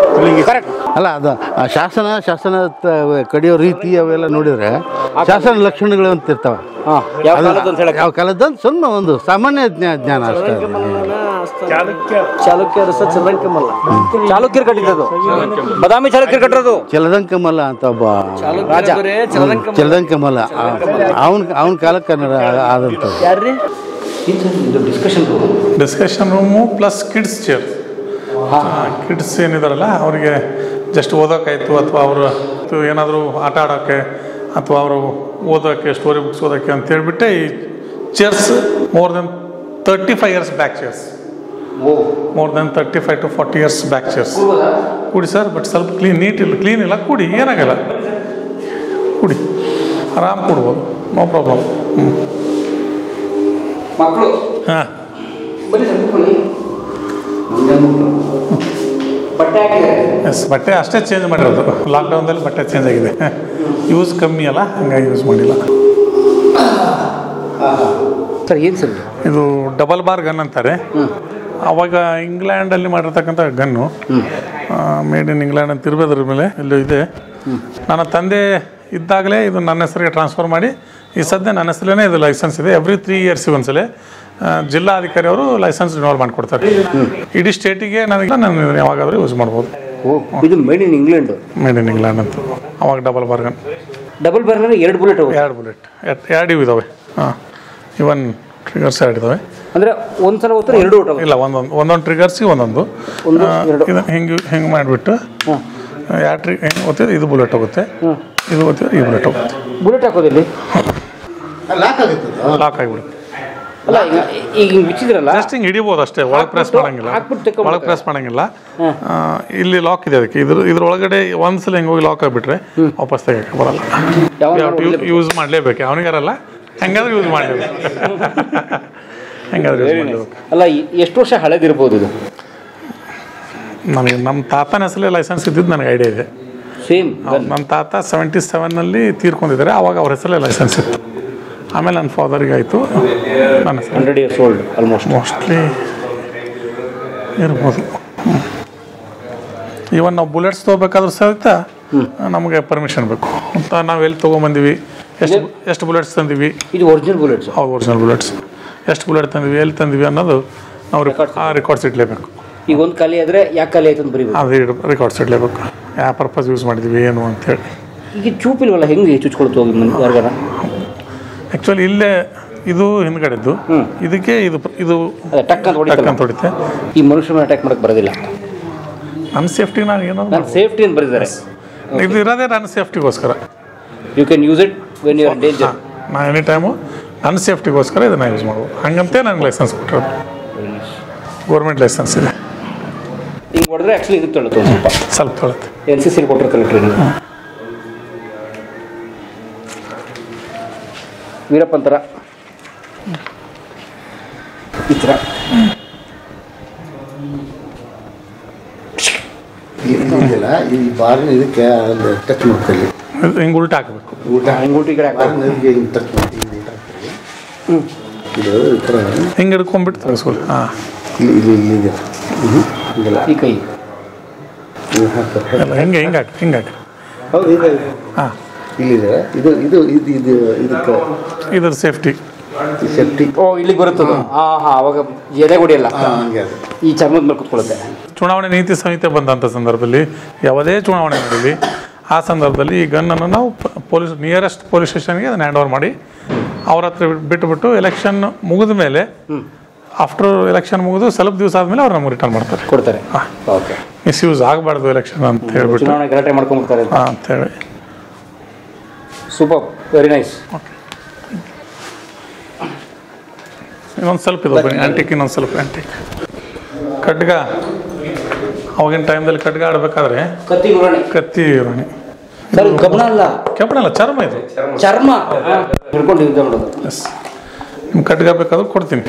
ಅಲ್ಲ, ಅದು ಶಾಸನ ಕಡಿಯೋ ರೀತಿ ಅವೆಲ್ಲ ನೋಡಿದ್ರೆ ಶಾಸನ ಲಕ್ಷಣಗಳು ಅಂತ ಇರ್ತಾವ. ಯಾವ ಕಾಲದಂತ ಸ್ವಲ್ಪ ಒಂದು ಸಾಮಾನ್ಯ ಜ್ಞಾನ ಅಷ್ಟೇ. ಚಾಲುಕ್ಯರು ಕಟ್ಟಿದ್ದು, ಬದಾಮಿ ಚಾಲುಕ್ಯರು ಕಟ್ಟಿರೋದು. ಚಲದಂಕಮಲ್ಲ ಅಂತ ಒಬ್ಬ ಚಲದಂಕಮಲ್ಲ, ಅವನ ಕಾಲಕ್ಕೆ ಆದಂಥದ್ದು. Discussion room plus kids chair. Kids ಏನಿದಾರಲ್ಲ ಅವರಿಗೆ ಜಸ್ಟ್ ಓದೋಕ್ಕಾಯ್ತು, ಅಥವಾ ಅವರು ಏನಾದರೂ ಆಟ ಆಡೋಕ್ಕೆ ಅಥವಾ ಅವರು ಓದೋಕ್ಕೆ, ಸ್ಟೋರಿ ಬುಕ್ಸ್ ಓದೋಕ್ಕೆ ಅಂತ ಹೇಳ್ಬಿಟ್ಟೆ ಈ chairs more than 35 years back chairs. More than 35 to 40 years back chairs. ಕೂಡಿ ಸರ್, ಬಟ್ ಸ್ವಲ್ಪ ಕ್ಲೀನ್ ಇಲ್ಲ, ಕೂಡಿ, ಏನಾಗಲ್ಲ, ಕೂಡಿ, ಆರಾಮ್ ಕೂಡ್ಬೋದು, ನೋ ಪ್ರಾಬ್ಲಮ್. ಮಕ್ಕಳು ಹಾಂ, ಎಸ್, ಬಟ್ಟೆ ಅಷ್ಟೇ ಚೇಂಜ್ ಮಾಡಿರೋದು. ಲಾಕ್ಡೌನ್ದಲ್ಲಿ ಬಟ್ಟೆ ಚೇಂಜ್ ಆಗಿದೆ. ಯೂಸ್ ಕಮ್ಮಿ ಅಲ್ಲ, ಹಂಗಾಗಿ ಯೂಸ್ ಮಾಡಿಲ್ಲ. ಸರ್ ಏನು ಸರ್ ಇದು ಡಬಲ್ ಬಾರ್ ಗನ್ ಅಂತಾರೆ. ಅವಾಗ ಇಂಗ್ಲೆಂಡಲ್ಲಿ ಮಾಡಿರ್ತಕ್ಕಂಥ ಗನ್ನು, ಮೇಡ್ ಇನ್ ಇಂಗ್ಲೆಂಡ್ ಅಂತ ಇರಬೇದ್ರ ಮೇಲೆ ಇಲ್ಲೂ ಇದೆ. ನನ್ನ ತಂದೆ ಇದ್ದಾಗಲೇ ಇದು ನನ್ನ ಹೆಸರಿಗೆ ಟ್ರಾನ್ಸ್ಫರ್ ಮಾಡಿ, ಈ ಸದ್ಯ ನನ್ನ ಹೆಸರಲ್ಲೇ ಇದು ಲೈಸೆನ್ಸ್ ಇದೆ. ಎವ್ರಿ 3 years ಒಂದ್ಸಲ ಜಿಲ್ಲಾಧಿಕಾರಿ ಅವರು ಲೈಸೆನ್ಸ್ ರಿನ್ಯೂವಲ್ ಮಾಡಿಕೊಡ್ತಾರೆ. ಇಡೀ ಸ್ಟೇಟಿಗೆ ನಾನು ಯಾವಾಗಾದರೂ ಯೂಸ್ ಮಾಡ್ಬೋದು. ಇದು made in England. Made in England ಅಂತ. ಅವಾಗ double barrel gun. Double barrel gun 2 bullet. 2 bullet, 2 ಇದಾವೆ. ಹಾಂ, ಇವನ್ ಟ್ರಿಗರ್ಸ್ 2 ಇದಾವೆ. ಅಂದರೆ ಒಂದ್ಸಲ ಓದ್ತಾರೆ 2 ಊಟ ಇಲ್ಲ, ಒಂದೊಂದು ಟ್ರಿಗರ್ಸ್ಗೆ ಒಂದೊಂದು. ಹಿಂಗೆ ಮಾಡಿಬಿಟ್ಟು 2 ಹೆಂಗೆ ಓದ್ತಿದ್ರೆ ಇದು ಬುಲೆಟ್ ಹೋಗುತ್ತೆ, ಇದು ಓದ್ತಿದ್ರೆ ಈ ಬುಲೆಟ್ ಹೋಗುತ್ತೆ. ಬುಲೆಟ್ ಹಾಕೋದಿಲ್ಲಿ ಲಾಕ್ ಆಗಿಬಿಡುತ್ತೆ. ಅಲ್ಲ, ಈಗ ಬಿಚ್ಚಿದ್ರಲ್ಲ, ಜಸ್ಟ್ ಹಿಂಗೆ ಹಿಡಿಬೋದು ಅಷ್ಟೇ, ಒಳಗೆ ಪ್ರೆಸ್ ಮಾಡಂಗಿಲ್ಲ. ಇಲ್ಲಿ ಲಾಕ್ ಇದೆ ಅದಕ್ಕೆ. ಇದ್ರ ಒಳಗಡೆ ಒಂದ್ಸಲ ಹಿಂಗೆ ಹೋಗಿ ಲಾಕ್ ಆಗಿಬಿಟ್ರೆ ವಾಪಸ್ ತೆಗಿಯಕ್ಕೆ ಬರಲ್ಲ. ಯೂಸ್ ಮಾಡಲೇಬೇಕು, ಅವನಿಗಾರಲ್ಲ, ಹೆಂಗಾದ್ರೂ ಯೂಸ್ ಮಾಡಲೇಬೇಕು. ಹೆಂಗಾದ್ರೂ ಯೂಸ್ ಮಾಡಲೇಬೇಕು. ಅಲ್ಲ, ಎಷ್ಟು ವರ್ಷ ಹಳೆದಿರ್ಬೋದು ಇದು? ನನಗೆ ನಮ್ಮ ತಾತನ ಹೆಸರಲ್ಲೇ ಲೈಸೆನ್ಸ್ ಇದ್ದಿದ್ದು ನನಗೆ ಐಡಿಯಾ ಇದೆ. ಸೇಮ್ ನನ್ನ ತಾತ 77ನಲ್ಲಿ ತೀರ್ಕೊಂಡಿದ್ದಾರೆ, ಅವಾಗ ಅವ್ರ ಹೆಸರಲ್ಲೇ ಲೈಸೆನ್ಸ್ ಇತ್ತು. ಆಮೇಲೆ ನನ್ನ ಫಾದರ್ಗೆ ಆಯಿತು. ನನ್ನ 100 years old ಆಲ್ಮೋಸ್ಟ್, ಮೋಸ್ಟ್ಲಿ ಇರ್ಬೋದು. ಇವನ್ ನಾವು ಬುಲೆಟ್ಸ್ ತೊಗೋಬೇಕಾದ್ರೂ ಸಹಿತ ನಮಗೆ ಪರ್ಮಿಷನ್ ಬೇಕು ಅಂತ. ನಾವು ಎಲ್ಲಿ ತೊಗೊಂಬಂದಿವಿ, ಎಷ್ಟು ಬುಲೆಟ್ಸ್ ತಂದಿವಿ, ಇದು ಒರಿಜಿನಲ್ ಬುಲೆಟ್ಸ್. ಹೌದು ಒರಿಜಿನಲ್ ಬುಲೆಟ್ಸ್. ಎಷ್ಟು ಬುಲೆಟ್ ತಂದಿವಿ, ಎಲ್ಲಿ ತಂದಿವಿ ಅನ್ನೋದು ನಾವು ರೆಕಾರ್ಡ್ಸ್ ಇಡಲೇಬೇಕು. ಈಗ ಒಂದು ಖಾಲಿ ಆದರೆ ಯಾಕೆ ಖಾಲಿ ಆಯ್ತು ಅಂತ ಬರೀಬೇಕು, ಅದು ರೆಕಾರ್ಡ್ಸ್ ಇಡಲೇಬೇಕು. ಯಾವ ಪರ್ಪಸ್ ಯೂಸ್ ಮಾಡಿದ್ವಿ ಏನು ಅಂತೇಳಿ. ಈಗ ಚೂಪಿಲ್ವಲ್ಲ, ಹೆಂಗೆ ಚುಚ್ಕೊಳ್ತು ಹೋಗಿ ಯಾರಿಗಾರ? ಆ್ಯಕ್ಚುಲಿ ಇಲ್ಲೇ ಇದು ಹಿಂದ್ಗಡೆದ್ದು, ಇದಕ್ಕೆ ಇದು ಟಕ್ ಅಂತ ಹೊಡಿತೆ. ಈ ಮನುಷ್ಯ ಮೇಲೆ ಅಟ್ಯಾಕ್ ಮಾಡಕ್ಕೆ ಬರೋದಿಲ್ಲ. ನನ್ನ ಸೇಫ್ಟಿ ನಾನು ಏನೋ ನನ್ನ ಸೇಫ್ಟಿ ಅಂತ ಬರೆದಿದ್ದಾರೆ. ಇದು ಇರೋದೇ ನನ್ನ ಸೇಫ್ಟಿಗೋಸ್ಕರ. You can use it when you are danger. ನಾನು ಎನಿ ಟೈಮು ನನ್ನ ಸೇಫ್ಟಿಗೋಸ್ಕರ ಇದನ್ನು ಯೂಸ್ ಮಾಡ್ಬೋದು. ಹಂಗಂತೆ ನನಗೆ ಲೈಸೆನ್ಸ್ ಕೊಟ್ಟಿರೋದು, ಗೌರ್ಮೆಂಟ್ ಲೈಸೆನ್ಸ್ ಇದೆ. ಹಿಂಗೆ ಹೊಡೆದ್ರೆ ಆ್ಯಕ್ಚುಲಿ ಇದು ತೊಳುತ್ತೆ, ಸ್ವಲ್ಪ ತೊಳುತ್ತೆ. NCC ಕೊಟ್ಟಿರ್ತಾರೆ ಟ್ರೈನಿಂಗ್. ವೀರಪ್ಪಂತರ ಈ ಥರ ಇದೆಯಲ್ಲ, ಈ ಬಾರಿನ ಇದಕ್ಕೆ ಟಚ್ ಮಾಡ್ತೀವಿ, ಹಿಂಗೆ ಉಲ್ಟಾ ಹಾಕಬೇಕು. ಹಿಂಗೆ ಊಟಿ ಕಡೆ ಟಚ್ ಮಾಡ್ತೀವಿ. ಇದು ಈ ಥರ ಹಿಂಗೆ ಹಿಡ್ಕೊಂಡ್ಬಿಟ್ಟು ತರಿಸ್ಕೊಳ್ಳಿ. ಹಾಂ, ಇದೆಲ್ಲ ಈ ಕೈ ಎಲ್ಲ ಹಿಂಗೆ ಹಾಕಿ. ಹೌದು, ಇದೆ. ಹಾಂ, ಇಲ್ಲಿದೆ. ಇದು ಇದು ಇದು ಇದು ಇದಕ್ಕೆ ಇದ್ರ ಸೇಫ್ಟಿ. ಇಲ್ಲಿಗೆ ಬರುತ್ತದು. ಅವಾಗ ಎದೆ ಹೊಡಿಯಲ್ಲ, ಹಂಗೆ ಅದು ಈ ಚರ್ಮದ ಮೇಲೆ ಕುತ್ಕೊಳ್ಳುತ್ತೆ. ಚುನಾವಣೆ ನೀತಿ ಸಂಹಿತೆ ಬಂದಂಥ ಸಂದರ್ಭದಲ್ಲಿ ಯಾವುದೇ ಚುನಾವಣೆ ನಡೆಯಲಿ, ಆ ಸಂದರ್ಭದಲ್ಲಿ ಈ ಗನ್ನನ್ನು ನಾವು ನಿಯರೆಸ್ಟ್ ಪೊಲೀಸ್ ಸ್ಟೇಷನ್ಗೆ ಅದನ್ನು ಹ್ಯಾಂಡ್ ಓವರ್ ಮಾಡಿ ಅವ್ರ ಹತ್ರ ಬಿಟ್ಟುಬಿಟ್ಟು ಎಲೆಕ್ಷನ್ ಮುಗಿದ ಮೇಲೆ, ಆಫ್ಟರ್ ಎಲೆಕ್ಷನ್ ಮುಗಿದು ಸ್ವಲ್ಪ ದಿವಸ ಆದಮೇಲೆ ಅವ್ರು ನಮ್ಗೆ ರಿಟರ್ನ್ ಕೊಡ್ತಾರೆ. ಓಕೆ, ಮಿಸ್ಯೂಸ್ ಆಗಬಾರ್ದು ಎಲೆಕ್ಷನ್ ಅಂತ ಹೇಳ್ಬಿಟ್ಟು ಚುನಾವಣೆ ಗಲಾಟೆ ಮಾಡ್ಕೊಂಡ್ಬಿಡ್ತಾರೆ ಅಂತೇಳಿ. Super, very nice. ಇನ್ನೊಂದು ಸ್ವಲ್ಪ ಇದು ಆ್ಯಂಟಿಕ್, ಇನ್ನೊಂದು ಸ್ವಲ್ಪ ಆ್ಯಂಟಿಕ್ ಖಡ್ಗ. ಅವಾಗಿನ ಟೈಮ್ದಲ್ಲಿ ಖಡ್ಗ ಆಡಬೇಕಾದ್ರೆ ಕತ್ತಿ ರಾಣಿ. ಕಬ್ಬಣ ಅಲ್ಲ, ಕೆಬ್ಬಣ ಅಲ್ಲ, ಚರ್ಮ ಇದು. ಚರ್ಮ ಹಿಡ್ಕೊಂಡು ಯುದ್ಧ ಮಾಡೋದು. ಎಸ್, ನಿಮ್ಗೆ ಖಡ್ಗ ಬೇಕಾದ್ರೂ ಕೊಡ್ತೀನಿ.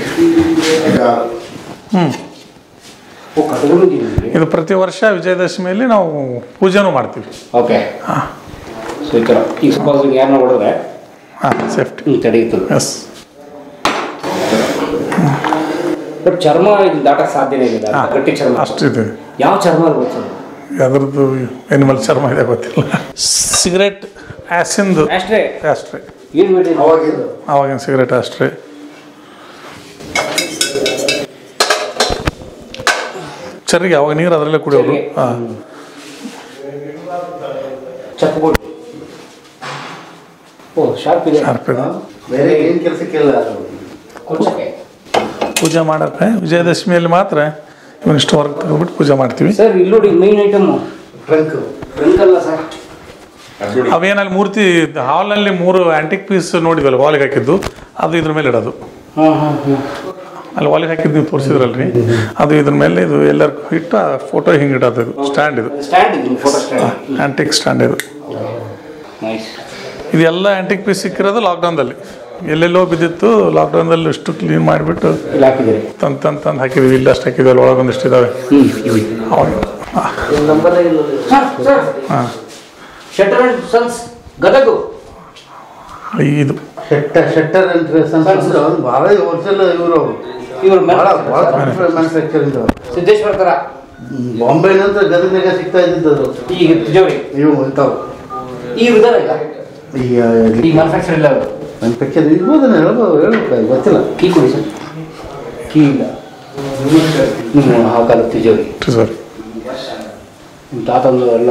ಇದು ಪ್ರತಿ ವರ್ಷ ವಿಜಯದಶಮಿಯಲ್ಲಿ ನಾವು ಪೂಜೆನೂ ಮಾಡ್ತೀವಿ. ಓಕೆ, ಹಾಂ, ಸೊ ಈ ಥರ ಈಗ ಸಪೋಸ್ ಯಾರನ್ನ ಹೊಡೆದ್ರೆ ಹಾಂ ಸೇಫ್ಟಿ ತಡೆಯುತ್ತದೆ. ಎಸ್, ಬಟ್ ಚರ್ಮ ಇದು ದಾಟಕ್ಕೆ ಸಾಧ್ಯನೇ ಇಲ್ಲ, ಗಟ್ಟಿ ಚರ್ಮ ಅಷ್ಟು ಇದೆ. ಯಾವ ಚರ್ಮ ಗೊತ್ತು? ಅದರದ್ದು ಎನಿಮಲ್ ಚರ್ಮ ಇದೆ, ಗೊತ್ತಿಲ್ಲ. ಸಿಗರೇಟ್ ಆ್ಯಸಿಂದು ಅಷ್ಟೇ ಆಸ್ಟ್ರೇ, ಏನು ಮಾಡಿ ಆವಾಗಿನ ಸಿಗರೇಟ್ ಆಸ್ಟ್ರೇ. ಚರಿಗೆ ಅವಾಗ ನೀರು ಅದರಲ್ಲೇ ಕುಡಿಯೋರು. ಹಾಂ, ಚಪ್ಪು. ಓ ಶಾರ್ಪ್ ಇದೆ. ಶಾರ್ಪ್ ಇದೆ. ಬೇರೆ ಏನು ಕೆಲಸಕ್ಕೆಲ್ಲ ಪೂಜೆ ಮಾಡೋಕ್ಕೆ ವಿಜಯದಶಮಿಯಲ್ಲಿ ಮಾತ್ರ ಇವನಿಷ್ಟು ಹೊರಗೆ ತಗೊಬಿಟ್ಟು ಪೂಜೆ ಮಾಡ್ತೀವಿ. ಸರ್ ಇಲ್ಲಿ ನೋಡಿ, ಮೇನ್ ಐಟಮ್ ಟ್ರಂಕ್ ಅಲ್ಲ ಸರ್, ಅವೇನಲ್ಲಿ ಮೂರ್ತಿ ಹಾಲ್ನಲ್ಲಿ 3 ಆ್ಯಂಟಿಕ್ ಪೀಸ್ ನೋಡಿದ್ವಲ್ಲ ವಾಲಿಗೆ ಹಾಕಿದ್ದು, ಅದು ಇದ್ರ ಮೇಲೆ ಇಡೋದು. ಅಲ್ಲಿ ವಾಲಿಗೆ ಹಾಕಿದ್ದು ನೀವು ತೋರಿಸಿದ್ರಲ್ರಿ, ಅದು ಇದ್ರ ಮೇಲೆ ಇದು ಎಲ್ಲರಿಗೂ ಇಟ್ಟು ಆ ಫೋಟೋ ಹಿಂಗೆ ಇಡೋದು. ಇದು ಸ್ಟ್ಯಾಂಡ್, ಇದು ಆ್ಯಂಟಿಕ್ ಸ್ಟ್ಯಾಂಡ್. ಇದು ಇದೆಲ್ಲ ಆ್ಯಂಟಿಕ್ ಪೀಸ್ ಸಿಕ್ಕಿರೋದು ಲಾಕ್ಡೌನ್ದಲ್ಲಿ. ಎಲ್ಲೆಲ್ಲೋ ಬಿದ್ದಿತ್ತು, ಲಾಕ್ಡೌನ್ದಲ್ಲಿ ಇಷ್ಟು ಕ್ಲೀನ್ ಮಾಡಿಬಿಟ್ಟು ತಂದು ಹಾಕಿದ್ವಿ. ಇಲ್ಲಿ ಅಷ್ಟು ಹಾಕಿದ್ವಿ, ಅಲ್ಲಿ ಒಳಗೊಂದಿಷ್ಟು ಇದ್ದಾವೆ. ಅವಾಗ ಹಾಂ, ಇದು ಶೆಟ್ಟರ್ ಅಂತ ಭಾಳ ವರ್ಷಲ್ಲ ಇವರು ಮ್ಯಾನುಫ್ಯಾಕ್ಚರಿಂಗ್ ಸಿದ್ದೇಶ್ವರ ಥರ ಬಾಂಬೆ ನಂತರ ಗದಗನಾಗ ಸಿಗ್ತಾ ಇದ್ದಿದ್ದು. ಈಗ ತಿಜೋರಿ ಇವು ಇಂಥವು ಈ ವಿಧಾನ ಈ ಮ್ಯಾನುಫ್ಯಾಕ್ಚರ್ ಇಲ್ಲ, ಮ್ಯಾನುಫ್ಯಾಕ್ಚರ್ ಇರ್ಬೋದನ್ನ ಹೇಳ್ಬೇಕು, ಗೊತ್ತಿಲ್ಲ. ಕೀ ಕೊಡಿ ಸರ್, ಕೀ ಇಲ್ಲ. ಆ ಕಾಲದ ತಿಜೋರಿ ಸಾರಿ ನಿಮ್ಮ ತಾತಂದು ಎಲ್ಲ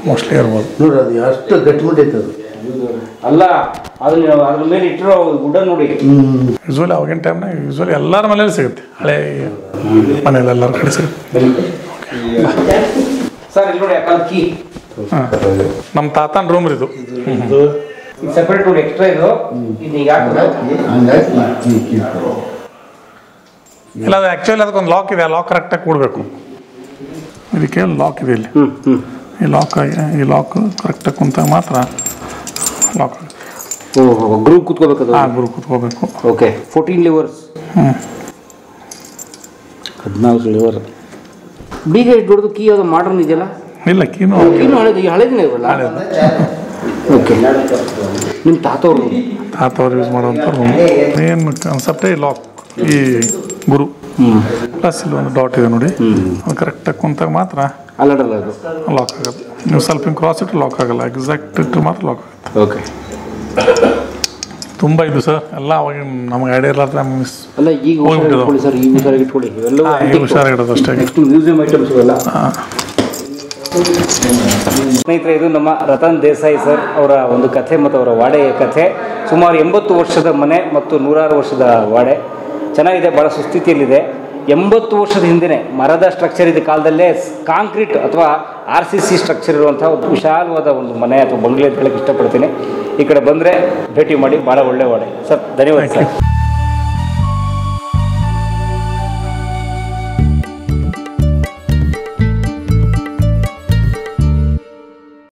ಮೋಸ್ಟ್ಲಿ ಇರ್ಬೋದು ನೋಡ್ರಿ, ಅದು ಎಷ್ಟು ಗಟ್ಟಿಮುಟ್ಟಿ ಐತೆ ಅದು. ಅಲ್ಲ, ಅದನ್ನ ಅದ್ರ ಮೇಲೆ ಇಟ್ಟಿರೋ ಗುಡ್ಡ ನೋಡಿ. ಯೂಸ್ವಲಿ ಅವಾಗಿನ ಟೈಮ್ನಾಗ ಯೂಸ್ವಲಿ ಎಲ್ಲರ ಮನೇಲಿ ಸಿಗುತ್ತೆ, ಹಳೆ ಮನೇಲಿ ಎಲ್ಲರ ಕಡೆ ಸಿಗುತ್ತೆ. ಸರ್ ಇಲ್ಲಿ ನೋಡಿ, ಆ ಕೀ ಹಾಂ, ನಮ್ಮ ತಾತನ ರೂಮ್ ಇದು. ಸೆಪರೇಟ್ ನೋಡಿ, ಎಕ್ಸ್ಟ್ರಾ ಇದು ಈಗ ಇಲ್ಲ, ಅದು ಆ್ಯಕ್ಚುಲಿ ಅದಕ್ಕೊಂದು ಲಾಕ್ ಇದೆ. ಆ ಲಾಕ್ ಕರೆಕ್ಟಾಗಿ ಕೂಡಬೇಕು. ಇದಕ್ಕೆ ಲಾಕ್ ಇದೆ ಇಲ್ಲಿ. ಈ ಲಾಕ್ ಕರೆಕ್ಟಾಗಿ ಕುಂತಾಗ ಮಾತ್ರ ಲಾಕ್ ಆಗುತ್ತೆ. ಓಹೋ, ಗ್ರೂ ಕೂತ್ಕೋಬೇಕು. ಗುರು ಕೂತ್ಕೋಬೇಕು. Okay, 14 levers. 14 ಲಿವರ್. ಬೀಗ ಇಟ್ಬಿಡೋದು. ಕೀ ಯಾವುದು ಮಾಡರ್ನ್ ಇದೆಯಲ್ಲ? ಇಲ್ಲ, ಕೀನು ಹಳೇದು, ಹಳೇದಿನ ಇವಲ್ಲ. ಓಕೆ, ನಿಮ್ಮ ತಾತವ್ರು ಯೂಸ್ ಮಾಡುವಂಥ ರೂಮ್. ಏನು ಕಾನ್ಸೆಪ್ಟೇ ಲಾಕ್. ಈ ಗುರು ಪ್ಲಸ್ ಇಲ್ಲಿ ಒಂದು ಡಾಟ್ ಇದೆ ನೋಡಿ, ಅದು ಕರೆಕ್ಟಾಗಿ ಕುಂತಾಗ ಮಾತ್ರ ಅಲ್ಲಡಲ್ಲ ಅದು ಲಾಕ್ ಆಗುತ್ತೆ. ನೀವು ಸ್ವಲ್ಪ ಹಿಂಗೆ ಕ್ರಾಸ್ ಇಟ್ಟು ಲಾಕ್ ಆಗಲ್ಲ, ಎಕ್ಸಾಕ್ಟ್ ಇಟ್ಟರೆ ಮಾತ್ರ ಲಾಕ್ ಆಗುತ್ತೆ. ಓಕೆ. ತುಂಬ ಇದು ಸರ್ ಎಲ್ಲ ಅವಾಗ ನಮ್ಗೆ ಐಡಿಯಾ ಇರಲಾರ್ದ ಮಿಸ್ ಅಲ್ಲ ಈಗ ಹುಷಾರಿಟ್ಕೊಳ್ಳಿ ಸರ್, ಈಗ ಹುಷಾರಾಗಿಟ್ಕೊಳ್ಳಿ, ಇವೆಲ್ಲವೂ ಹುಷಾರಾಗಿಡೋದು ಅಷ್ಟೇ. ನೆಕ್ಸ್ಟ್ ಮ್ಯೂಸಿಯಂ ಐಟಮ್ಸ್ ಇವೆಲ್ಲ. ಸ್ನೇಹಿತರೆ, ಇದು ನಮ್ಮ ರತನ್ ದೇಸಾಯಿ ಸರ್ ಅವರ ಒಂದು ಕಥೆ ಮತ್ತು ಅವರ ವಾಡೆಯ ಕಥೆ. ಸುಮಾರು 80 ವರ್ಷದ ಮನೆ ಮತ್ತು 100 ವರ್ಷದ ವಾಡೆ. ಚೆನ್ನಾಗಿದೆ, ಭಾಳ ಸುಸ್ಥಿತಿಯಲ್ಲಿದೆ. 80 ವರ್ಷದ ಹಿಂದೆ ಮರದ ಸ್ಟ್ರಕ್ಚರ್ ಇದ್ದ ಕಾಲದಲ್ಲೇ ಕಾಂಕ್ರೀಟ್ ಅಥವಾ RCC ಸ್ಟ್ರಕ್ಚರ್ ಇರುವಂತಹ ಒಂದು ವಿಶಾಲವಾದ ಒಂದು ಮನೆ ಅಥವಾ ಬಂಗ್ಲೆ ಅಂತ ಹೇಳಕ್ಕೆ ಇಷ್ಟಪಡ್ತೀನಿ. ಈ ಕಡೆ ಬಂದರೆ ಭೇಟಿ ಮಾಡಿ, ಭಾಳ ಒಳ್ಳೆ ವಾಡೆ ಸರ್. ಧನ್ಯವಾದ ಸರ್.